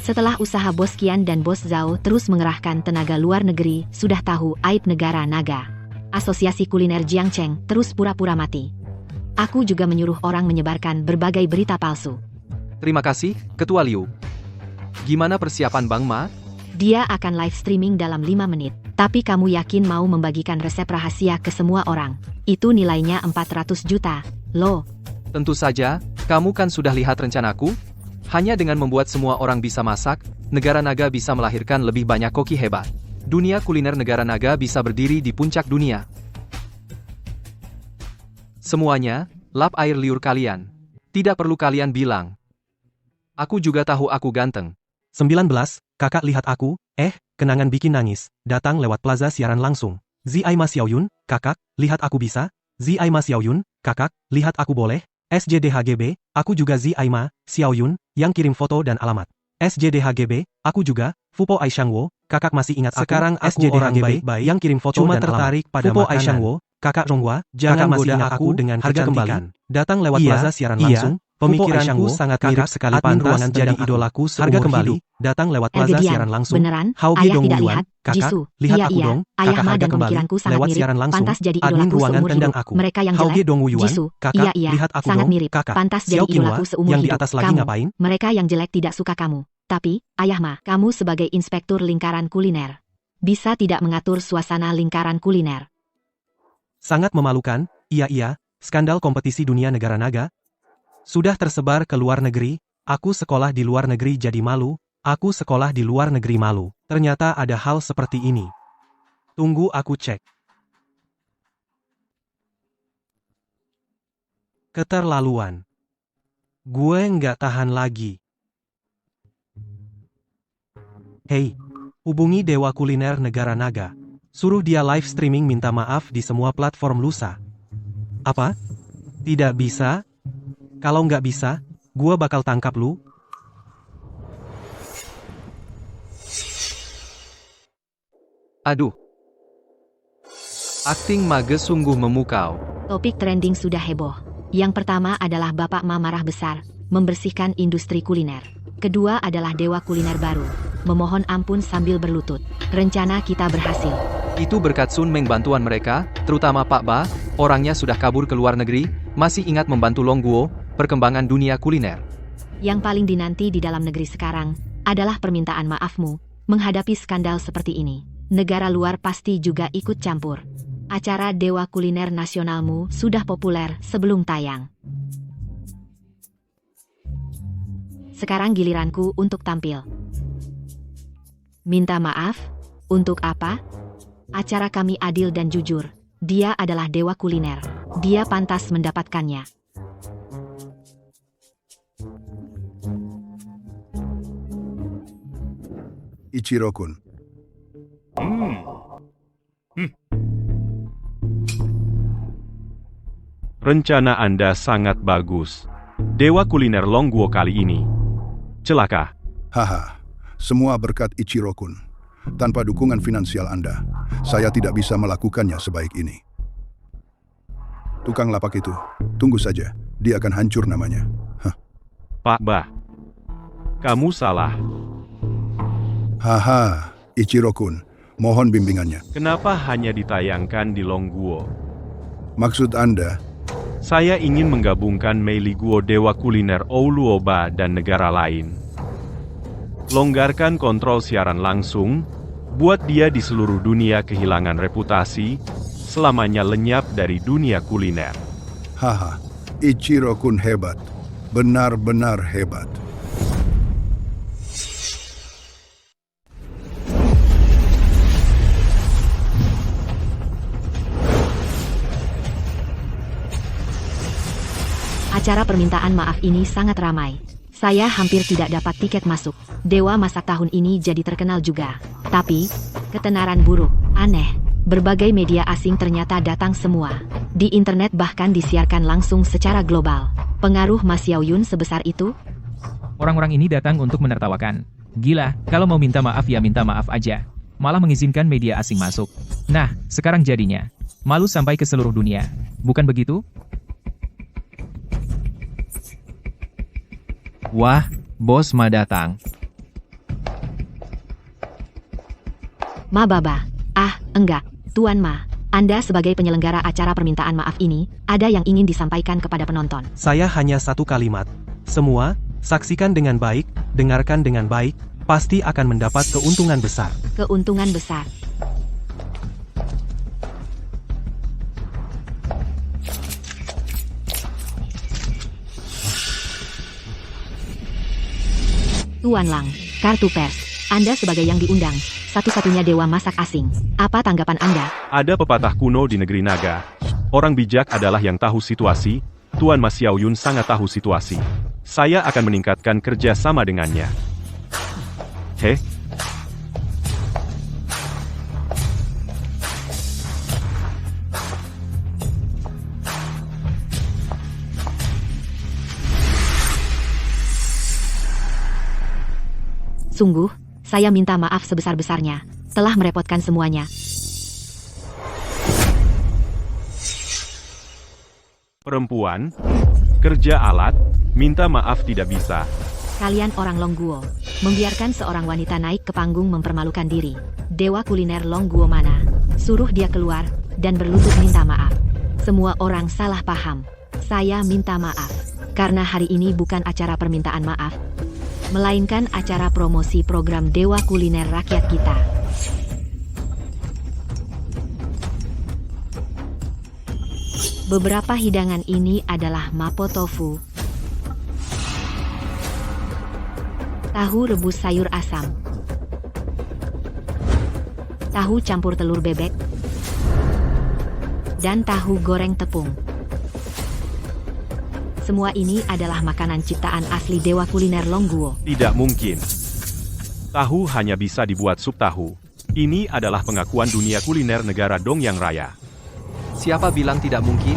Speaker 2: Setelah usaha Bos Qian dan Bos Zhao terus mengerahkan tenaga luar negeri, sudah tahu aib negara naga. Asosiasi kuliner Jiangcheng terus pura-pura mati. Aku juga menyuruh orang menyebarkan berbagai berita palsu.
Speaker 1: Terima kasih, Ketua Liu. Gimana persiapan Bang Ma?
Speaker 2: Dia akan live streaming dalam 5 menit. Tapi kamu yakin mau membagikan resep rahasia ke semua orang? Itu nilainya 400 juta, loh.
Speaker 1: Tentu saja, kamu kan sudah lihat rencanaku? Hanya dengan membuat semua orang bisa masak, negara naga bisa melahirkan lebih banyak koki hebat. Dunia kuliner negara naga bisa berdiri di puncak dunia. Semuanya, lap air liur kalian. Tidak perlu kalian bilang. Aku juga tahu aku ganteng.
Speaker 3: 19, kakak lihat aku, kenangan bikin nangis, datang lewat plaza siaran langsung. Ziai Ma Xiaoyun, kakak, lihat aku bisa. Ziai Ma Xiaoyun, kakak, lihat aku boleh. SJDHGB, aku juga Ziai Ma Xiaoyun, yang kirim foto dan alamat. SJDHGB, aku juga, Fupo Aishangwo, kakak masih ingat aku? Sekarang SJDHGB, yang kirim foto cuma dan tertarik alamat. Pada Fupo Aishangwo, kakak Zhonghua, jangan masih ingat aku dengan harga kembali. Datang lewat plaza siaran langsung. Pemikiranku sangat mirip sekali pantas jadi idolaku seumur hidup. Datang lewat plaza siaran langsung.
Speaker 2: Beneran,
Speaker 3: Hauge
Speaker 2: ayah
Speaker 3: Dong
Speaker 2: tidak
Speaker 3: Yuan,
Speaker 2: lihat,
Speaker 3: kakak,
Speaker 2: Jisoo,
Speaker 3: lihat
Speaker 2: iya
Speaker 3: aku
Speaker 2: iya,
Speaker 3: dong,
Speaker 2: ayah
Speaker 3: kakak
Speaker 2: Ma
Speaker 3: harga
Speaker 2: dan
Speaker 3: kembali,
Speaker 2: pemikiranku sangat
Speaker 3: lewat
Speaker 2: mirip,
Speaker 3: siaran langsung,
Speaker 2: pantas jadi
Speaker 3: admin
Speaker 2: idolaku
Speaker 3: ruangan
Speaker 2: seumur
Speaker 3: tendang
Speaker 2: hidup.
Speaker 3: aku.
Speaker 2: Mereka yang
Speaker 3: Hauge
Speaker 2: jelek,
Speaker 3: Dong Yuan,
Speaker 2: Jisoo,
Speaker 3: kakak,
Speaker 2: iya iya,
Speaker 3: lihat aku
Speaker 2: sangat
Speaker 3: dong,
Speaker 2: mirip,
Speaker 3: kakak.
Speaker 2: pantas jadi
Speaker 3: Xiao Qinhua,
Speaker 2: idolaku seumur
Speaker 3: yang di
Speaker 2: hidup.
Speaker 3: atas lagi
Speaker 2: Kamu,
Speaker 3: ngapain?
Speaker 2: mereka yang jelek tidak suka kamu. Tapi, ayah Ma, kamu sebagai inspektur lingkaran kuliner. bisa tidak mengatur suasana lingkaran kuliner.
Speaker 3: Sangat memalukan, iya, skandal kompetisi dunia negara naga. Sudah tersebar ke luar negeri, aku sekolah di luar negeri jadi malu, aku sekolah di luar negeri malu. Ternyata ada hal seperti ini. Tunggu aku cek. Keterlaluan. Gue nggak tahan lagi. Hei, hubungi Dewa Kuliner Negara Naga. Suruh dia live streaming minta maaf di semua platform lusa. Apa? Tidak bisa? Kalau nggak bisa, gue bakal tangkap lu.
Speaker 1: Aduh. Akting mage sungguh memukau.
Speaker 2: Topik trending sudah heboh. Yang pertama adalah Bapak Ma marah besar, membersihkan industri kuliner. Kedua adalah Dewa Kuliner baru, memohon ampun sambil berlutut. Rencana kita berhasil.
Speaker 1: Itu berkat Sun Meng bantuan mereka, terutama Pak Ba, orangnya sudah kabur ke luar negeri, masih ingat membantu Long Guo, perkembangan dunia kuliner.
Speaker 2: Yang paling dinanti di dalam negeri sekarang adalah permintaan maafmu menghadapi skandal seperti ini. Negara luar pasti juga ikut campur. Acara Dewa Kuliner Nasionalmu sudah populer sebelum tayang. Sekarang giliranku untuk tampil. Minta maaf? Untuk apa? Acara kami adil dan jujur. Dia adalah Dewa Kuliner. Dia pantas mendapatkannya.
Speaker 5: Ichiro-kun.
Speaker 6: Rencana Anda sangat bagus. Dewa Kuliner Long Guo kali ini celaka.
Speaker 5: Haha, semua berkat Ichiro-kun. Tanpa dukungan finansial Anda, saya tidak bisa melakukannya sebaik ini. Tukang lapak itu, tunggu saja, dia akan hancur namanya.
Speaker 6: Pak Ba, kamu salah.
Speaker 5: Haha, Ichiro-kun, mohon bimbingannya.
Speaker 6: Kenapa hanya ditayangkan di Long Guo?
Speaker 5: Maksud Anda,
Speaker 6: Saya ingin menggabungkan Mei Li Guo Dewa Kuliner Ouluoba dan negara lain. Longgarkan kontrol siaran langsung, buat dia di seluruh dunia kehilangan reputasi, selamanya lenyap dari dunia kuliner.
Speaker 5: haha, Ichiro-kun hebat, benar-benar hebat.
Speaker 2: Acara permintaan maaf ini sangat ramai. Saya hampir tidak dapat tiket masuk. Dewa masak tahun ini jadi terkenal juga. Tapi, ketenaran buruk, aneh. Berbagai media asing ternyata datang semua. Di internet bahkan disiarkan langsung secara global. Pengaruh Ma Xiaoyun sebesar itu?
Speaker 4: Orang-orang ini datang untuk menertawakan. Gila, kalau mau minta maaf ya minta maaf aja. Malah mengizinkan media asing masuk. Nah, sekarang jadinya. Malu sampai ke seluruh dunia. Bukan begitu?
Speaker 1: Wah, Bos Ma datang.
Speaker 2: Ma Baba. Ah, enggak. Tuan Ma, Anda sebagai penyelenggara acara permintaan maaf ini, ada yang ingin disampaikan kepada penonton.
Speaker 3: Saya hanya satu kalimat. Semua, saksikan dengan baik, dengarkan dengan baik, pasti akan mendapat keuntungan besar.
Speaker 2: Keuntungan besar. Tuan Lang, kartu pers. Anda sebagai yang diundang, satu-satunya dewa masak asing. Apa tanggapan Anda?
Speaker 6: Ada pepatah kuno di negeri naga. Orang bijak adalah yang tahu situasi. Tuan Ma Xiaoyun sangat tahu situasi. Saya akan meningkatkan kerja sama dengannya. Heh,
Speaker 2: Sungguh, saya minta maaf sebesar-besarnya. Telah merepotkan semuanya.
Speaker 6: perempuan, kerja alat, minta maaf tidak bisa.
Speaker 2: Kalian orang Longguo, membiarkan seorang wanita naik ke panggung mempermalukan diri. Dewa kuliner Longguo mana? Suruh dia keluar, dan berlutut minta maaf. Semua orang salah paham. Saya minta maaf. Karena hari ini bukan acara permintaan maaf, melainkan acara promosi program Dewa Kuliner Rakyat kita. Beberapa hidangan ini adalah mapo tofu, tahu rebus sayur asam, tahu campur telur bebek, dan tahu goreng tepung. Semua ini adalah makanan ciptaan asli dewa kuliner Longguo.
Speaker 6: Tidak mungkin. Tahu hanya bisa dibuat sup tahu. Ini adalah pengakuan dunia kuliner negara Dongyang Raya.
Speaker 1: Siapa bilang tidak mungkin?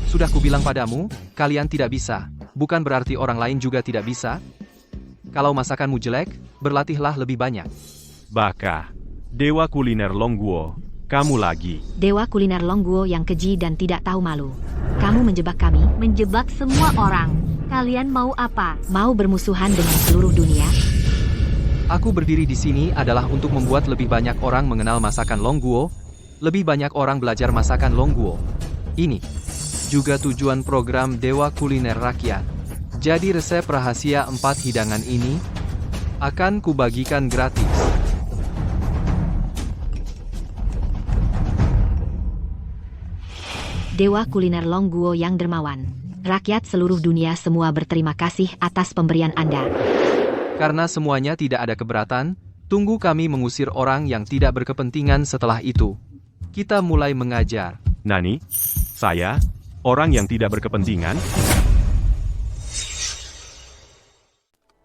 Speaker 1: Sudah kubilang padamu, kalian tidak bisa. Bukan berarti orang lain juga tidak bisa. Kalau masakanmu jelek, berlatihlah lebih banyak.
Speaker 6: Baka, dewa kuliner Longguo, kamu lagi.
Speaker 2: Dewa kuliner Longguo yang keji dan tidak tahu malu. Kamu menjebak kami, menjebak semua orang. Kalian mau apa? Mau bermusuhan dengan seluruh dunia?
Speaker 1: Aku berdiri di sini adalah untuk membuat lebih banyak orang mengenal masakan Longguo, lebih banyak orang belajar masakan Longguo. Ini juga tujuan program Dewa Kuliner Rakyat. Jadi resep rahasia 4 hidangan ini akan kubagikan gratis.
Speaker 2: Dewa kuliner Longguo yang dermawan. Rakyat seluruh dunia semua berterima kasih atas pemberian Anda.
Speaker 1: Karena semuanya tidak ada keberatan, tunggu kami mengusir orang yang tidak berkepentingan setelah itu. Kita mulai mengajar.
Speaker 6: Nani? Saya? Orang yang tidak berkepentingan?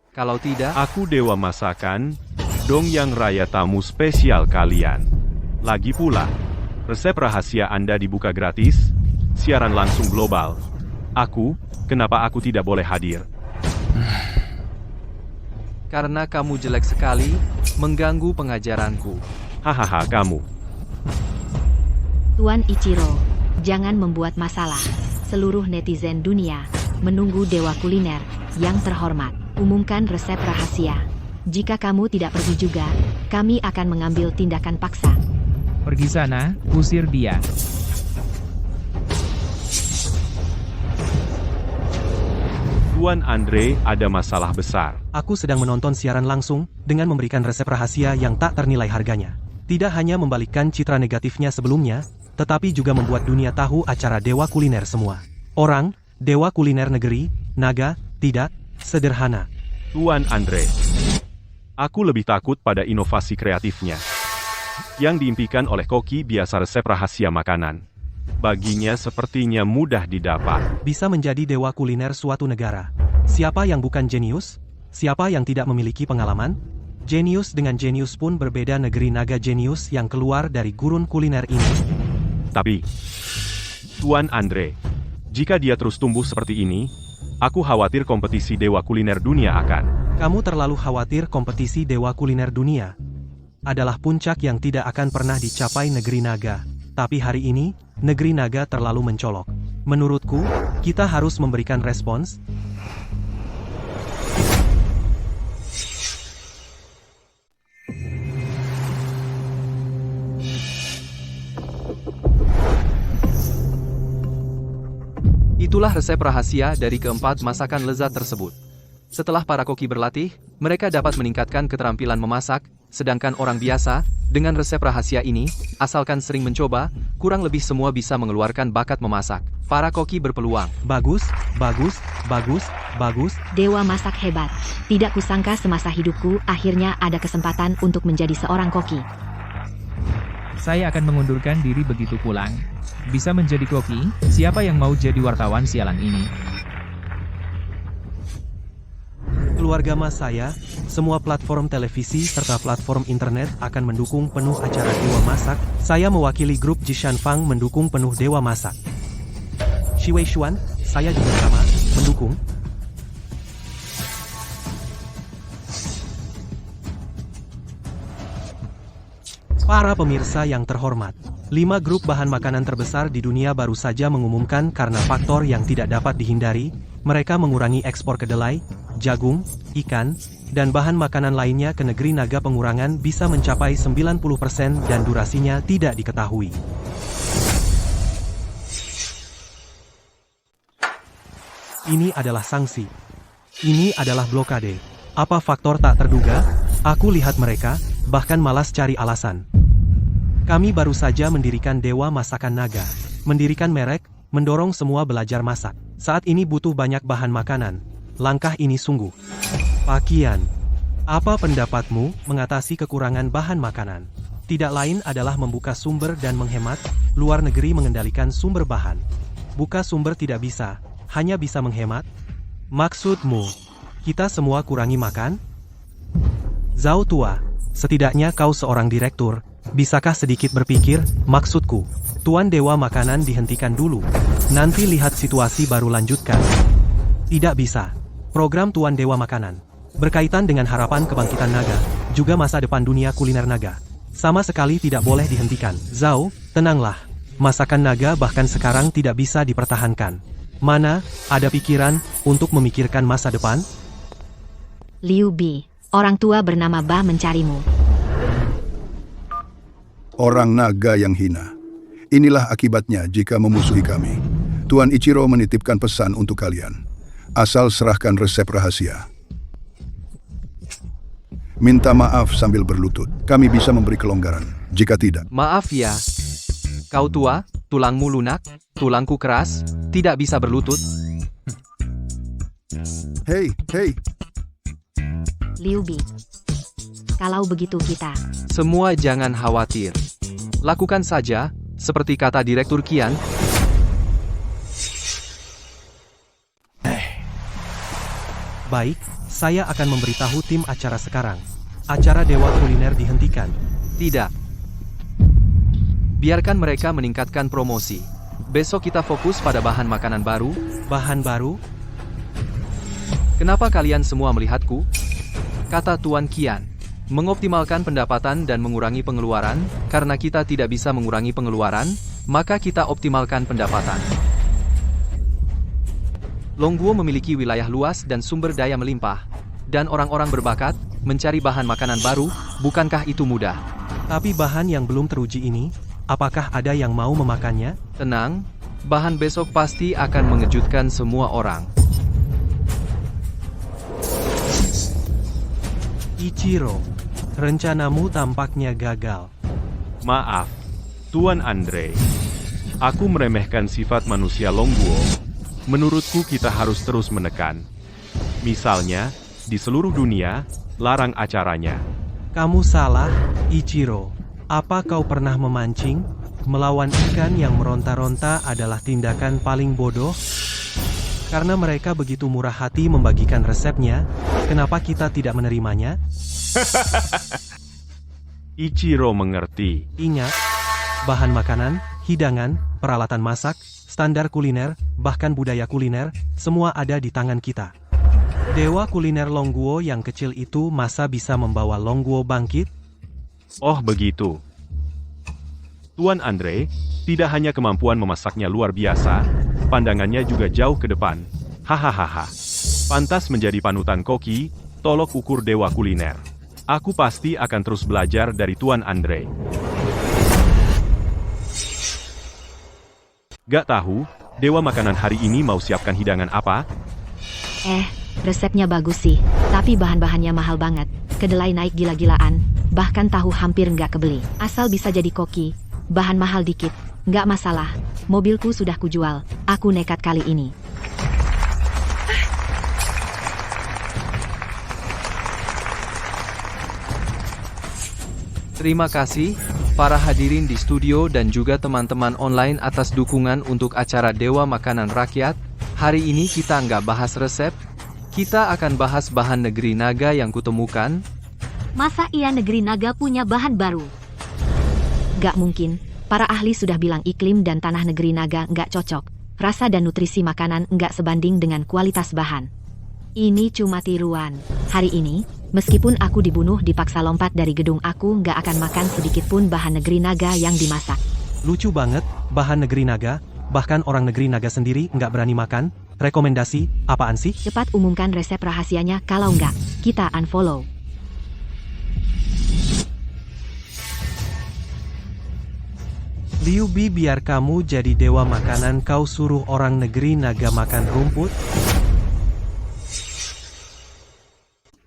Speaker 1: Kalau tidak,
Speaker 6: Aku dewa masakan, Dongyang Raya tamu spesial kalian. Lagi pula, resep rahasia Anda dibuka gratis, siaran langsung global. Kenapa aku tidak boleh hadir?
Speaker 1: karena kamu jelek sekali, mengganggu pengajaranku.
Speaker 6: Hahaha, kamu.
Speaker 2: Tuan Ichiro, jangan membuat masalah. Seluruh netizen dunia menunggu dewa kuliner yang terhormat. Umumkan resep rahasia. Jika kamu tidak pergi juga, kami akan mengambil tindakan paksa.
Speaker 4: Pergi sana, usir dia.
Speaker 6: Tuan Andre, ada masalah besar.
Speaker 3: Aku sedang menonton siaran langsung, dengan memberikan resep rahasia yang tak ternilai harganya. Tidak hanya membalikkan citra negatifnya sebelumnya, tetapi juga membuat dunia tahu acara dewa kuliner semua. Orang, dewa kuliner negeri, naga, tidak sederhana.
Speaker 6: Tuan Andre, aku lebih takut pada inovasi kreatifnya. Yang diimpikan oleh Koki biasa resep rahasia makanan. Baginya sepertinya mudah didapat.
Speaker 3: Bisa menjadi dewa kuliner suatu negara. Siapa yang bukan jenius? Siapa yang tidak memiliki pengalaman? Jenius dengan jenius pun berbeda. Negeri naga jenius yang keluar dari gurun kuliner ini.
Speaker 6: Tapi, Tuan Andre, jika dia terus tumbuh seperti ini, aku khawatir kompetisi dewa kuliner dunia akan.
Speaker 3: Kamu terlalu khawatir kompetisi dewa kuliner dunia adalah puncak yang tidak akan pernah dicapai negeri naga. Tapi hari ini, negeri naga terlalu mencolok. Menurutku, kita harus memberikan respons.
Speaker 1: Itulah resep rahasia dari keempat masakan lezat tersebut. Setelah para koki berlatih, mereka dapat meningkatkan keterampilan memasak, sedangkan orang biasa, dengan resep rahasia ini, asalkan sering mencoba, kurang lebih semua bisa mengeluarkan bakat memasak. Para koki berpeluang.
Speaker 3: Bagus, bagus, bagus, bagus.
Speaker 2: Dewa masak hebat. Tidak kusangka semasa hidupku akhirnya ada kesempatan untuk menjadi seorang koki.
Speaker 4: Saya akan mengundurkan diri begitu pulang. Bisa menjadi koki, siapa yang mau jadi wartawan sialan ini?
Speaker 3: Keluarga mas saya, semua platform televisi serta platform internet akan mendukung penuh acara Dewa Masak. Saya mewakili grup Jishan Fang mendukung penuh Dewa Masak. Shiwei Xuan, saya juga sama, mendukung. Para pemirsa yang terhormat, 5 grup bahan makanan terbesar di dunia baru saja mengumumkan karena faktor yang tidak dapat dihindari, mereka mengurangi ekspor kedelai, jagung, ikan, dan bahan makanan lainnya ke negeri naga. Pengurangan bisa mencapai 90% dan durasinya tidak diketahui. Ini adalah sanksi. Ini adalah blokade. Apa faktor tak terduga? Aku lihat mereka, bahkan malas cari alasan. Kami baru saja mendirikan Dewa Masakan Naga. Mendirikan merek, mendorong semua belajar masak. Saat ini butuh banyak bahan makanan. Langkah ini sungguh. Pakian. Apa pendapatmu mengatasi kekurangan bahan makanan? Tidak lain adalah membuka sumber dan menghemat. Luar negeri mengendalikan sumber bahan. Buka sumber tidak bisa, hanya bisa menghemat. Maksudmu, kita semua kurangi makan? Zhao tua, setidaknya kau seorang direktur. Bisakah sedikit berpikir? Maksudku, Tuan Dewa Makanan dihentikan dulu. Nanti lihat situasi baru lanjutkan. Tidak bisa. Program Tuan Dewa Makanan berkaitan dengan harapan kebangkitan naga, juga masa depan dunia kuliner naga. Sama sekali tidak boleh dihentikan. Zhao, tenanglah. Masakan naga bahkan sekarang tidak bisa dipertahankan. Mana ada pikiran untuk memikirkan masa depan?
Speaker 2: Liu Bi, orang tua bernama Ba mencarimu.
Speaker 5: Orang naga yang hina. Inilah akibatnya jika memusuhi kami. Tuan Ichiro menitipkan pesan untuk kalian. Asal serahkan resep rahasia. Minta maaf sambil berlutut. Kami bisa memberi kelonggaran. Jika tidak,
Speaker 1: Maaf ya. Kau tua, tulangmu lunak, tulangku keras, tidak bisa berlutut.
Speaker 5: hei,
Speaker 2: Liu Bi. Kalau begitu kita.
Speaker 1: Semua jangan khawatir. Lakukan saja, seperti kata Direktur Kian.
Speaker 3: Baik, saya akan memberitahu tim acara sekarang. Acara Dewa Kuliner dihentikan.
Speaker 1: Tidak. Biarkan mereka meningkatkan promosi. Besok kita fokus pada bahan makanan baru.
Speaker 3: Bahan baru?
Speaker 1: Kenapa kalian semua melihatku? Kata Tuan Kian. Mengoptimalkan pendapatan dan mengurangi pengeluaran. Karena kita tidak bisa mengurangi pengeluaran, maka kita optimalkan pendapatan. Longguo memiliki wilayah luas dan sumber daya melimpah. Dan orang-orang berbakat, mencari bahan makanan baru, bukankah itu mudah?
Speaker 3: Tapi bahan yang belum teruji ini, apakah ada yang mau memakannya?
Speaker 1: Tenang, bahan besok pasti akan mengejutkan semua orang.
Speaker 3: Ichiro, rencanamu tampaknya gagal.
Speaker 6: Maaf, Tuan Andre. Aku meremehkan sifat manusia Longguo. Menurutku kita harus terus menekan. Misalnya, di seluruh dunia, larang acaranya.
Speaker 3: Kamu salah, Ichiro. Apa kau pernah memancing? Melawan ikan yang meronta-ronta adalah tindakan paling bodoh. Karena mereka begitu murah hati membagikan resepnya, kenapa kita tidak menerimanya?
Speaker 6: Ichiro mengerti.
Speaker 3: Ingat, bahan makanan, hidangan, peralatan masak, standar kuliner, bahkan budaya kuliner, semua ada di tangan kita. Dewa kuliner Longguo yang kecil itu masa bisa membawa Longguo bangkit?
Speaker 6: Oh begitu. Tuan Andre, tidak hanya kemampuan memasaknya luar biasa, pandangannya juga jauh ke depan. Hahaha. Pantas menjadi panutan koki, tolok ukur dewa kuliner. Aku pasti akan terus belajar dari Tuan Andre. Gak tahu, dewa makanan hari ini mau siapkan hidangan apa?
Speaker 2: Resepnya bagus sih, tapi bahan-bahannya mahal banget. Kedelai naik gila-gilaan, bahkan tahu hampir nggak kebeli. Asal bisa jadi koki, bahan mahal dikit, nggak masalah. Mobilku sudah kujual, aku nekat kali ini.
Speaker 1: Terima kasih, para hadirin di studio dan juga teman-teman online atas dukungan untuk acara Dewa Makanan Rakyat. Hari ini kita nggak bahas resep, kita akan bahas bahan negeri naga yang kutemukan.
Speaker 2: Masa iya negeri naga punya bahan baru? Gak mungkin, para ahli sudah bilang iklim dan tanah negeri naga nggak cocok. Rasa dan nutrisi makanan nggak sebanding dengan kualitas bahan. Ini cuma tiruan. Hari ini, meskipun aku dibunuh dipaksa lompat dari gedung, aku nggak akan makan sedikit pun bahan negeri naga yang dimasak.
Speaker 3: Lucu banget, bahan negeri naga, bahkan orang negeri naga sendiri nggak berani makan. Rekomendasi, apaan sih?
Speaker 2: Cepat umumkan resep rahasianya, kalau nggak, kita unfollow.
Speaker 3: Liu Bi, biar kamu jadi dewa makanan kau suruh orang negeri naga makan rumput?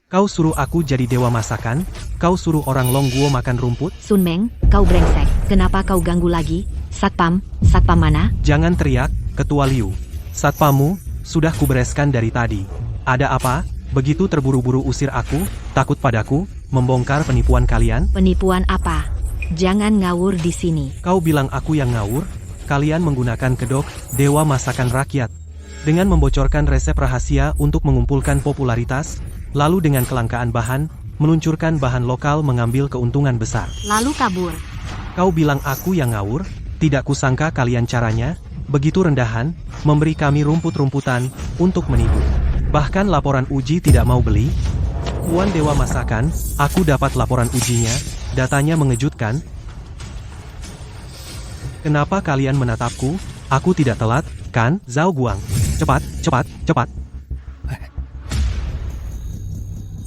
Speaker 3: Kau suruh aku jadi dewa masakan? Kau suruh orang Longguo makan rumput?
Speaker 2: Sun Meng, kau brengsek. Kenapa kau ganggu lagi? Satpam, satpam mana?
Speaker 3: Jangan teriak, Ketua Liu. Satpammu, sudah kubereskan dari tadi. Ada apa? Begitu terburu-buru usir aku, takut padaku, membongkar penipuan kalian?
Speaker 2: Penipuan apa? Jangan ngawur di sini.
Speaker 3: Kau bilang aku yang ngawur? Kalian menggunakan kedok, dewa masakan rakyat. Dengan membocorkan resep rahasia untuk mengumpulkan popularitas, lalu dengan kelangkaan bahan, meluncurkan bahan lokal mengambil keuntungan besar.
Speaker 2: Lalu kabur.
Speaker 3: Kau bilang aku yang ngawur? Tidak kusangka kalian caranya, begitu rendahan, memberi kami rumput-rumputan, untuk menipu. Bahkan laporan uji tidak mau beli. Tuan Dewa Masakan, aku dapat laporan ujinya, datanya mengejutkan. Kenapa kalian menatapku? Aku tidak telat, kan? Zhao Guang. Cepat, cepat, cepat.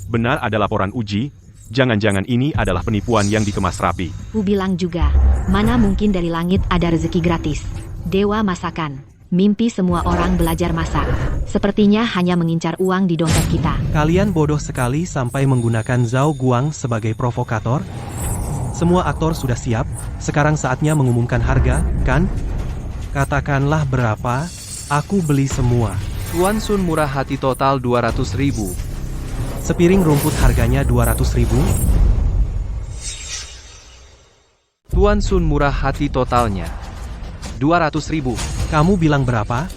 Speaker 6: Benar ada laporan uji, jangan-jangan ini adalah penipuan yang dikemas rapi.
Speaker 2: Ku bilang juga, mana mungkin dari langit ada rezeki gratis. Dewa masakan. Mimpi semua orang belajar masak. Sepertinya hanya mengincar uang di dompet kita.
Speaker 3: Kalian bodoh sekali sampai menggunakan Zhao Guang sebagai provokator. Semua aktor sudah siap, sekarang saatnya mengumumkan harga, kan? Katakanlah berapa, aku beli semua.
Speaker 1: Tuan Sun murah hati total 200.000.
Speaker 3: Sepiring rumput harganya 200.000.
Speaker 1: Tuan Sun murah hati totalnya 200.000.
Speaker 3: Kamu bilang berapa?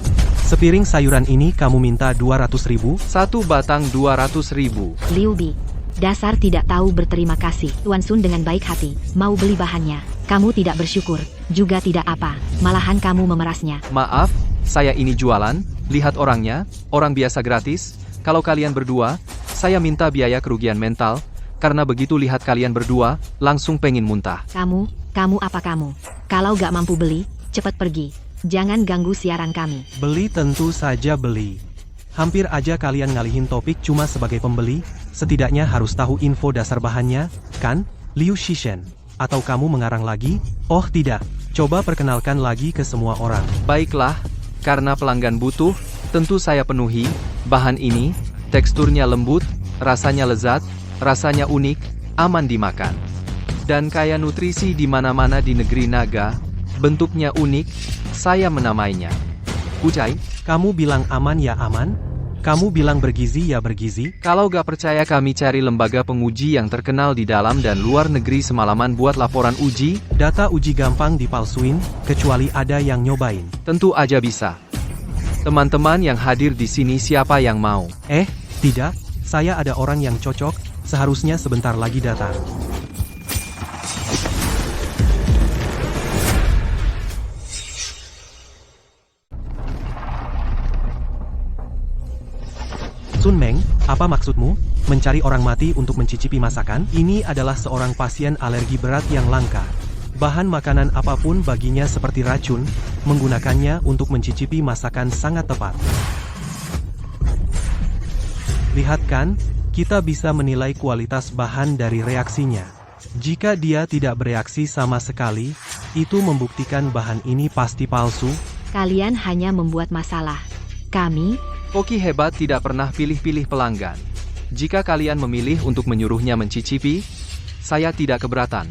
Speaker 3: Sepiring sayuran ini kamu minta 200.000?
Speaker 1: Satu batang 200.000.
Speaker 2: Liu Bi. Dasar tidak tahu berterima kasih. Tuan Sun dengan baik hati, mau beli bahannya. Kamu tidak bersyukur, juga tidak apa. Malahan kamu memerasnya.
Speaker 1: Maaf, saya ini jualan, lihat orangnya, orang biasa gratis. Kalau kalian berdua, saya minta biaya kerugian mental, karena begitu lihat kalian berdua, langsung pengen muntah.
Speaker 2: Kamu apa kamu? Kalau gak mampu beli, cepat pergi. Jangan ganggu siaran kami.
Speaker 3: Beli tentu saja beli. Hampir aja kalian ngalihin topik cuma sebagai pembeli, setidaknya harus tahu info dasar bahannya, kan? Liu Shishen. Atau kamu mengarang lagi? Oh tidak, coba perkenalkan lagi ke semua orang.
Speaker 1: Baiklah, karena pelanggan butuh, tentu saya penuhi. Bahan ini, teksturnya lembut, rasanya lezat, rasanya unik, aman dimakan. Dan kaya nutrisi di mana-mana di negeri naga, bentuknya unik, saya menamainya Kucai.
Speaker 3: Kamu bilang aman ya aman? Kamu bilang bergizi ya bergizi?
Speaker 1: Kalau gak percaya kami cari lembaga penguji yang terkenal di dalam dan luar negeri semalaman buat laporan uji.
Speaker 3: Data uji gampang dipalsuin, kecuali ada yang nyobain.
Speaker 1: Tentu aja bisa. Teman-teman yang hadir di sini siapa yang mau?
Speaker 3: Tidak, saya ada orang yang cocok, seharusnya sebentar lagi datang. Sun Meng, apa maksudmu? Mencari orang mati untuk mencicipi masakan? Ini adalah seorang pasien alergi berat yang langka. Bahan makanan apapun baginya seperti racun, menggunakannya untuk mencicipi masakan sangat tepat. Lihat kan, kita bisa menilai kualitas bahan dari reaksinya. Jika dia tidak bereaksi sama sekali, itu membuktikan bahan ini pasti palsu.
Speaker 2: Kalian hanya membuat masalah. Kami
Speaker 1: Koki hebat tidak pernah pilih-pilih pelanggan. Jika kalian memilih untuk menyuruhnya mencicipi, saya tidak keberatan.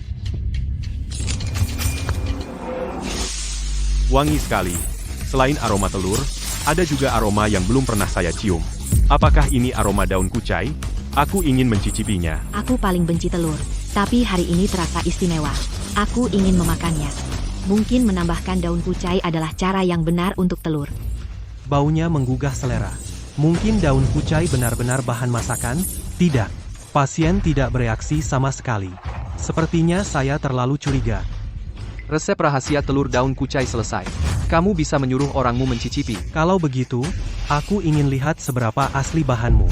Speaker 6: Wangi sekali. Selain aroma telur, ada juga aroma yang belum pernah saya cium. Apakah ini aroma daun kucai? Aku ingin mencicipinya.
Speaker 2: Aku paling benci telur, tapi hari ini terasa istimewa. Aku ingin memakannya. Mungkin menambahkan daun kucai adalah cara yang benar untuk telur.
Speaker 3: Baunya menggugah selera. Mungkin daun kucai benar-benar bahan masakan? Tidak. Pasien tidak bereaksi sama sekali. Sepertinya saya terlalu curiga.
Speaker 1: Resep rahasia telur daun kucai selesai. Kamu bisa menyuruh orangmu mencicipi.
Speaker 3: Kalau begitu, aku ingin lihat seberapa asli bahanmu.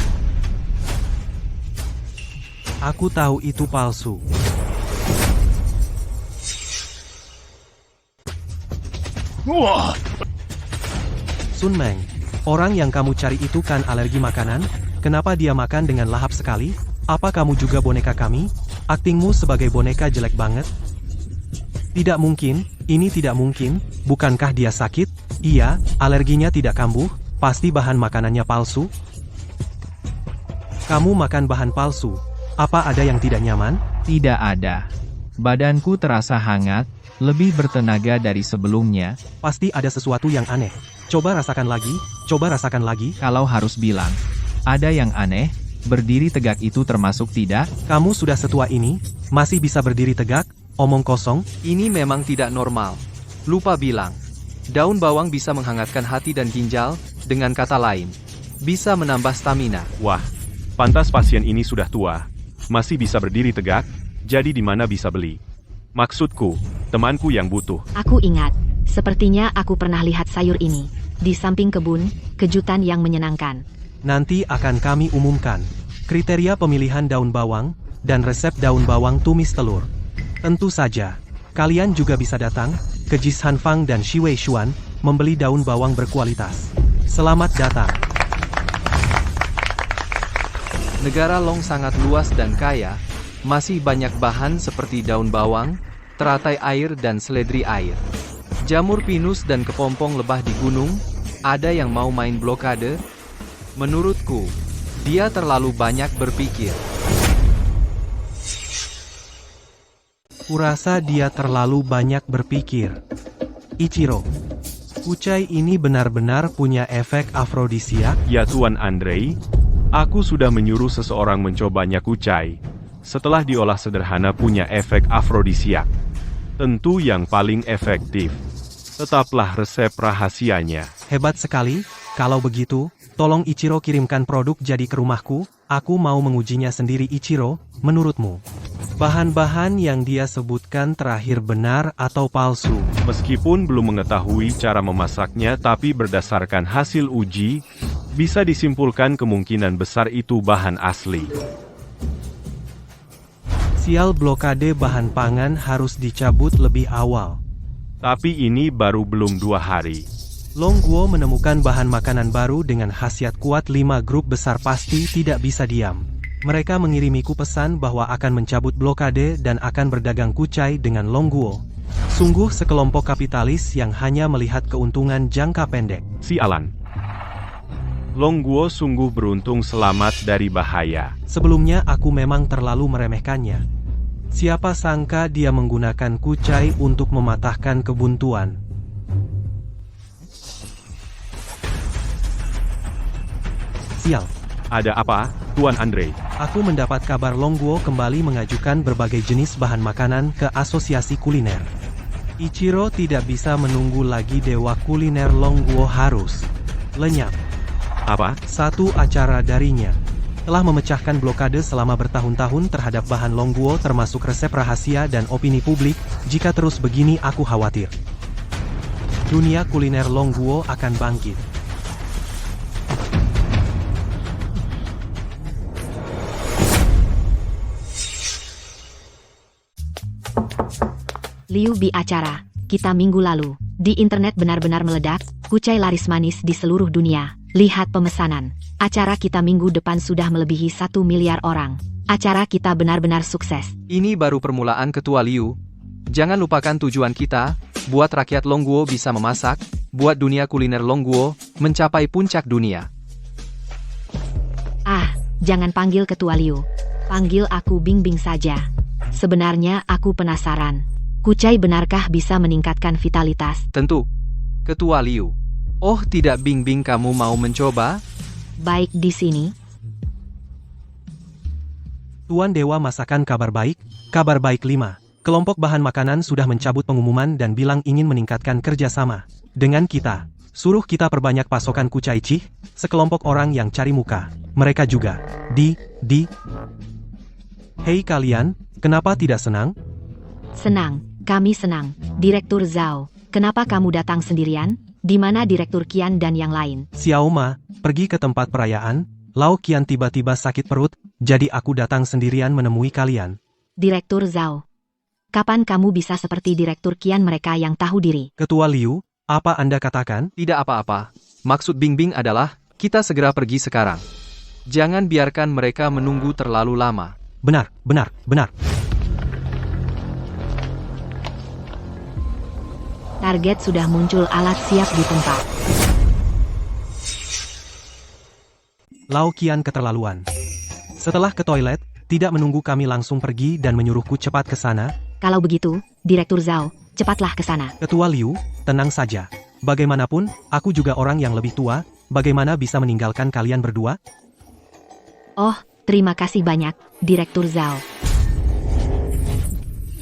Speaker 3: Aku tahu itu palsu. Sun Meng, orang yang kamu cari itu kan alergi makanan? Kenapa dia makan dengan lahap sekali? Apa kamu juga boneka kami? Aktingmu sebagai boneka jelek banget. Tidak mungkin, ini tidak mungkin. Bukankah dia sakit? Iya, alerginya tidak kambuh. Pasti bahan makanannya palsu. Kamu makan bahan palsu. Apa ada yang tidak nyaman?
Speaker 4: Tidak ada. Badanku terasa hangat, lebih bertenaga dari sebelumnya.
Speaker 3: Pasti ada sesuatu yang aneh. Coba rasakan lagi, coba rasakan lagi.
Speaker 4: Kalau harus bilang, ada yang aneh, berdiri tegak itu termasuk tidak?
Speaker 3: Kamu sudah setua ini, masih bisa berdiri tegak, omong kosong.
Speaker 1: Ini memang tidak normal. Lupa bilang, daun bawang bisa menghangatkan hati dan ginjal, dengan kata lain, bisa menambah stamina.
Speaker 6: Wah, pantas pasien ini sudah tua. Masih bisa berdiri tegak, jadi di mana bisa beli? Maksudku, temanku yang butuh.
Speaker 2: Aku ingat, sepertinya aku pernah lihat sayur ini. Di samping kebun, kejutan yang menyenangkan.
Speaker 3: Nanti akan kami umumkan kriteria pemilihan daun bawang, dan resep daun bawang tumis telur. Tentu saja, kalian juga bisa datang ke Jis Hanfang dan Shiwei Xuan, membeli daun bawang berkualitas. Selamat datang.
Speaker 1: Negara Long sangat luas dan kaya, masih banyak bahan seperti daun bawang, teratai air dan seledri air. Jamur pinus dan kepompong lebah di gunung, ada yang mau main blokade? Menurutku, dia terlalu banyak berpikir.
Speaker 3: Kurasa dia terlalu banyak berpikir. Ichiro, kucai ini benar-benar punya efek afrodisiak?
Speaker 6: Ya Tuan Andre, aku sudah menyuruh seseorang mencobanya kucai. Setelah diolah sederhana punya efek afrodisiak. Tentu yang paling efektif. Tetaplah resep rahasianya.
Speaker 3: Hebat sekali. Kalau begitu, tolong Ichiro kirimkan produk jadi ke rumahku. Aku mau mengujinya sendiri. Ichiro, menurutmu, bahan-bahan yang dia sebutkan terakhir benar atau palsu?
Speaker 6: Meskipun belum mengetahui cara memasaknya tapi berdasarkan hasil uji, bisa disimpulkan kemungkinan besar itu bahan asli.
Speaker 3: Sial, blokade bahan pangan harus dicabut lebih awal.
Speaker 6: Tapi ini baru belum 2 hari.
Speaker 3: Longguo menemukan bahan makanan baru dengan khasiat kuat. 5 grup besar pasti tidak bisa diam. Mereka mengirimiku pesan bahwa akan mencabut blokade dan akan berdagang kucai dengan Longguo. Sungguh sekelompok kapitalis yang hanya melihat keuntungan jangka pendek.
Speaker 6: Sialan. Longguo sungguh beruntung selamat dari bahaya.
Speaker 3: Sebelumnya aku memang terlalu meremehkannya. Siapa sangka dia menggunakan kucai untuk mematahkan kebuntuan. Sial.
Speaker 6: Ada apa, Tuan Andre?
Speaker 3: Aku mendapat kabar Longguo kembali mengajukan berbagai jenis bahan makanan ke asosiasi kuliner. Ichiro tidak bisa menunggu lagi. Dewa kuliner Longguo harus lenyap.
Speaker 6: Apa?
Speaker 3: Satu acara darinya telah memecahkan blokade selama bertahun-tahun terhadap bahan Longguo, termasuk resep rahasia dan opini publik. Jika terus begini aku khawatir dunia kuliner Longguo akan bangkit.
Speaker 2: Liu Bi acara kita minggu lalu. Di internet benar-benar meledak, kucai laris manis di seluruh dunia. Lihat pemesanan. Acara kita minggu depan sudah melebihi 1 miliar orang. Acara kita benar-benar sukses.
Speaker 1: Ini baru permulaan, Ketua Liu. Jangan lupakan tujuan kita, buat rakyat Longguo bisa memasak, buat dunia kuliner Longguo mencapai puncak dunia.
Speaker 2: Ah, jangan panggil Ketua Liu. Panggil aku Bing Bing saja. Sebenarnya aku penasaran. Kucai benarkah bisa meningkatkan vitalitas?
Speaker 1: Tentu. Ketua Liu. Oh tidak, Bing Bing, kamu mau mencoba?
Speaker 2: Baik, di sini.
Speaker 3: Tuan Dewa Masakan, kabar baik 5. Kelompok bahan makanan sudah mencabut pengumuman dan bilang ingin meningkatkan kerjasama dengan kita. Suruh kita perbanyak pasokan kucai cih, sekelompok orang yang cari muka. Mereka juga. Hei kalian, kenapa tidak senang?
Speaker 2: Senang, kami senang. Direktur Zhao, kenapa kamu datang sendirian? Di mana Direktur Qian dan yang lain?
Speaker 3: Xiao Ma pergi ke tempat perayaan. Lao Qian tiba-tiba sakit perut, jadi aku datang sendirian menemui kalian.
Speaker 2: Direktur Zhao, kapan kamu bisa seperti Direktur Qian mereka yang tahu diri?
Speaker 3: Ketua Liu, apa Anda katakan?
Speaker 1: Tidak apa-apa. Maksud Bing Bing adalah, kita segera pergi sekarang. Jangan biarkan mereka menunggu terlalu lama.
Speaker 3: Benar.
Speaker 2: Target sudah muncul, alat siap di tempat.
Speaker 3: Lao Qian keterlaluan. Setelah ke toilet, tidak menunggu kami langsung pergi dan menyuruhku cepat ke sana.
Speaker 2: Kalau begitu, Direktur Zhao, cepatlah ke sana.
Speaker 3: Ketua Liu, tenang saja. Bagaimanapun, aku juga orang yang lebih tua, bagaimana bisa meninggalkan kalian berdua?
Speaker 2: Oh, terima kasih banyak, Direktur Zhao.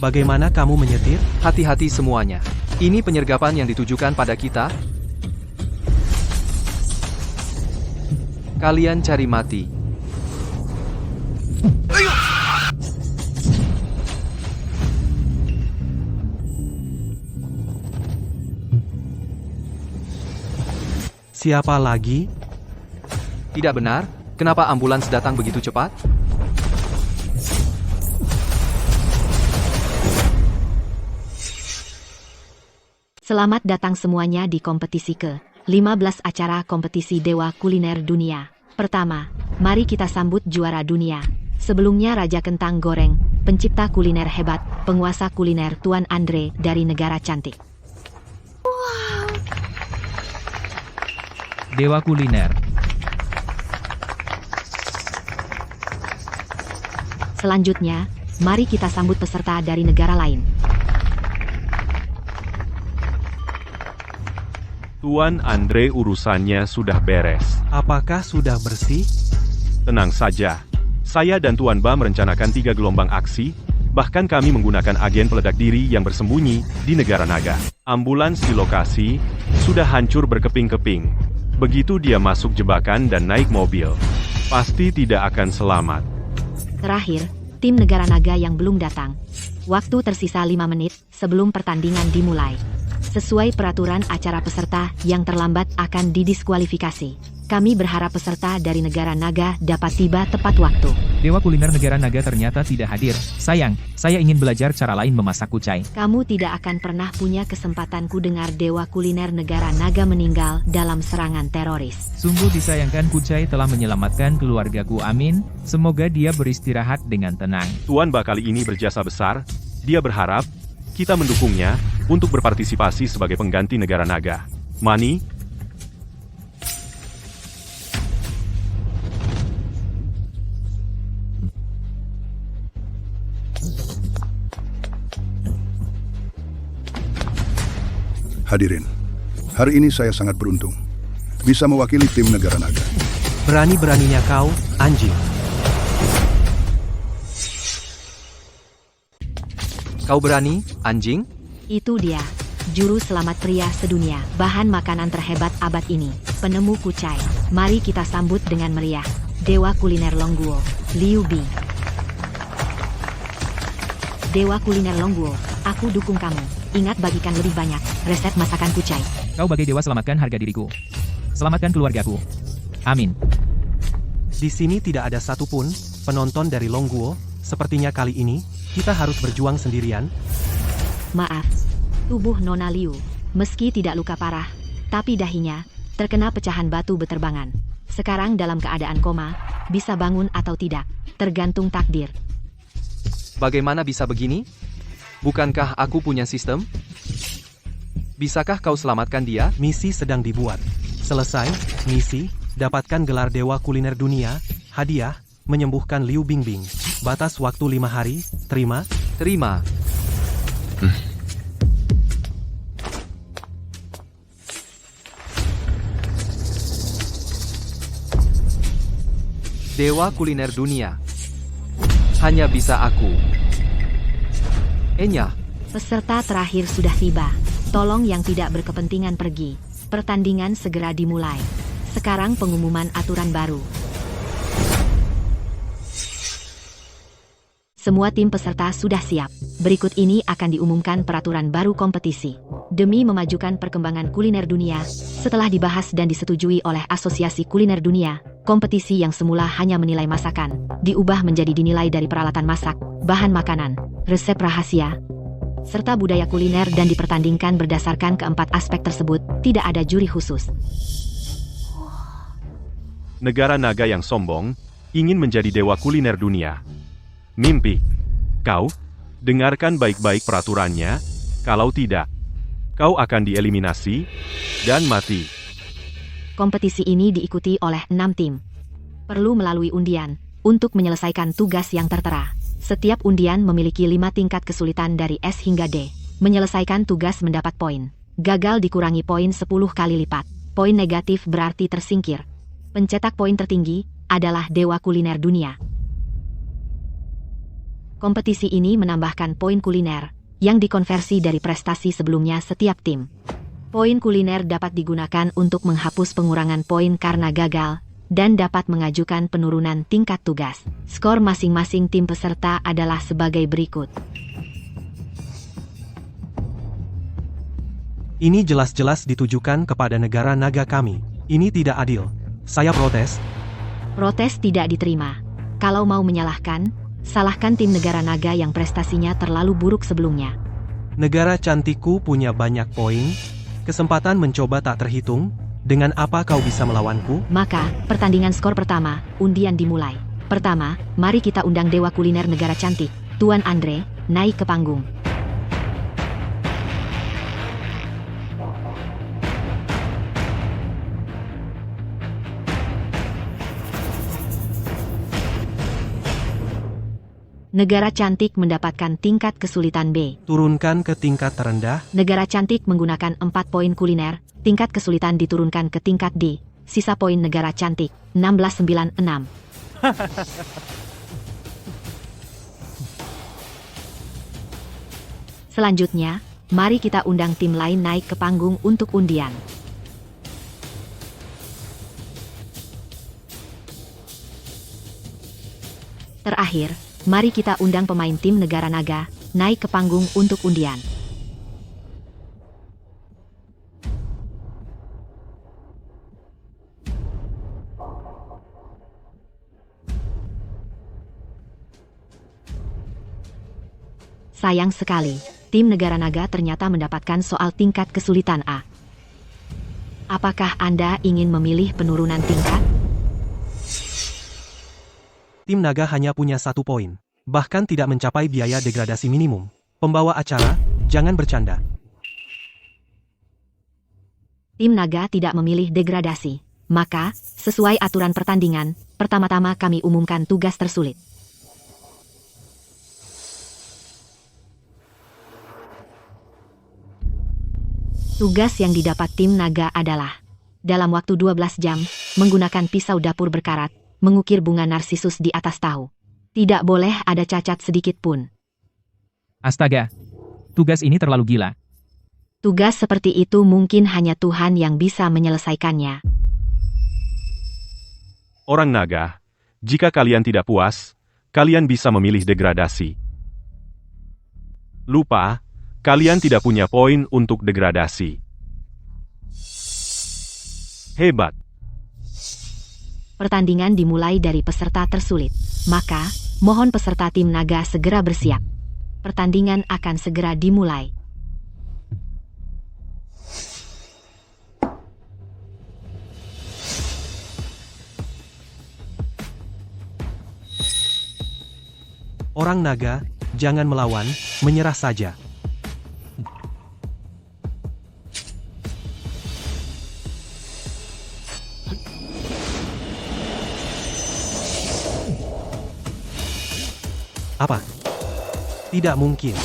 Speaker 3: Bagaimana kamu menyetir?
Speaker 1: Hati-hati semuanya. Ini penyergapan yang ditujukan pada kita. Kalian cari mati.
Speaker 3: Siapa lagi?
Speaker 1: Tidak benar? Kenapa ambulans datang begitu cepat?
Speaker 2: Selamat datang semuanya di kompetisi ke-15 acara kompetisi Dewa Kuliner Dunia. Pertama, mari kita sambut juara dunia. Sebelumnya Raja Kentang Goreng, pencipta kuliner hebat, penguasa kuliner Tuan Andre dari negara cantik.
Speaker 4: Dewa Kuliner.
Speaker 2: Selanjutnya, mari kita sambut peserta dari negara lain.
Speaker 6: Tuan Andre urusannya sudah beres.
Speaker 3: Apakah sudah bersih?
Speaker 6: Tenang saja. Saya dan Tuan Ba merencanakan 3 gelombang aksi, bahkan kami menggunakan agen peledak diri yang bersembunyi di negara naga. Ambulans di lokasi sudah hancur berkeping-keping. Begitu dia masuk jebakan dan naik mobil, pasti tidak akan selamat.
Speaker 2: Terakhir, tim negara naga yang belum datang. Waktu tersisa 5 menit sebelum pertandingan dimulai. Sesuai peraturan acara, peserta yang terlambat akan didiskualifikasi. Kami berharap peserta dari negara naga dapat tiba tepat waktu.
Speaker 4: Dewa Kuliner negara naga ternyata tidak hadir. Sayang, saya ingin belajar cara lain memasak kucai.
Speaker 2: Kamu tidak akan pernah punya kesempatan ku dengar Dewa Kuliner negara naga meninggal dalam serangan teroris.
Speaker 4: Sungguh disayangkan kucai telah menyelamatkan keluargaku, amin. Semoga dia beristirahat dengan tenang.
Speaker 6: Tuan Ba kali ini berjasa besar. Dia berharap kita mendukungnya untuk berpartisipasi sebagai pengganti negara naga. Mani,
Speaker 5: Hadirin, hari ini saya sangat beruntung bisa mewakili tim negara naga.
Speaker 3: Berani-beraninya kau, anjing.
Speaker 1: Kau berani, anjing?
Speaker 2: Itu dia, juru selamat pria sedunia, bahan makanan terhebat abad ini, penemu kucai. Mari kita sambut dengan meriah, Dewa Kuliner Longguo, Liu Bing. Dewa Kuliner Longguo, aku dukung kamu. Ingat bagikan lebih banyak resep masakan kucai.
Speaker 4: Kau bagai dewa, selamatkan harga diriku. Selamatkan keluargaku. Amin.
Speaker 3: Di sini tidak ada satupun penonton dari Longguo. Sepertinya kali ini kita harus berjuang sendirian.
Speaker 2: Maaf, tubuh Nona Liu, meski tidak luka parah, tapi dahinya terkena pecahan batu beterbangan. Sekarang dalam keadaan koma, bisa bangun atau tidak, tergantung takdir.
Speaker 1: Bagaimana bisa begini? Bukankah aku punya sistem? Bisakah kau selamatkan dia?
Speaker 3: Misi sedang dibuat. Selesai misi, dapatkan gelar Dewa Kuliner Dunia, hadiah, menyembuhkan Liu Bingbing. Batas waktu 5 hari, terima?
Speaker 1: Terima. Dewa Kuliner Dunia. Hanya bisa aku. Enya.
Speaker 2: Peserta terakhir sudah tiba. Tolong yang tidak berkepentingan pergi. Pertandingan segera dimulai. Sekarang pengumuman aturan baru. Semua tim peserta sudah siap. Berikut ini akan diumumkan peraturan baru kompetisi. Demi memajukan perkembangan kuliner dunia, setelah dibahas dan disetujui oleh Asosiasi Kuliner Dunia, kompetisi yang semula hanya menilai masakan, diubah menjadi dinilai dari peralatan masak, bahan makanan, resep rahasia, serta budaya kuliner dan dipertandingkan berdasarkan keempat aspek tersebut, tidak ada juri khusus.
Speaker 6: negara naga yang sombong ingin menjadi dewa kuliner dunia. Mimpi. Kau, dengarkan baik-baik peraturannya, kalau tidak, kau akan dieliminasi dan mati.
Speaker 2: Kompetisi ini diikuti oleh 6 tim. Perlu melalui undian. untuk menyelesaikan tugas yang tertera. Setiap undian memiliki 5 tingkat kesulitan dari S hingga D. Menyelesaikan tugas mendapat poin. Gagal dikurangi poin 10 kali lipat. Poin negatif berarti tersingkir. Pencetak poin tertinggi adalah Dewa Kuliner Dunia. Kompetisi ini menambahkan poin kuliner yang dikonversi dari prestasi sebelumnya setiap tim. Poin kuliner dapat digunakan untuk menghapus pengurangan poin karena gagal dan dapat mengajukan penurunan tingkat tugas. Skor masing-masing tim peserta adalah sebagai berikut.
Speaker 3: Ini jelas-jelas ditujukan kepada negara naga kami. Ini tidak adil. Saya protes.
Speaker 2: Protes tidak diterima. Kalau mau menyalahkan, salahkan tim negara naga yang prestasinya terlalu buruk sebelumnya.
Speaker 3: Negara cantikku punya banyak poin. Kesempatan mencoba tak terhitung. Dengan apa kau bisa melawanku?
Speaker 2: Maka, pertandingan skor pertama, undian dimulai. Pertama, mari kita undang Dewa Kuliner Negara Cantik, Tuan Andre, naik ke panggung. Negara Cantik mendapatkan tingkat kesulitan B.
Speaker 3: Turunkan ke tingkat terendah.
Speaker 2: Negara Cantik menggunakan 4 poin kuliner, tingkat kesulitan diturunkan ke tingkat D. Sisa poin Negara Cantik, 1696. Selanjutnya, mari kita undang tim lain naik ke panggung untuk undian. Terakhir, mari kita undang pemain tim negara naga, naik ke panggung untuk undian. Sayang sekali, tim negara naga ternyata mendapatkan soal tingkat kesulitan A. Apakah Anda ingin memilih penurunan tingkat?
Speaker 3: Tim naga hanya punya 1 poin. Bahkan tidak mencapai biaya degradasi minimum. Pembawa acara, jangan bercanda.
Speaker 2: Tim naga tidak memilih degradasi. Maka, sesuai aturan pertandingan, pertama-tama kami umumkan tugas tersulit. Tugas yang didapat tim naga adalah, dalam waktu 12 jam, menggunakan pisau dapur berkarat, mengukir bunga narsisus di atas tahu. Tidak boleh ada cacat sedikit pun.
Speaker 4: Astaga, tugas ini terlalu gila.
Speaker 2: Tugas seperti itu mungkin hanya Tuhan yang bisa menyelesaikannya.
Speaker 6: Orang naga, jika kalian tidak puas, kalian bisa memilih degradasi. Lupa, kalian tidak punya poin untuk degradasi. Hebat.
Speaker 2: Pertandingan dimulai dari peserta tersulit. Maka, mohon peserta tim naga segera bersiap. Pertandingan akan segera dimulai.
Speaker 3: Orang naga, jangan melawan, menyerah saja. Apa? Tidak mungkin.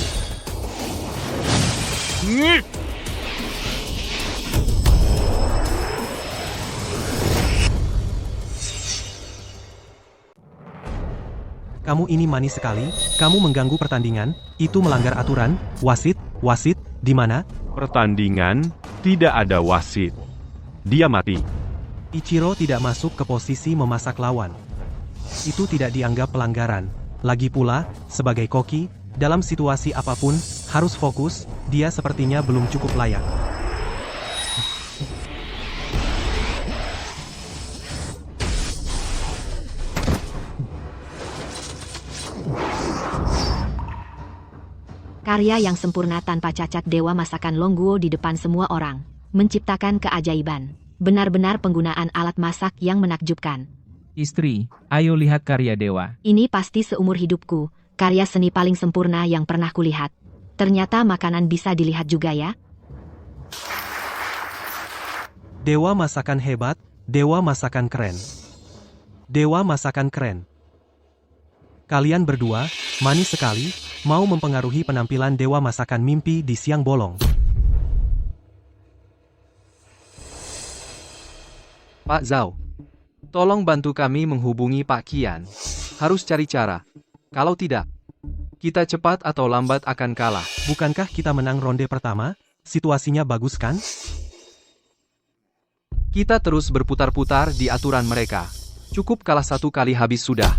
Speaker 3: Kamu ini manis sekali, kamu mengganggu pertandingan, itu melanggar aturan, wasit, di mana?
Speaker 6: Pertandingan, tidak ada wasit. Dia mati.
Speaker 3: Ichiro tidak masuk ke posisi memasak lawan. Itu tidak dianggap pelanggaran. Lagi pula, sebagai koki, dalam situasi apapun, harus fokus, dia sepertinya belum cukup layak.
Speaker 2: Karya yang sempurna tanpa cacat Dewa Masakan Longguo di depan semua orang, menciptakan keajaiban. Benar-benar penggunaan alat masak yang menakjubkan.
Speaker 4: Istri, ayo lihat karya Dewa.
Speaker 2: Ini pasti seumur hidupku, karya seni paling sempurna yang pernah kulihat. Ternyata makanan bisa dilihat juga ya.
Speaker 3: Dewa masakan hebat, dewa masakan keren. Dewa masakan keren. Kalian berdua, manis sekali, mau mempengaruhi penampilan dewa masakan mimpi di siang bolong.
Speaker 1: Pak Zhao, tolong bantu kami menghubungi Pak Qian. Harus cari cara. Kalau tidak, kita cepat atau lambat akan kalah.
Speaker 3: Bukankah kita menang ronde pertama? Situasinya bagus kan?
Speaker 1: Kita terus berputar-putar di aturan mereka. Cukup kalah satu kali habis sudah.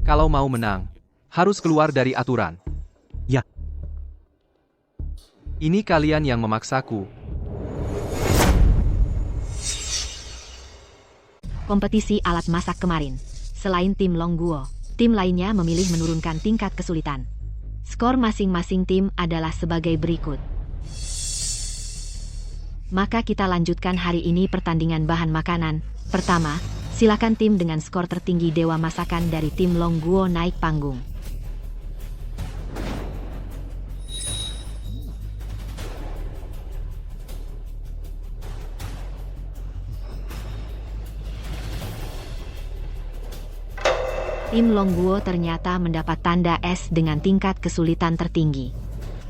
Speaker 1: Kalau mau menang, harus keluar dari aturan.
Speaker 3: Ya.
Speaker 1: Ini kalian yang memaksaku.
Speaker 2: Kompetisi alat masak kemarin. Selain tim Longguo, tim lainnya memilih menurunkan tingkat kesulitan. Skor masing-masing tim adalah sebagai berikut. Maka kita lanjutkan hari ini pertandingan bahan makanan. Pertama, silakan tim dengan skor tertinggi dewa masakan dari tim Longguo naik panggung. Tim Longguo ternyata mendapat tanda S dengan tingkat kesulitan tertinggi.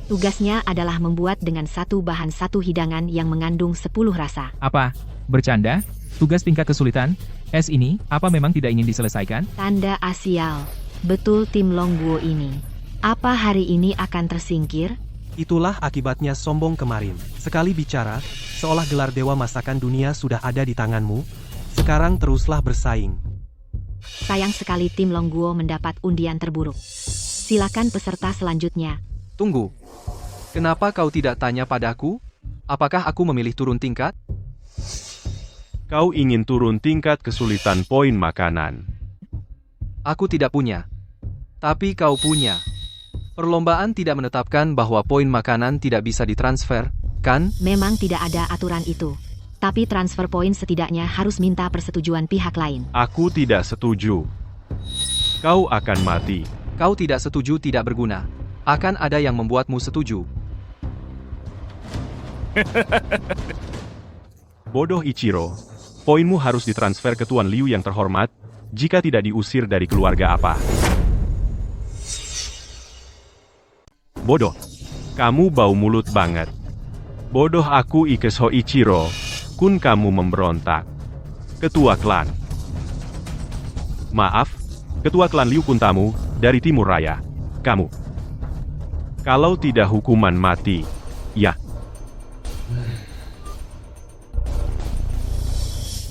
Speaker 2: Tugasnya adalah membuat dengan satu bahan satu hidangan yang mengandung 10 rasa.
Speaker 4: Apa? Bercanda? Tugas tingkat kesulitan? S ini, apa memang tidak ingin diselesaikan?
Speaker 2: Tanda asial. Betul tim Longguo ini. Apa hari ini akan tersingkir?
Speaker 3: Itulah akibatnya sombong kemarin. Sekali bicara, seolah gelar dewa masakan dunia sudah ada di tanganmu. Sekarang teruslah bersaing.
Speaker 2: Sayang sekali tim Longguo mendapat undian terburuk. Silakan peserta selanjutnya.
Speaker 1: Tunggu. Kenapa kau tidak tanya padaku? Apakah aku memilih turun tingkat?
Speaker 6: Kau ingin turun tingkat kesulitan poin makanan.
Speaker 1: Aku tidak punya. Tapi kau punya. Perlombaan tidak menetapkan bahwa poin makanan tidak bisa ditransfer, kan?
Speaker 2: Memang tidak ada aturan itu. Tapi transfer poin setidaknya harus minta persetujuan pihak lain.
Speaker 6: Aku tidak setuju. Kau akan mati.
Speaker 1: Kau tidak setuju tidak berguna. Akan ada yang membuatmu setuju.
Speaker 6: Bodoh Ichiro. Poinmu harus ditransfer ke Tuan Liu yang terhormat, jika tidak diusir dari keluarga apa. Bodoh. Kamu bau mulut banget. Bodoh aku Ikeso Ichiro. Kun kamu memberontak. Ketua klan. Maaf, Ketua klan Liu Kuntamu, dari Timur Raya. Kamu. Kalau tidak hukuman mati. Ya.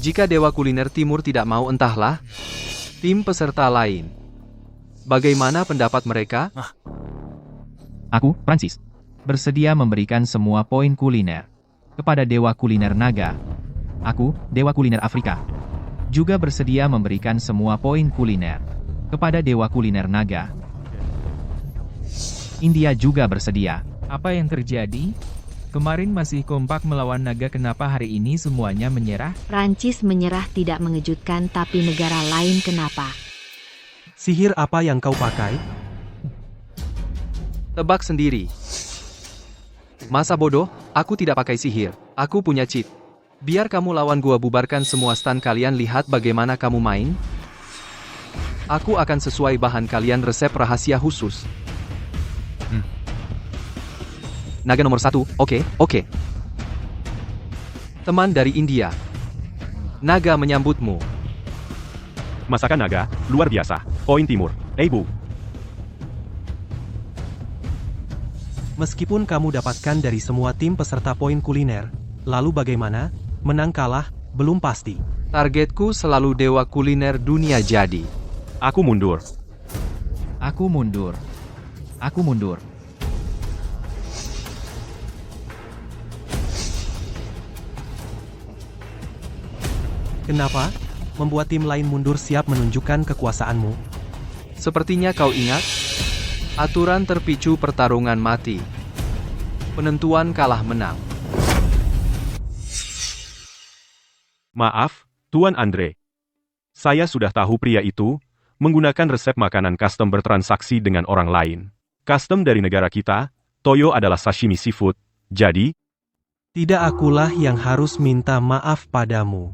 Speaker 1: Jika Dewa Kuliner Timur tidak mau entahlah, tim peserta lain. Bagaimana pendapat mereka?
Speaker 4: Aku, Francis, bersedia memberikan semua poin kuliner kepada Dewa Kuliner Naga. Aku, Dewa Kuliner Afrika, juga bersedia memberikan semua poin kuliner kepada Dewa Kuliner Naga. India juga bersedia. Apa yang terjadi? Kemarin masih kompak melawan naga, kenapa hari ini semuanya menyerah?
Speaker 2: Prancis menyerah tidak mengejutkan, tapi negara lain kenapa?
Speaker 3: Sihir apa yang kau pakai?
Speaker 1: Tebak sendiri. Masa bodoh, aku tidak pakai sihir. Aku punya cheat. Biar kamu lawan gua, bubarkan semua stan kalian, lihat bagaimana kamu main. Aku akan sesuai bahan kalian, resep rahasia khusus. Naga nomor 1, oke. Teman dari India. Naga menyambutmu.
Speaker 6: Masakan naga, luar biasa. Poin timur. Bu.
Speaker 3: Meskipun kamu dapatkan dari semua tim peserta poin kuliner, lalu bagaimana? Menang kalah, belum pasti.
Speaker 1: Targetku selalu Dewa Kuliner Dunia jadi.
Speaker 6: Aku mundur.
Speaker 4: Aku mundur. Aku mundur.
Speaker 3: Kenapa? Membuat tim lain mundur siap menunjukkan kekuasaanmu?
Speaker 1: Sepertinya kau ingat? Aturan terpicu pertarungan mati. Penentuan kalah menang.
Speaker 6: Maaf, Tuan Andre. Saya sudah tahu pria itu menggunakan resep makanan custom bertransaksi dengan orang lain. Custom dari negara kita, Toyo adalah sashimi seafood, jadi...
Speaker 3: Tidak, akulah yang harus minta maaf padamu.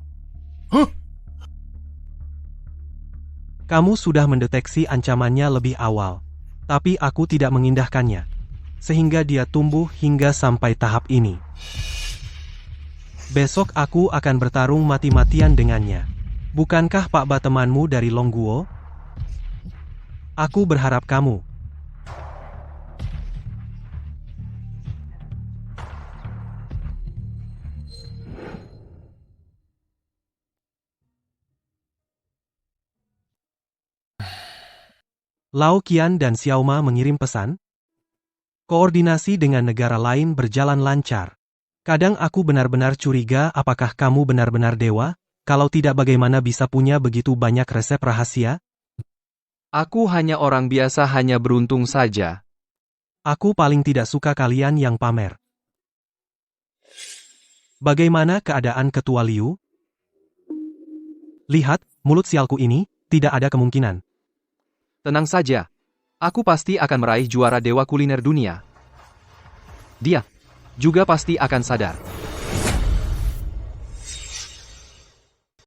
Speaker 3: Kamu sudah mendeteksi ancamannya lebih awal. Tapi aku tidak mengindahkannya. Sehingga dia tumbuh hingga sampai tahap ini. Besok aku akan bertarung mati-matian dengannya. Bukankah Pak Ba temanmu dari Longguo? Aku berharap kamu. Lao Qian dan Xiao Ma mengirim pesan. Koordinasi dengan negara lain berjalan lancar. Kadang aku benar-benar curiga apakah kamu benar-benar dewa, kalau tidak bagaimana bisa punya begitu banyak resep rahasia?
Speaker 1: Aku hanya orang biasa, hanya beruntung saja.
Speaker 3: Aku paling tidak suka kalian yang pamer. Bagaimana keadaan Ketua Liu? Lihat, mulut sialku ini, tidak ada kemungkinan.
Speaker 1: Tenang saja. Aku pasti akan meraih juara dewa kuliner dunia. Dia juga pasti akan sadar.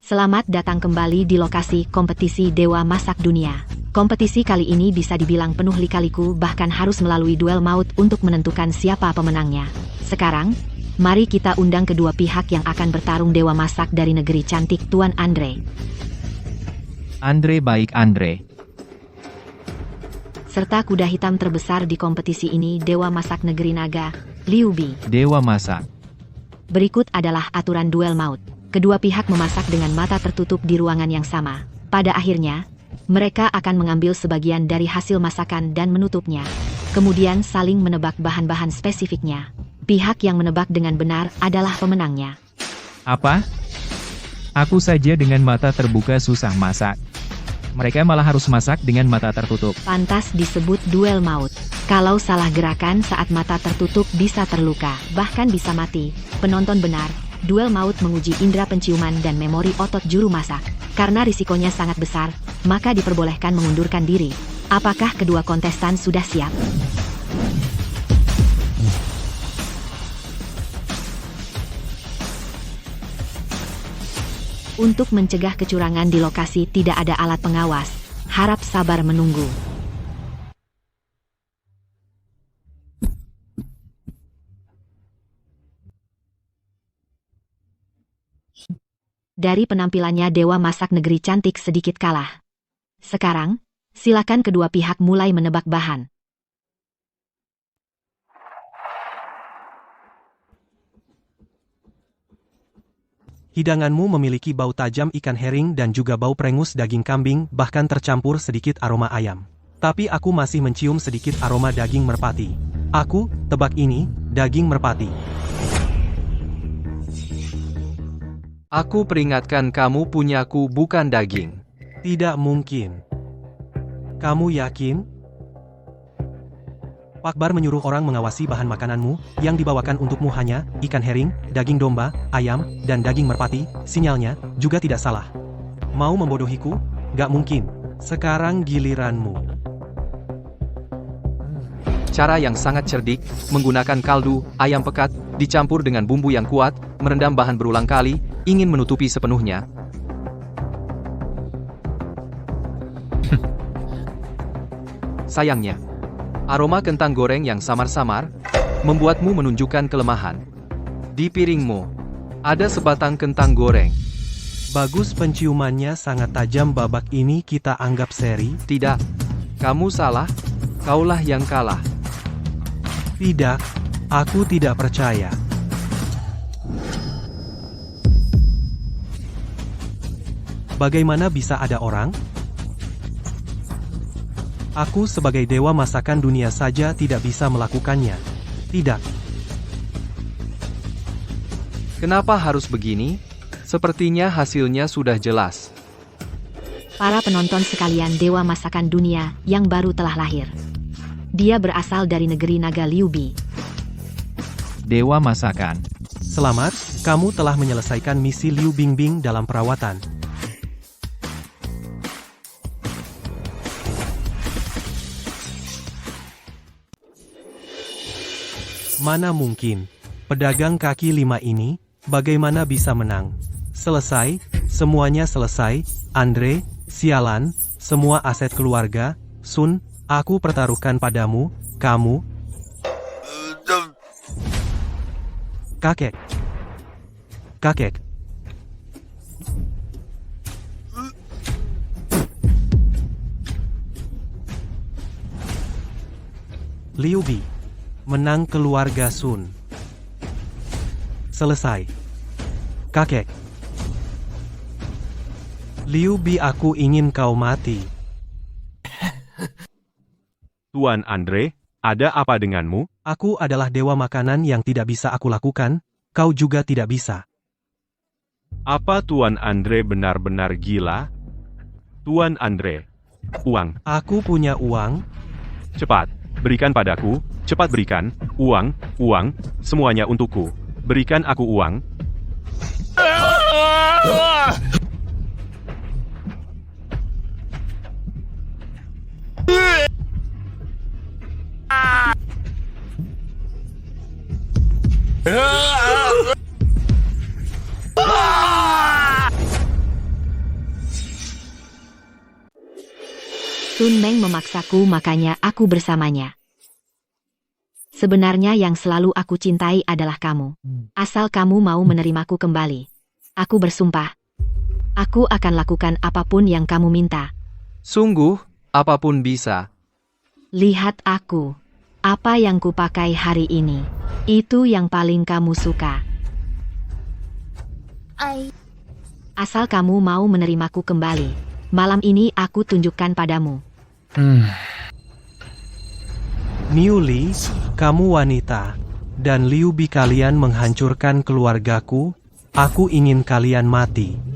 Speaker 2: Selamat datang kembali di lokasi kompetisi Dewa Masak Dunia. Kompetisi kali ini bisa dibilang penuh lika-liku, bahkan harus melalui duel maut untuk menentukan siapa pemenangnya. Sekarang, mari kita undang kedua pihak yang akan bertarung Dewa Masak dari negeri cantik Tuan Andre.
Speaker 4: Andre baik Andre.
Speaker 2: Serta kuda hitam terbesar di kompetisi ini Dewa Masak Negeri Naga, Liu Bi.
Speaker 4: Dewa Masak.
Speaker 2: Berikut adalah aturan duel maut. Kedua pihak memasak dengan mata tertutup di ruangan yang sama. Pada akhirnya, mereka akan mengambil sebagian dari hasil masakan dan menutupnya. Kemudian saling menebak bahan-bahan spesifiknya. Pihak yang menebak dengan benar adalah pemenangnya.
Speaker 4: Apa? Aku saja dengan mata terbuka susah masak. Mereka malah harus masak dengan mata tertutup.
Speaker 2: Pantas disebut duel maut. Kalau salah gerakan saat mata tertutup bisa terluka, bahkan bisa mati. Penonton benar, duel maut menguji indera penciuman dan memori otot juru masak. Karena risikonya sangat besar, maka diperbolehkan mengundurkan diri. Apakah kedua kontestan sudah siap? Untuk mencegah kecurangan di lokasi tidak ada alat pengawas. Harap sabar menunggu. Dari penampilannya Dewa Masak Negeri Cantik sedikit kalah. Sekarang, silakan kedua pihak mulai menebak bahan.
Speaker 3: Hidanganmu memiliki bau tajam ikan herring dan juga bau perengus daging kambing, bahkan tercampur sedikit aroma ayam. Tapi aku masih mencium sedikit aroma daging merpati. Aku, tebak ini, daging merpati.
Speaker 1: Aku peringatkan kamu, punyaku bukan daging.
Speaker 3: Tidak mungkin. Kamu yakin? Pak Bar menyuruh orang mengawasi bahan makananmu, yang dibawakan untukmu hanya ikan herring, daging domba, ayam, dan daging merpati. Sinyalnya juga tidak salah. Mau membodohiku? Gak mungkin. Sekarang giliranmu.
Speaker 1: Cara yang sangat cerdik, menggunakan kaldu ayam pekat, dicampur dengan bumbu yang kuat, merendam bahan berulang kali, ingin menutupi sepenuhnya. Sayangnya, aroma kentang goreng yang samar-samar membuatmu menunjukkan kelemahan. Di piringmu ada sebatang kentang goreng.
Speaker 3: Bagus, penciumannya sangat tajam. Babak ini kita anggap seri.
Speaker 1: Tidak, kamu salah. Kaulah yang kalah.
Speaker 3: Tidak, aku tidak percaya. Bagaimana bisa ada orang? Aku sebagai dewa masakan dunia saja tidak bisa melakukannya. Tidak.
Speaker 1: Kenapa harus begini? Sepertinya hasilnya sudah jelas.
Speaker 2: Para penonton sekalian, dewa masakan dunia yang baru telah lahir. Dia berasal dari negeri naga Liu Bi.
Speaker 4: Dewa masakan.
Speaker 3: Selamat, kamu telah menyelesaikan misi Liu Bingbing dalam perawatan. Mana mungkin, pedagang kaki lima ini, bagaimana bisa menang? Selesai, semuanya selesai, Andre, sialan, Semua aset keluarga, Sun, aku pertaruhkan padamu, kamu. Kakek. Kakek. Liu Bi. Menang keluarga Sun. Selesai. Kakek. Liu Bi, aku ingin kau mati.
Speaker 6: Tuan Andre, ada apa denganmu?
Speaker 3: Aku adalah dewa makanan yang tidak bisa aku lakukan, kau juga tidak bisa.
Speaker 6: Apa Tuan Andre benar-benar gila? Tuan Andre, uang,
Speaker 3: Aku punya uang,
Speaker 6: cepat, berikan padaku, cepat berikan, uang, semuanya untukku. Berikan aku uang.
Speaker 2: Sun Meng memaksaku, makanya aku bersamanya. Sebenarnya yang selalu aku cintai adalah kamu. Asal kamu mau menerimaku kembali. Aku bersumpah. Aku akan lakukan apapun yang kamu minta.
Speaker 1: Sungguh, apapun bisa.
Speaker 2: Lihat aku. Apa yang kupakai hari ini. Itu yang paling kamu suka. Asal kamu mau menerimaku kembali. Malam ini aku tunjukkan padamu.
Speaker 3: Niu Li, kamu wanita, dan Liu Bi, kalian menghancurkan keluargaku, aku ingin kalian mati.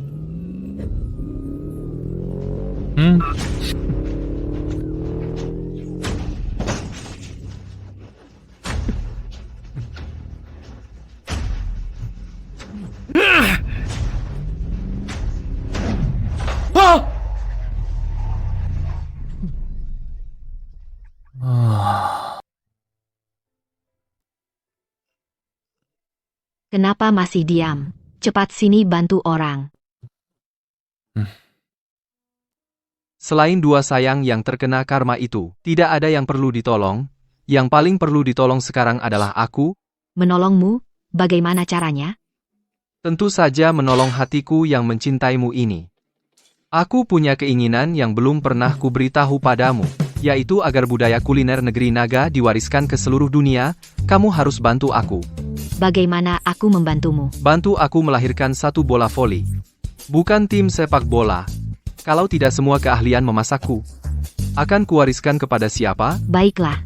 Speaker 2: Kenapa masih diam? Cepat sini bantu orang.
Speaker 1: Selain dua sayang yang terkena karma itu, tidak ada yang perlu ditolong. Yang paling perlu ditolong sekarang adalah aku.
Speaker 2: Menolongmu? Bagaimana caranya?
Speaker 1: Tentu saja menolong hatiku yang mencintaimu ini. Aku punya keinginan yang belum pernah kuberitahu padamu, yaitu agar budaya kuliner negeri naga diwariskan ke seluruh dunia. Kamu harus bantu aku.
Speaker 2: Bagaimana aku membantumu?
Speaker 1: Bantu aku melahirkan satu bola voli. Bukan tim sepak bola. Kalau tidak semua keahlian memasakku akan kuwariskan kepada siapa?
Speaker 2: Baiklah.